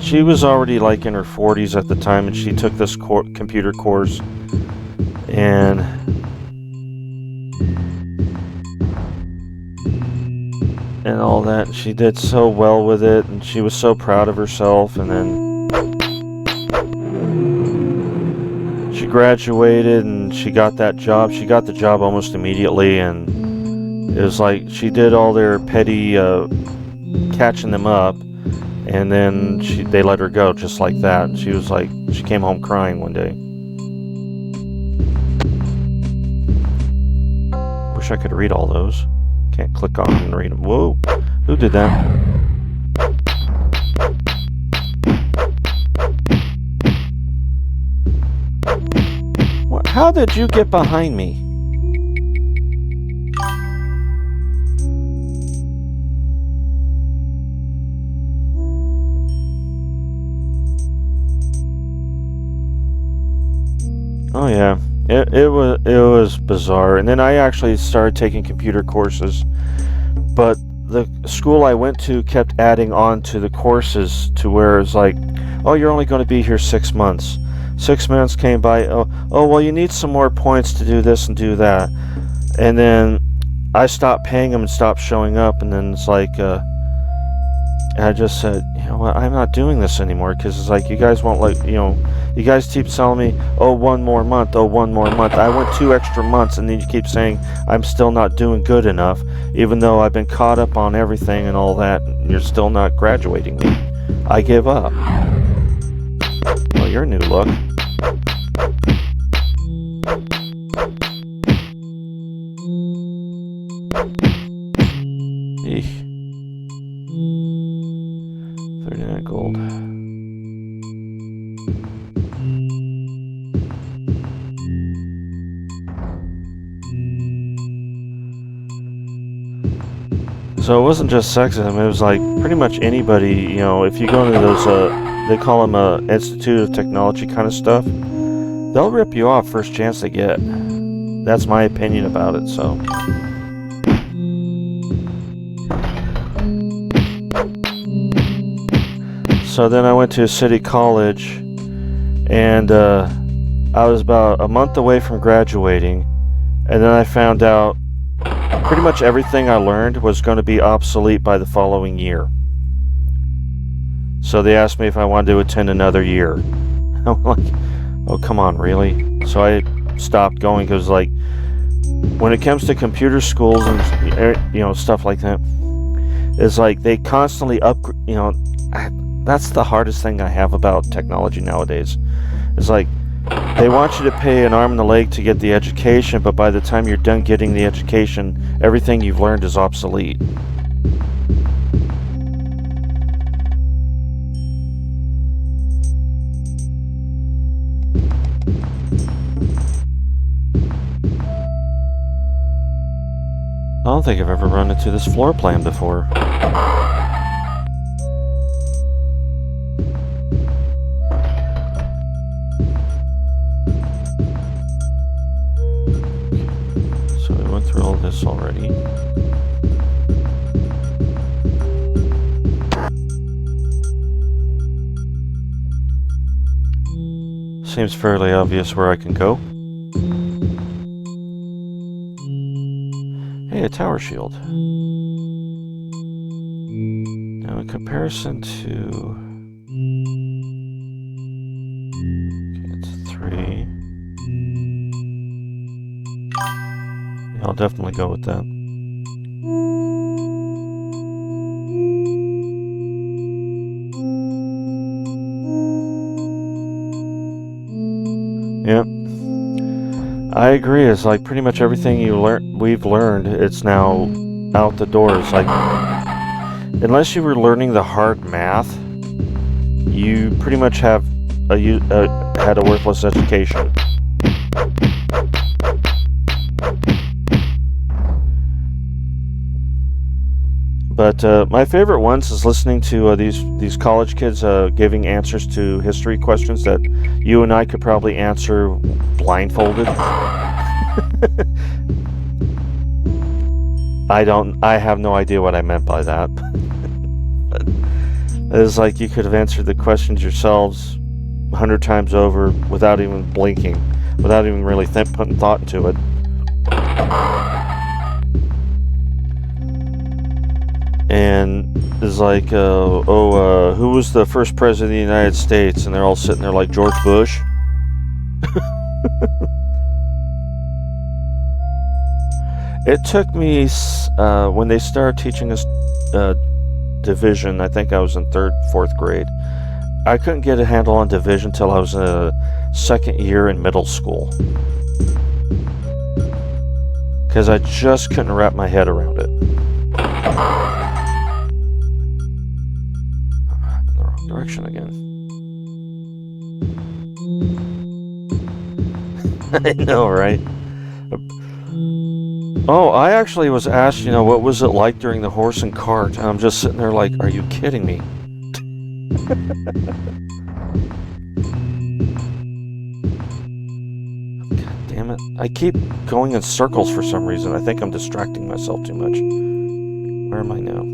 she was already like in her 40s at the time, and she took this computer course, and all that. She did so well with it, and she was so proud of herself. And then she graduated, and she got that job. She got the job almost immediately, and it was like she did all their petty catching them up, and then they let her go just like that. And she was like, she came home crying one day. Wish I could read all those. Can't click on them and read them. Whoa, who did that? What? How did you get behind me? it was bizarre. And then I actually started taking computer courses, but the school I went to kept adding on to the courses to where it's like, oh, you're only going to be here 6 months. 6 months came by. Oh, well, you need some more points to do this and do that. And then I stopped paying them and stopped showing up. And then it's like, I just said, you know what, I'm not doing this anymore, because it's like, you guys won't you guys keep telling me, oh, one more month. I went 2 extra months, and then you keep saying I'm still not doing good enough, even though I've been caught up on everything and all that, and you're still not graduating me. I give up. Well, your new look. Eesh. 39 gold. So it wasn't just sexism, it was like pretty much anybody, if you go into those, they call them Institute of Technology kind of stuff, they'll rip you off first chance they get. That's my opinion about it, so. So then I went to a city college, and I was about a month away from graduating, and then I found out pretty much everything I learned was going to be obsolete by the following year. So they asked me if I wanted to attend another year. I'm like, oh, come on, really? So I stopped going, because like, when it comes to computer schools and stuff like that, it's like they constantly that's the hardest thing I have about technology nowadays. It's like, they want you to pay an arm and a leg to get the education, but by the time you're done getting the education, everything you've learned is obsolete. I don't think I've ever run into this floor plan before. Through all this already. Seems fairly obvious where I can go. Hey, a tower shield. Now in comparison to... Okay, it's 3. I'll definitely go with that. Yep. I agree. It's like pretty much everything we've learned, it's now out the door. It's like, unless you were learning the hard math, you pretty much had a worthless education. But my favorite ones is listening to these college kids giving answers to history questions that you and I could probably answer blindfolded. I have no idea what I meant by that. But it's like you could have answered the questions yourselves 100 times over without even blinking, without even really putting thought into it. And it's like, who was the first president of the United States? And they're all sitting there like George Bush. It took me, when they started teaching us division, I think I was in 3rd, 4th grade. I couldn't get a handle on division till I was in a 2nd year in middle school. Because I just couldn't wrap my head around it. Direction again. I know, right? Oh, I actually was asked, what was it like during the horse and cart? And I'm just sitting there like, are you kidding me? God damn it. I keep going in circles for some reason. I think I'm distracting myself too much. Where am I now?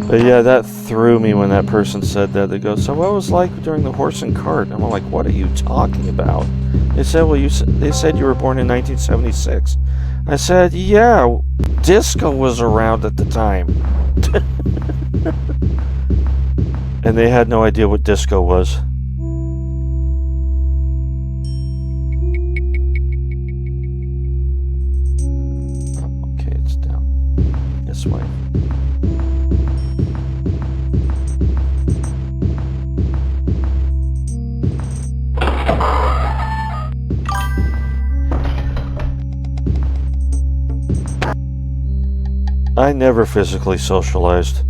But yeah, that threw me when that person said that. They go, so what was it like during the horse and cart? And I'm like, what are you talking about? They said, well, they said you were born in 1976. I said, yeah, disco was around at the time. And they had no idea what disco was. Oh, okay, it's down this way. I never physically socialized.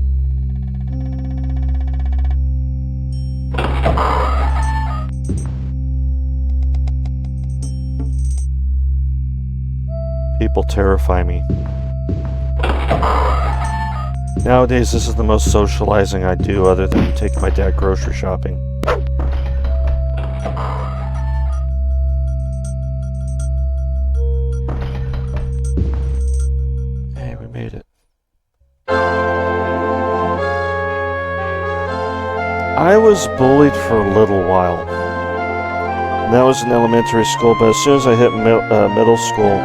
People terrify me. Nowadays, this is the most socializing I do other than taking my dad grocery shopping. Hey, we made it. I was bullied for a little while. And that was in elementary school, but as soon as I hit middle school,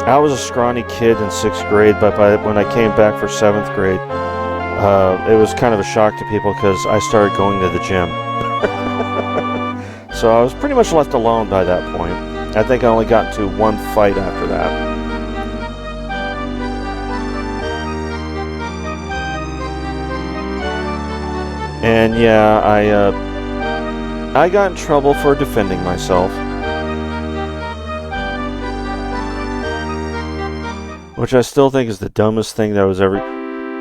I was a scrawny kid in 6th grade, but when I came back for 7th grade, it was kind of a shock to people because I started going to the gym. So I was pretty much left alone by that point. I think I only got into one fight after that. And yeah, I got in trouble for defending myself. Which I still think is the dumbest thing that was ever...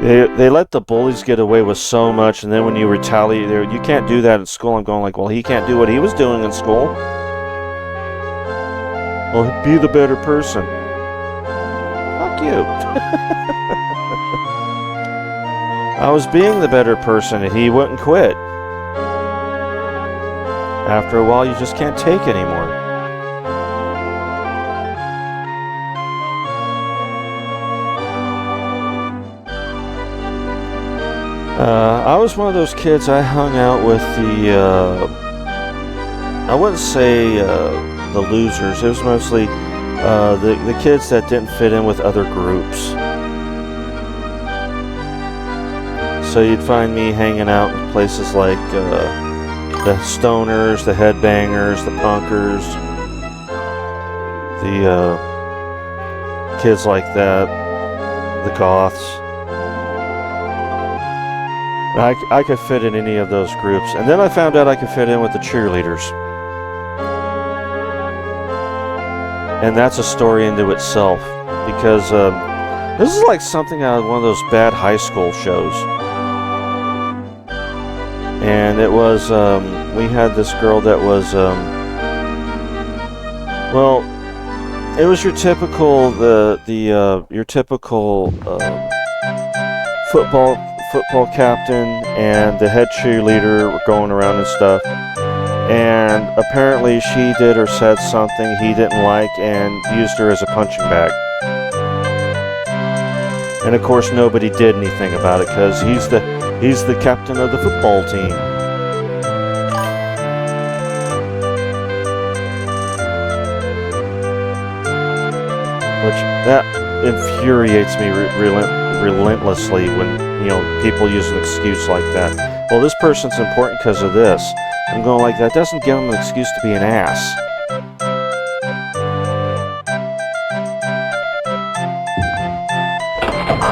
They let the bullies get away with so much, and then when you retaliate, you can't do that in school. I'm going like, well, he can't do what he was doing in school. Well, be the better person. Fuck you. I was being the better person, and he wouldn't quit. After a while, you just can't take anymore. I was one of those kids. I hung out with I wouldn't say the losers. It was mostly the kids that didn't fit in with other groups. So you'd find me hanging out in places like the stoners, the headbangers, the punkers, the kids like that, the goths. I could fit in any of those groups. And then I found out I could fit in with the cheerleaders. And that's a story into itself. Because this is like something out of one of those bad high school shows. And it was, we had this girl that was, well, it was your typical, your typical football captain and the head cheerleader were going around and stuff, and apparently she did or said something he didn't like and used her as a punching bag. And of course nobody did anything about it because he's the captain of the football team. Which that infuriates me relentlessly when, you know, people use an excuse like that. Well, this person's important because of this. I'm going like, that doesn't give him an excuse to be an ass.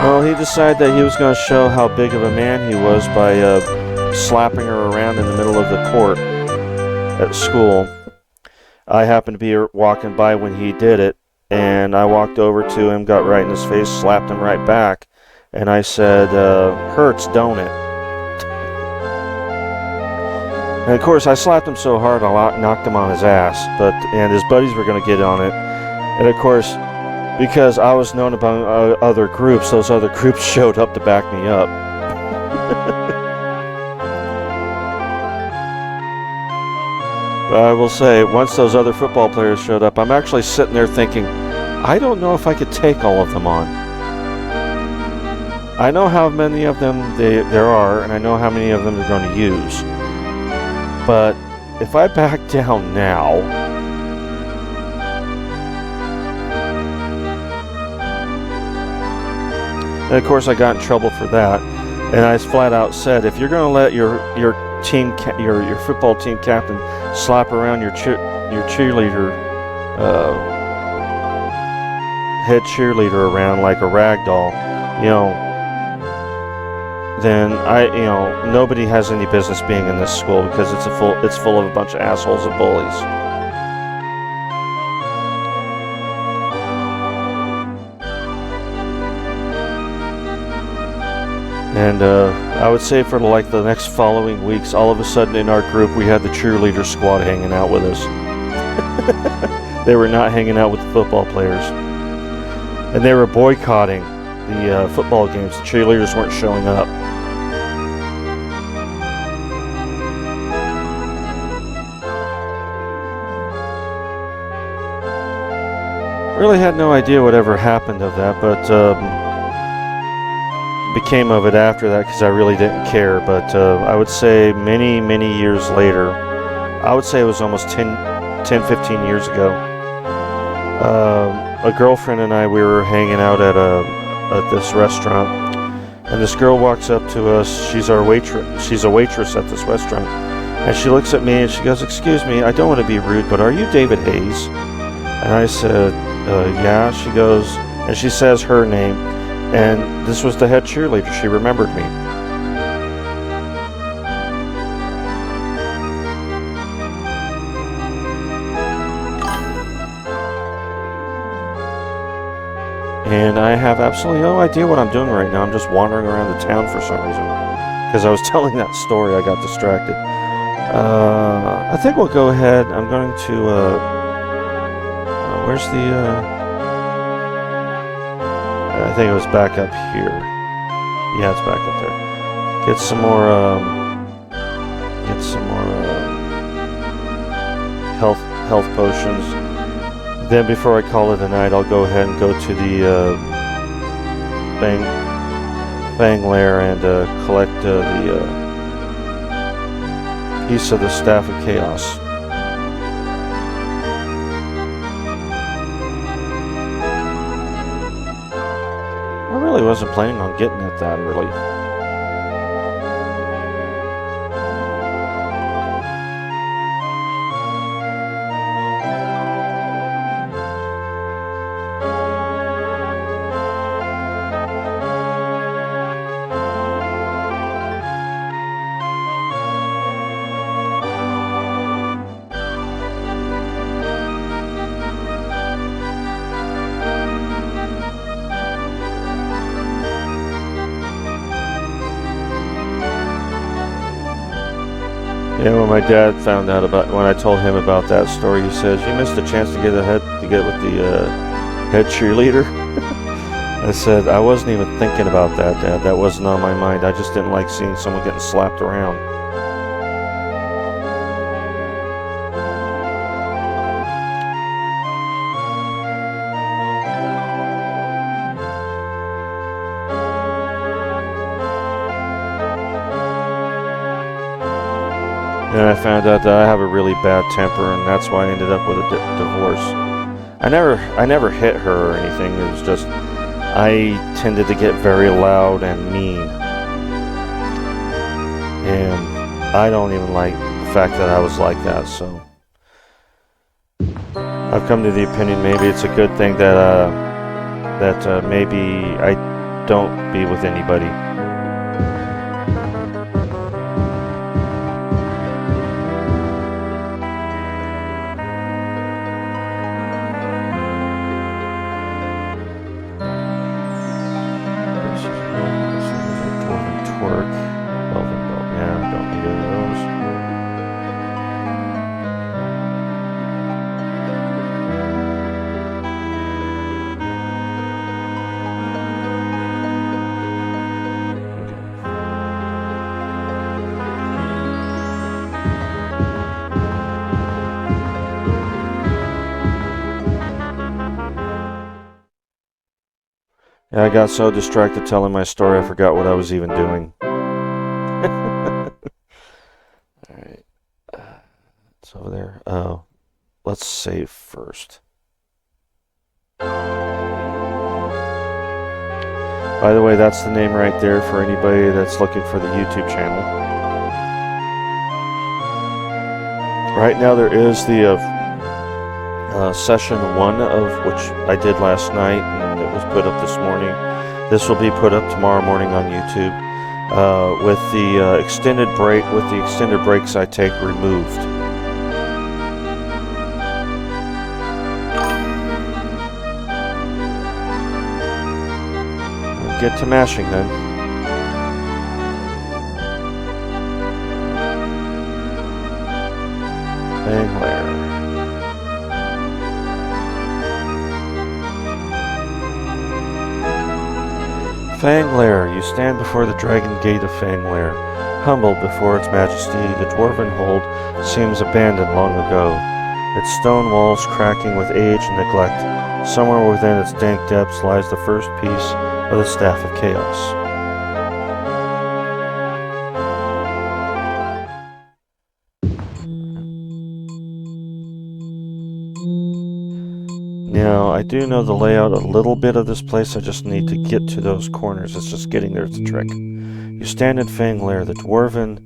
Well, he decided that he was going to show how big of a man he was by slapping her around in the middle of the court at school. I happened to be walking by when he did it, and I walked over to him, got right in his face, slapped him right back. And I said, hurts, don't it? And of course, I slapped him so hard, I knocked him on his ass. And his buddies were going to get on it. And of course, because I was known about other groups. Those other groups showed up to back me up. But I will say, once those other football players showed up, I'm actually sitting there thinking, I don't know if I could take all of them on. I know how many of them there are, and I know how many of them they're going to use. But if I back down now, and of course I got in trouble for that, and I flat out said, if you're going to let your football team captain slap around your cheerleader, head cheerleader around like a rag doll, then nobody has any business being in this school, because it's full of a bunch of assholes and bullies. And I would say for the next following weeks, all of a sudden in our group we had the cheerleader squad hanging out with us. They were not hanging out with the football players, and they were boycotting the football games. The cheerleaders weren't showing up. Really had no idea whatever happened of that, but became of it after that, because I really didn't care. But I would say many, many years later, I would say it was almost 10, 15 years ago, a girlfriend and I, we were hanging out at this restaurant, and this girl walks up to us. She's a waitress at this restaurant, and she looks at me and she goes, "Excuse me, I don't want to be rude, but are you David Hayes?" And I said, "Yeah." She goes, and she says her name, and this was the head cheerleader. She remembered me. And I have absolutely no idea what I'm doing right now. I'm just wandering around the town for some reason, because I was telling that story. I got distracted. I think we'll go ahead. I'm going to where's the I think it was back up here. Yeah, it's back up there. Get some more health potions. Then before I call it a night, I'll go ahead and go to the Fang Lair and collect the piece of the Staff of Chaos. I really wasn't planning on getting it that early. Yeah, when my dad found out when I told him about that story, he says, "You missed a chance to get with the head cheerleader." I said, "I wasn't even thinking about that, Dad. That wasn't on my mind. I just didn't like seeing someone getting slapped around." And I found out that I have a really bad temper, and that's why I ended up with a divorce. I never hit her or anything. It was just I tended to get very loud and mean, and I don't even like the fact that I was like that. So I've come to the opinion maybe it's a good thing that maybe I don't be with anybody. Yeah, I got so distracted telling my story, I forgot what I was even doing. Alright. It's over there. Let's save first. By the way, that's the name right there for anybody that's looking for the YouTube channel. Right now there is the session 1 of which I did last night, and it was put up this morning. This will be put up tomorrow morning on YouTube with the extended breaks I take removed. Get to mashing then. Fang Lair. Fang Lair. You stand before the dragon gate of Fang Lair. Humbled before its majesty, the dwarven hold seems abandoned long ago, its stone walls cracking with age and neglect. Somewhere within its dank depths lies the first piece of the Staff of Chaos. Now, I do know the layout a little bit of this place, I just need to get to those corners. It's just getting there, it's a trick. You stand in Fang Lair, the dwarven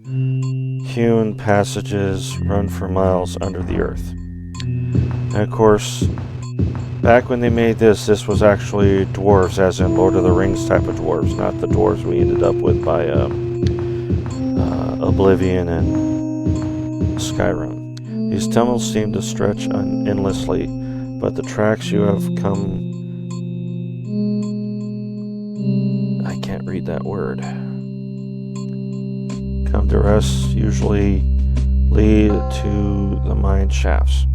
hewn passages run for miles under the earth. And of course, back when they made this was actually dwarves, as in Lord of the Rings type of dwarves, not the dwarves we ended up with by Oblivion and Skyrim. These tunnels seem to stretch endlessly, but the tracks you have come... I can't read that word. Come to rest usually lead to the mine shafts.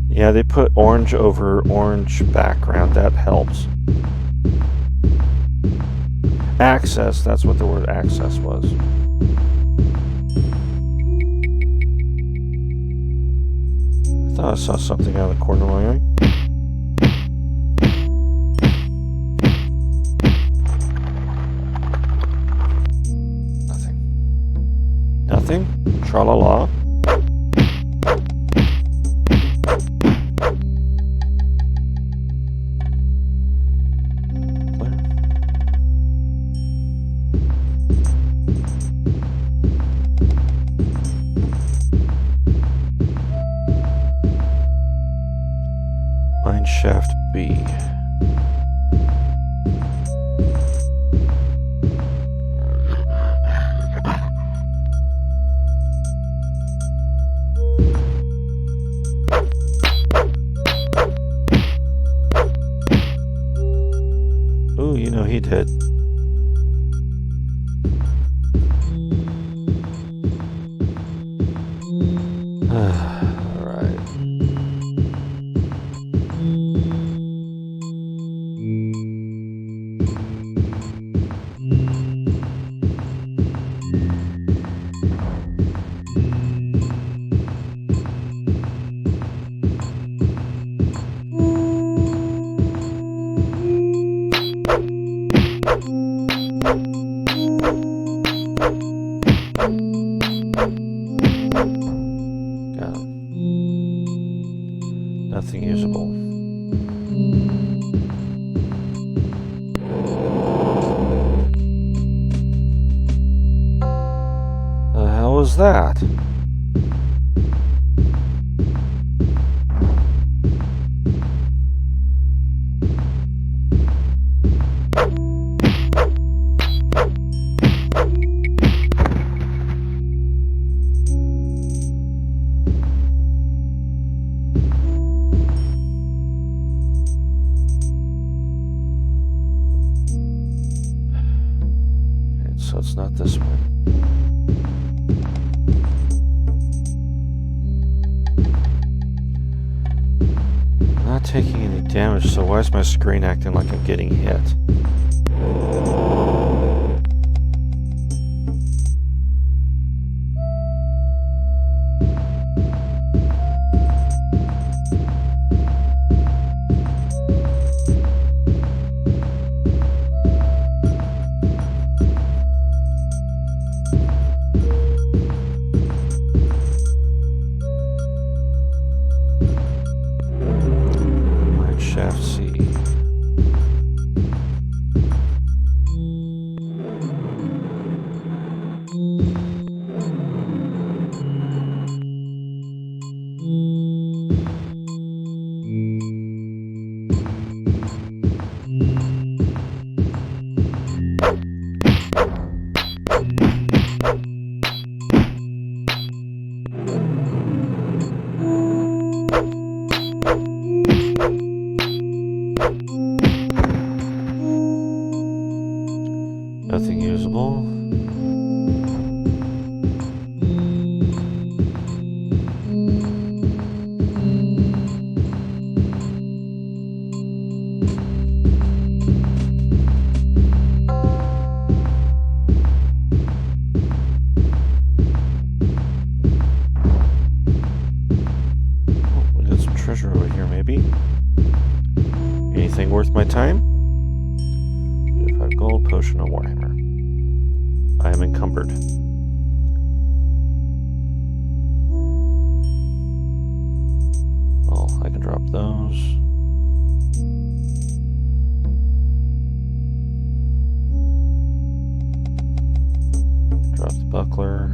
Yeah, they put orange over orange background. That helps. Access, that's what the word access was. I thought I saw something out of the corner of my eye. Nothing. Nothing? Tra-la-la. Shaft B. Ooh, you know he did. Nothing usable. The hell was that? So it's not this way. I'm not taking any damage, so why is my screen acting like I'm getting hit? Nothing usable. Oh, we got some treasure over here, maybe. Anything worth my time? 5 gold, potion, and warhammer. I am encumbered. Oh, I can drop those. Drop the buckler.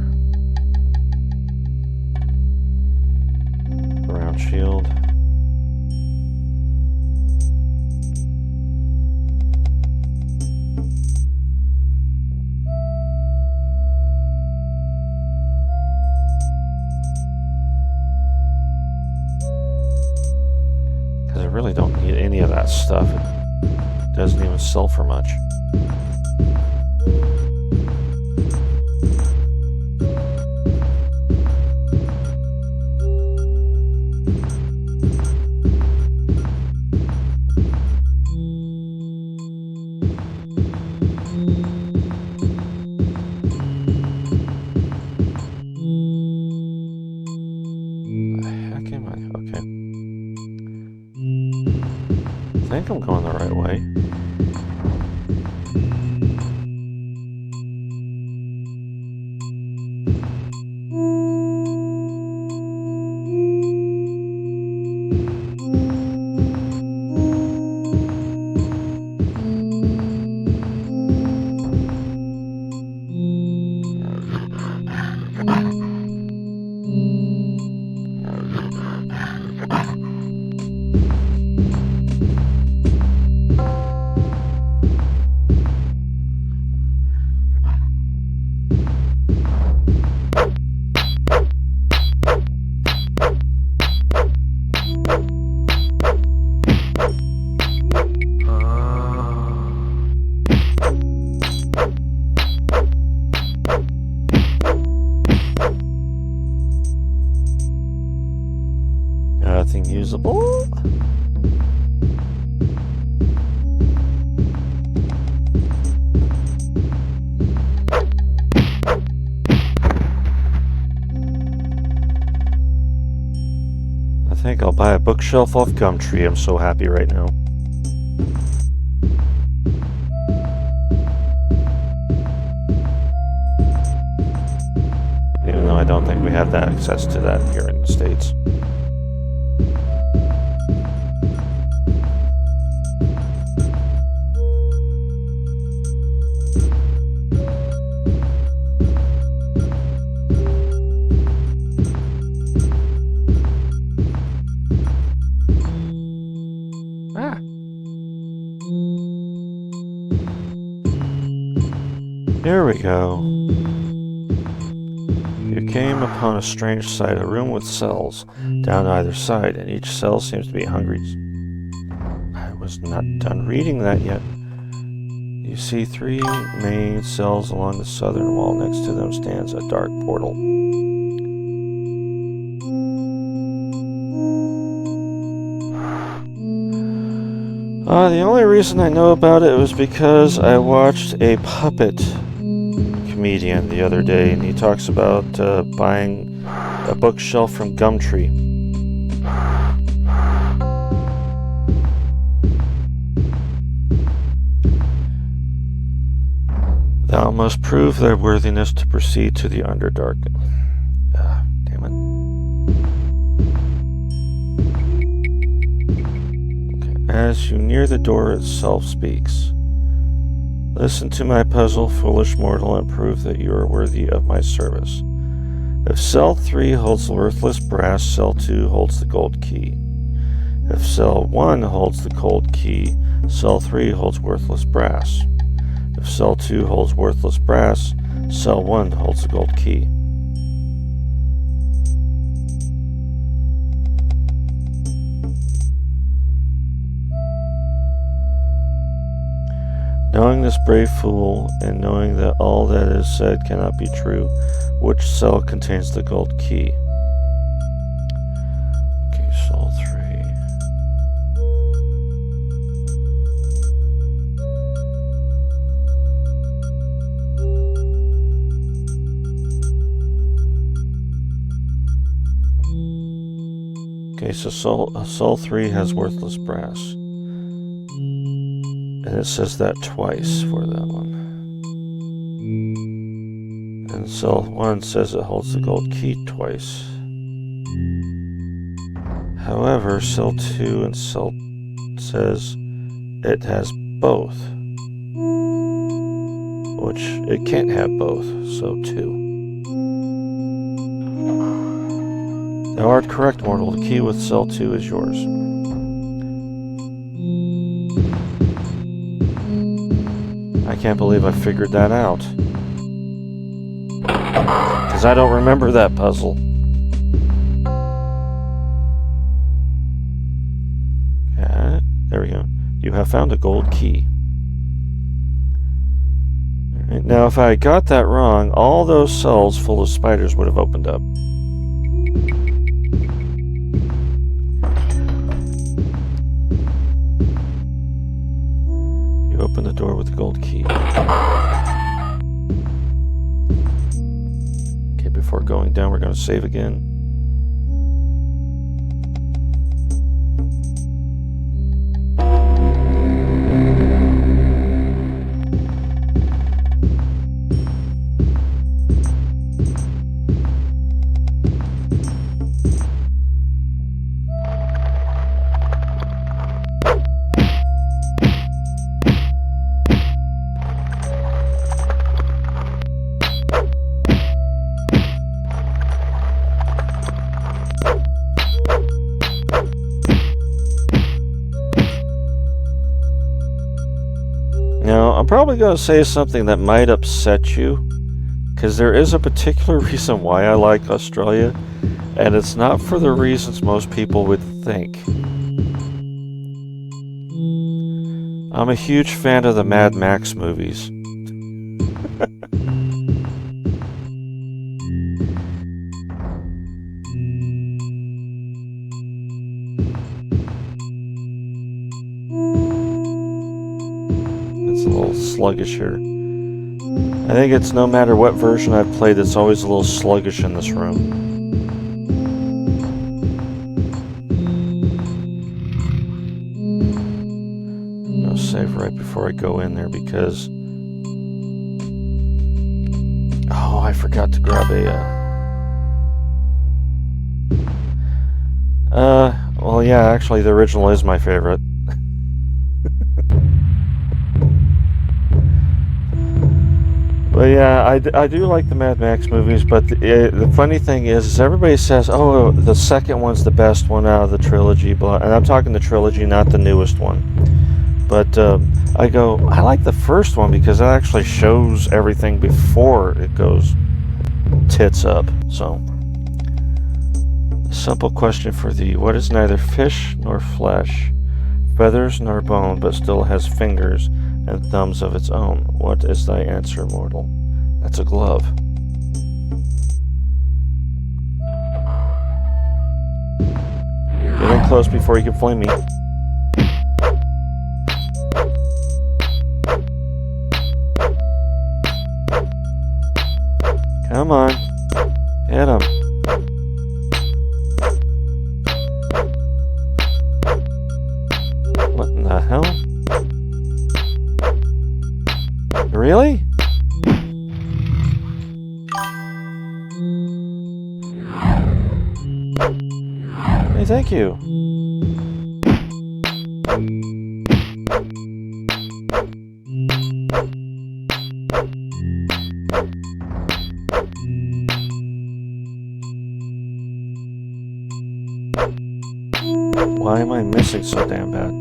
Round shield. Because I really don't need any of that stuff. It doesn't even sell for much. I think I'm going the right way. Nothing usable. I think I'll buy a bookshelf off Gumtree. I'm so happy right now. Even though I don't think we have that access to that here in the States. Here we go. You came upon a strange sight, a room with cells down either side, and each cell seems to be hungry. I was not done reading that yet. You see 3 main cells along the southern wall. Next to them stands a dark portal. The only reason I know about it was because I watched a puppet comedian the other day, and he talks about buying a bookshelf from Gumtree. Thou must prove thy worthiness to proceed to the Underdark. Damn it. Okay. As you near the door, itself speaks. Listen to my puzzle, foolish mortal, and prove that you are worthy of my service. If cell 3 holds worthless brass, cell 2 holds the gold key. If cell 1 holds the gold key, cell 3 holds worthless brass. If cell 2 holds worthless brass, cell 1 holds the gold key. Knowing this brave fool, and knowing that all that is said cannot be true, which cell contains the gold key? Okay, cell 3. Okay, so cell 3 has worthless brass. And it says that twice for that one. And cell 1 says it holds the gold key twice. However, cell 2 and cell says it has both. Which it can't have both, so 2. Thou art correct, mortal. The key with cell 2 is yours. I can't believe I figured that out. Because I don't remember that puzzle. Yeah, there we go. You have found a gold key. Alright, now if I got that wrong, all those cells full of spiders would have opened up. Open the door with the gold key. Okay, before going down, we're going to save again. Now, I'm probably going to say something that might upset you, because there is a particular reason why I like Australia, and it's not for the reasons most people would think. I'm a huge fan of the Mad Max movies. It's a little sluggish here. I think it's no matter what version I've played, it's always a little sluggish in this room. I'm going to save right before I go in there because... Oh, I forgot to grab well, yeah, actually, the original is my favorite. But yeah, I do like the Mad Max movies, but the funny thing is everybody says, oh, the second one's the best one out of the trilogy, and I'm talking the trilogy, not the newest one. But I go, I like the first one because it actually shows everything before it goes tits up. So, a simple question for thee. What is neither fish nor flesh, feathers nor bone, but still has fingers and thumbs of its own? What is thy answer, mortal? That's a glove. Get in close before you can flame me. Come on. Hit him. What in the hell? Really? Hey, thank you. Why am I missing so damn bad?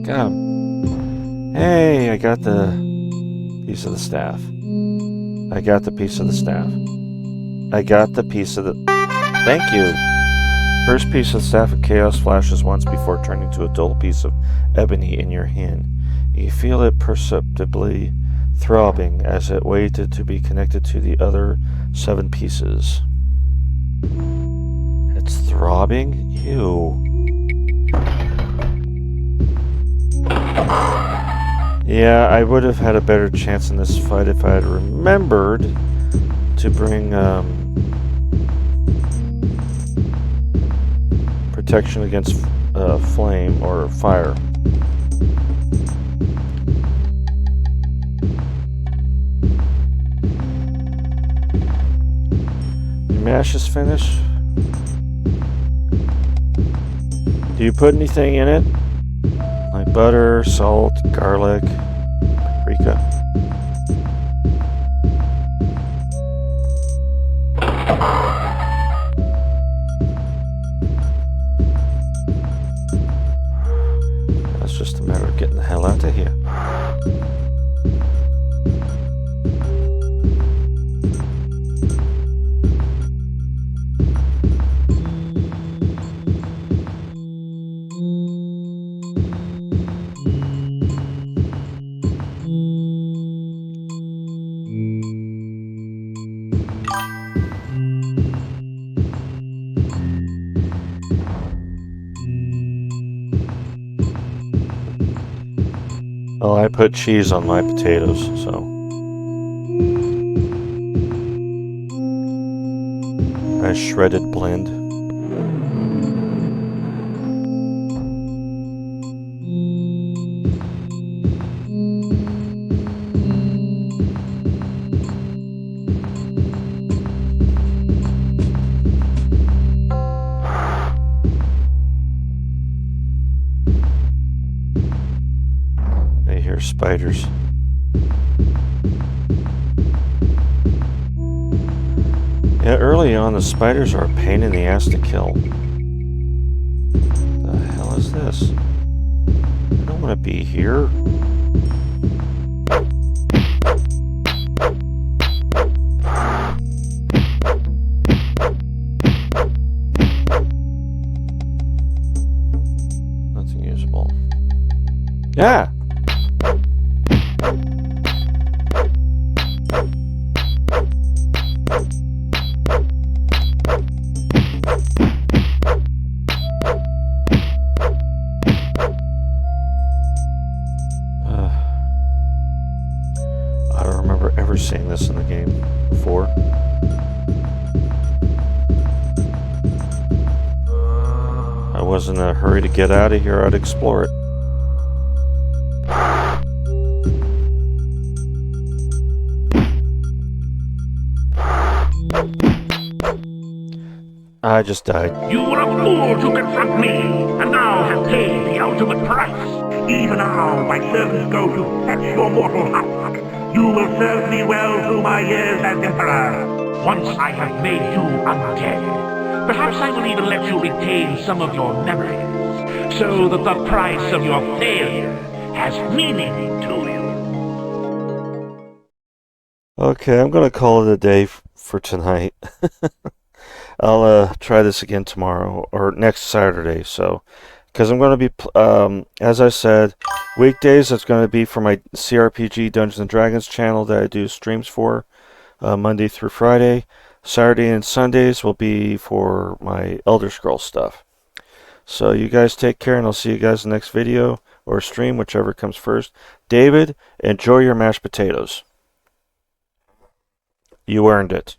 Got him. Hey, I got the piece of the staff. I got the piece of the staff. I got the piece of the... Thank you. First piece of the staff of chaos flashes once before turning to a dull piece of ebony in your hand. You feel it perceptibly throbbing as it waited to be connected to the other 7 pieces. It's throbbing? Ew. Yeah, I would have had a better chance in this fight if I had remembered to bring protection against flame or fire. Your mash is finished. Do you put anything in it? Like butter, salt, garlic, paprika. It's just a matter of getting the hell out of here. Oh, I put cheese on my potatoes, so. A shredded blend. I hear spiders. Yeah, early on the spiders are a pain in the ass to kill. The hell is this? I don't want to be here. Nothing usable. Yeah! I don't remember ever seeing this in the game before. I was in a hurry to get out of here. I'd explore it. I just died. You were a fool to confront me, and now have paid the ultimate price. Even now, my servants go to fetch your mortal husk. You will serve me well through my years as Emperor. Once I have made you undead, perhaps I will even let you retain some of your memories, so that the price of your failure has meaning to you. Okay, I'm gonna call it a day for tonight. I'll try this again tomorrow or next Saturday. So, because I'm going to be, as I said, weekdays it's going to be for my CRPG Dungeons and Dragons channel that I do streams for, Monday through Friday. Saturday and Sundays will be for my Elder Scrolls stuff. So you guys take care, and I'll see you guys in the next video or stream, whichever comes first. David, enjoy your mashed potatoes. You earned it.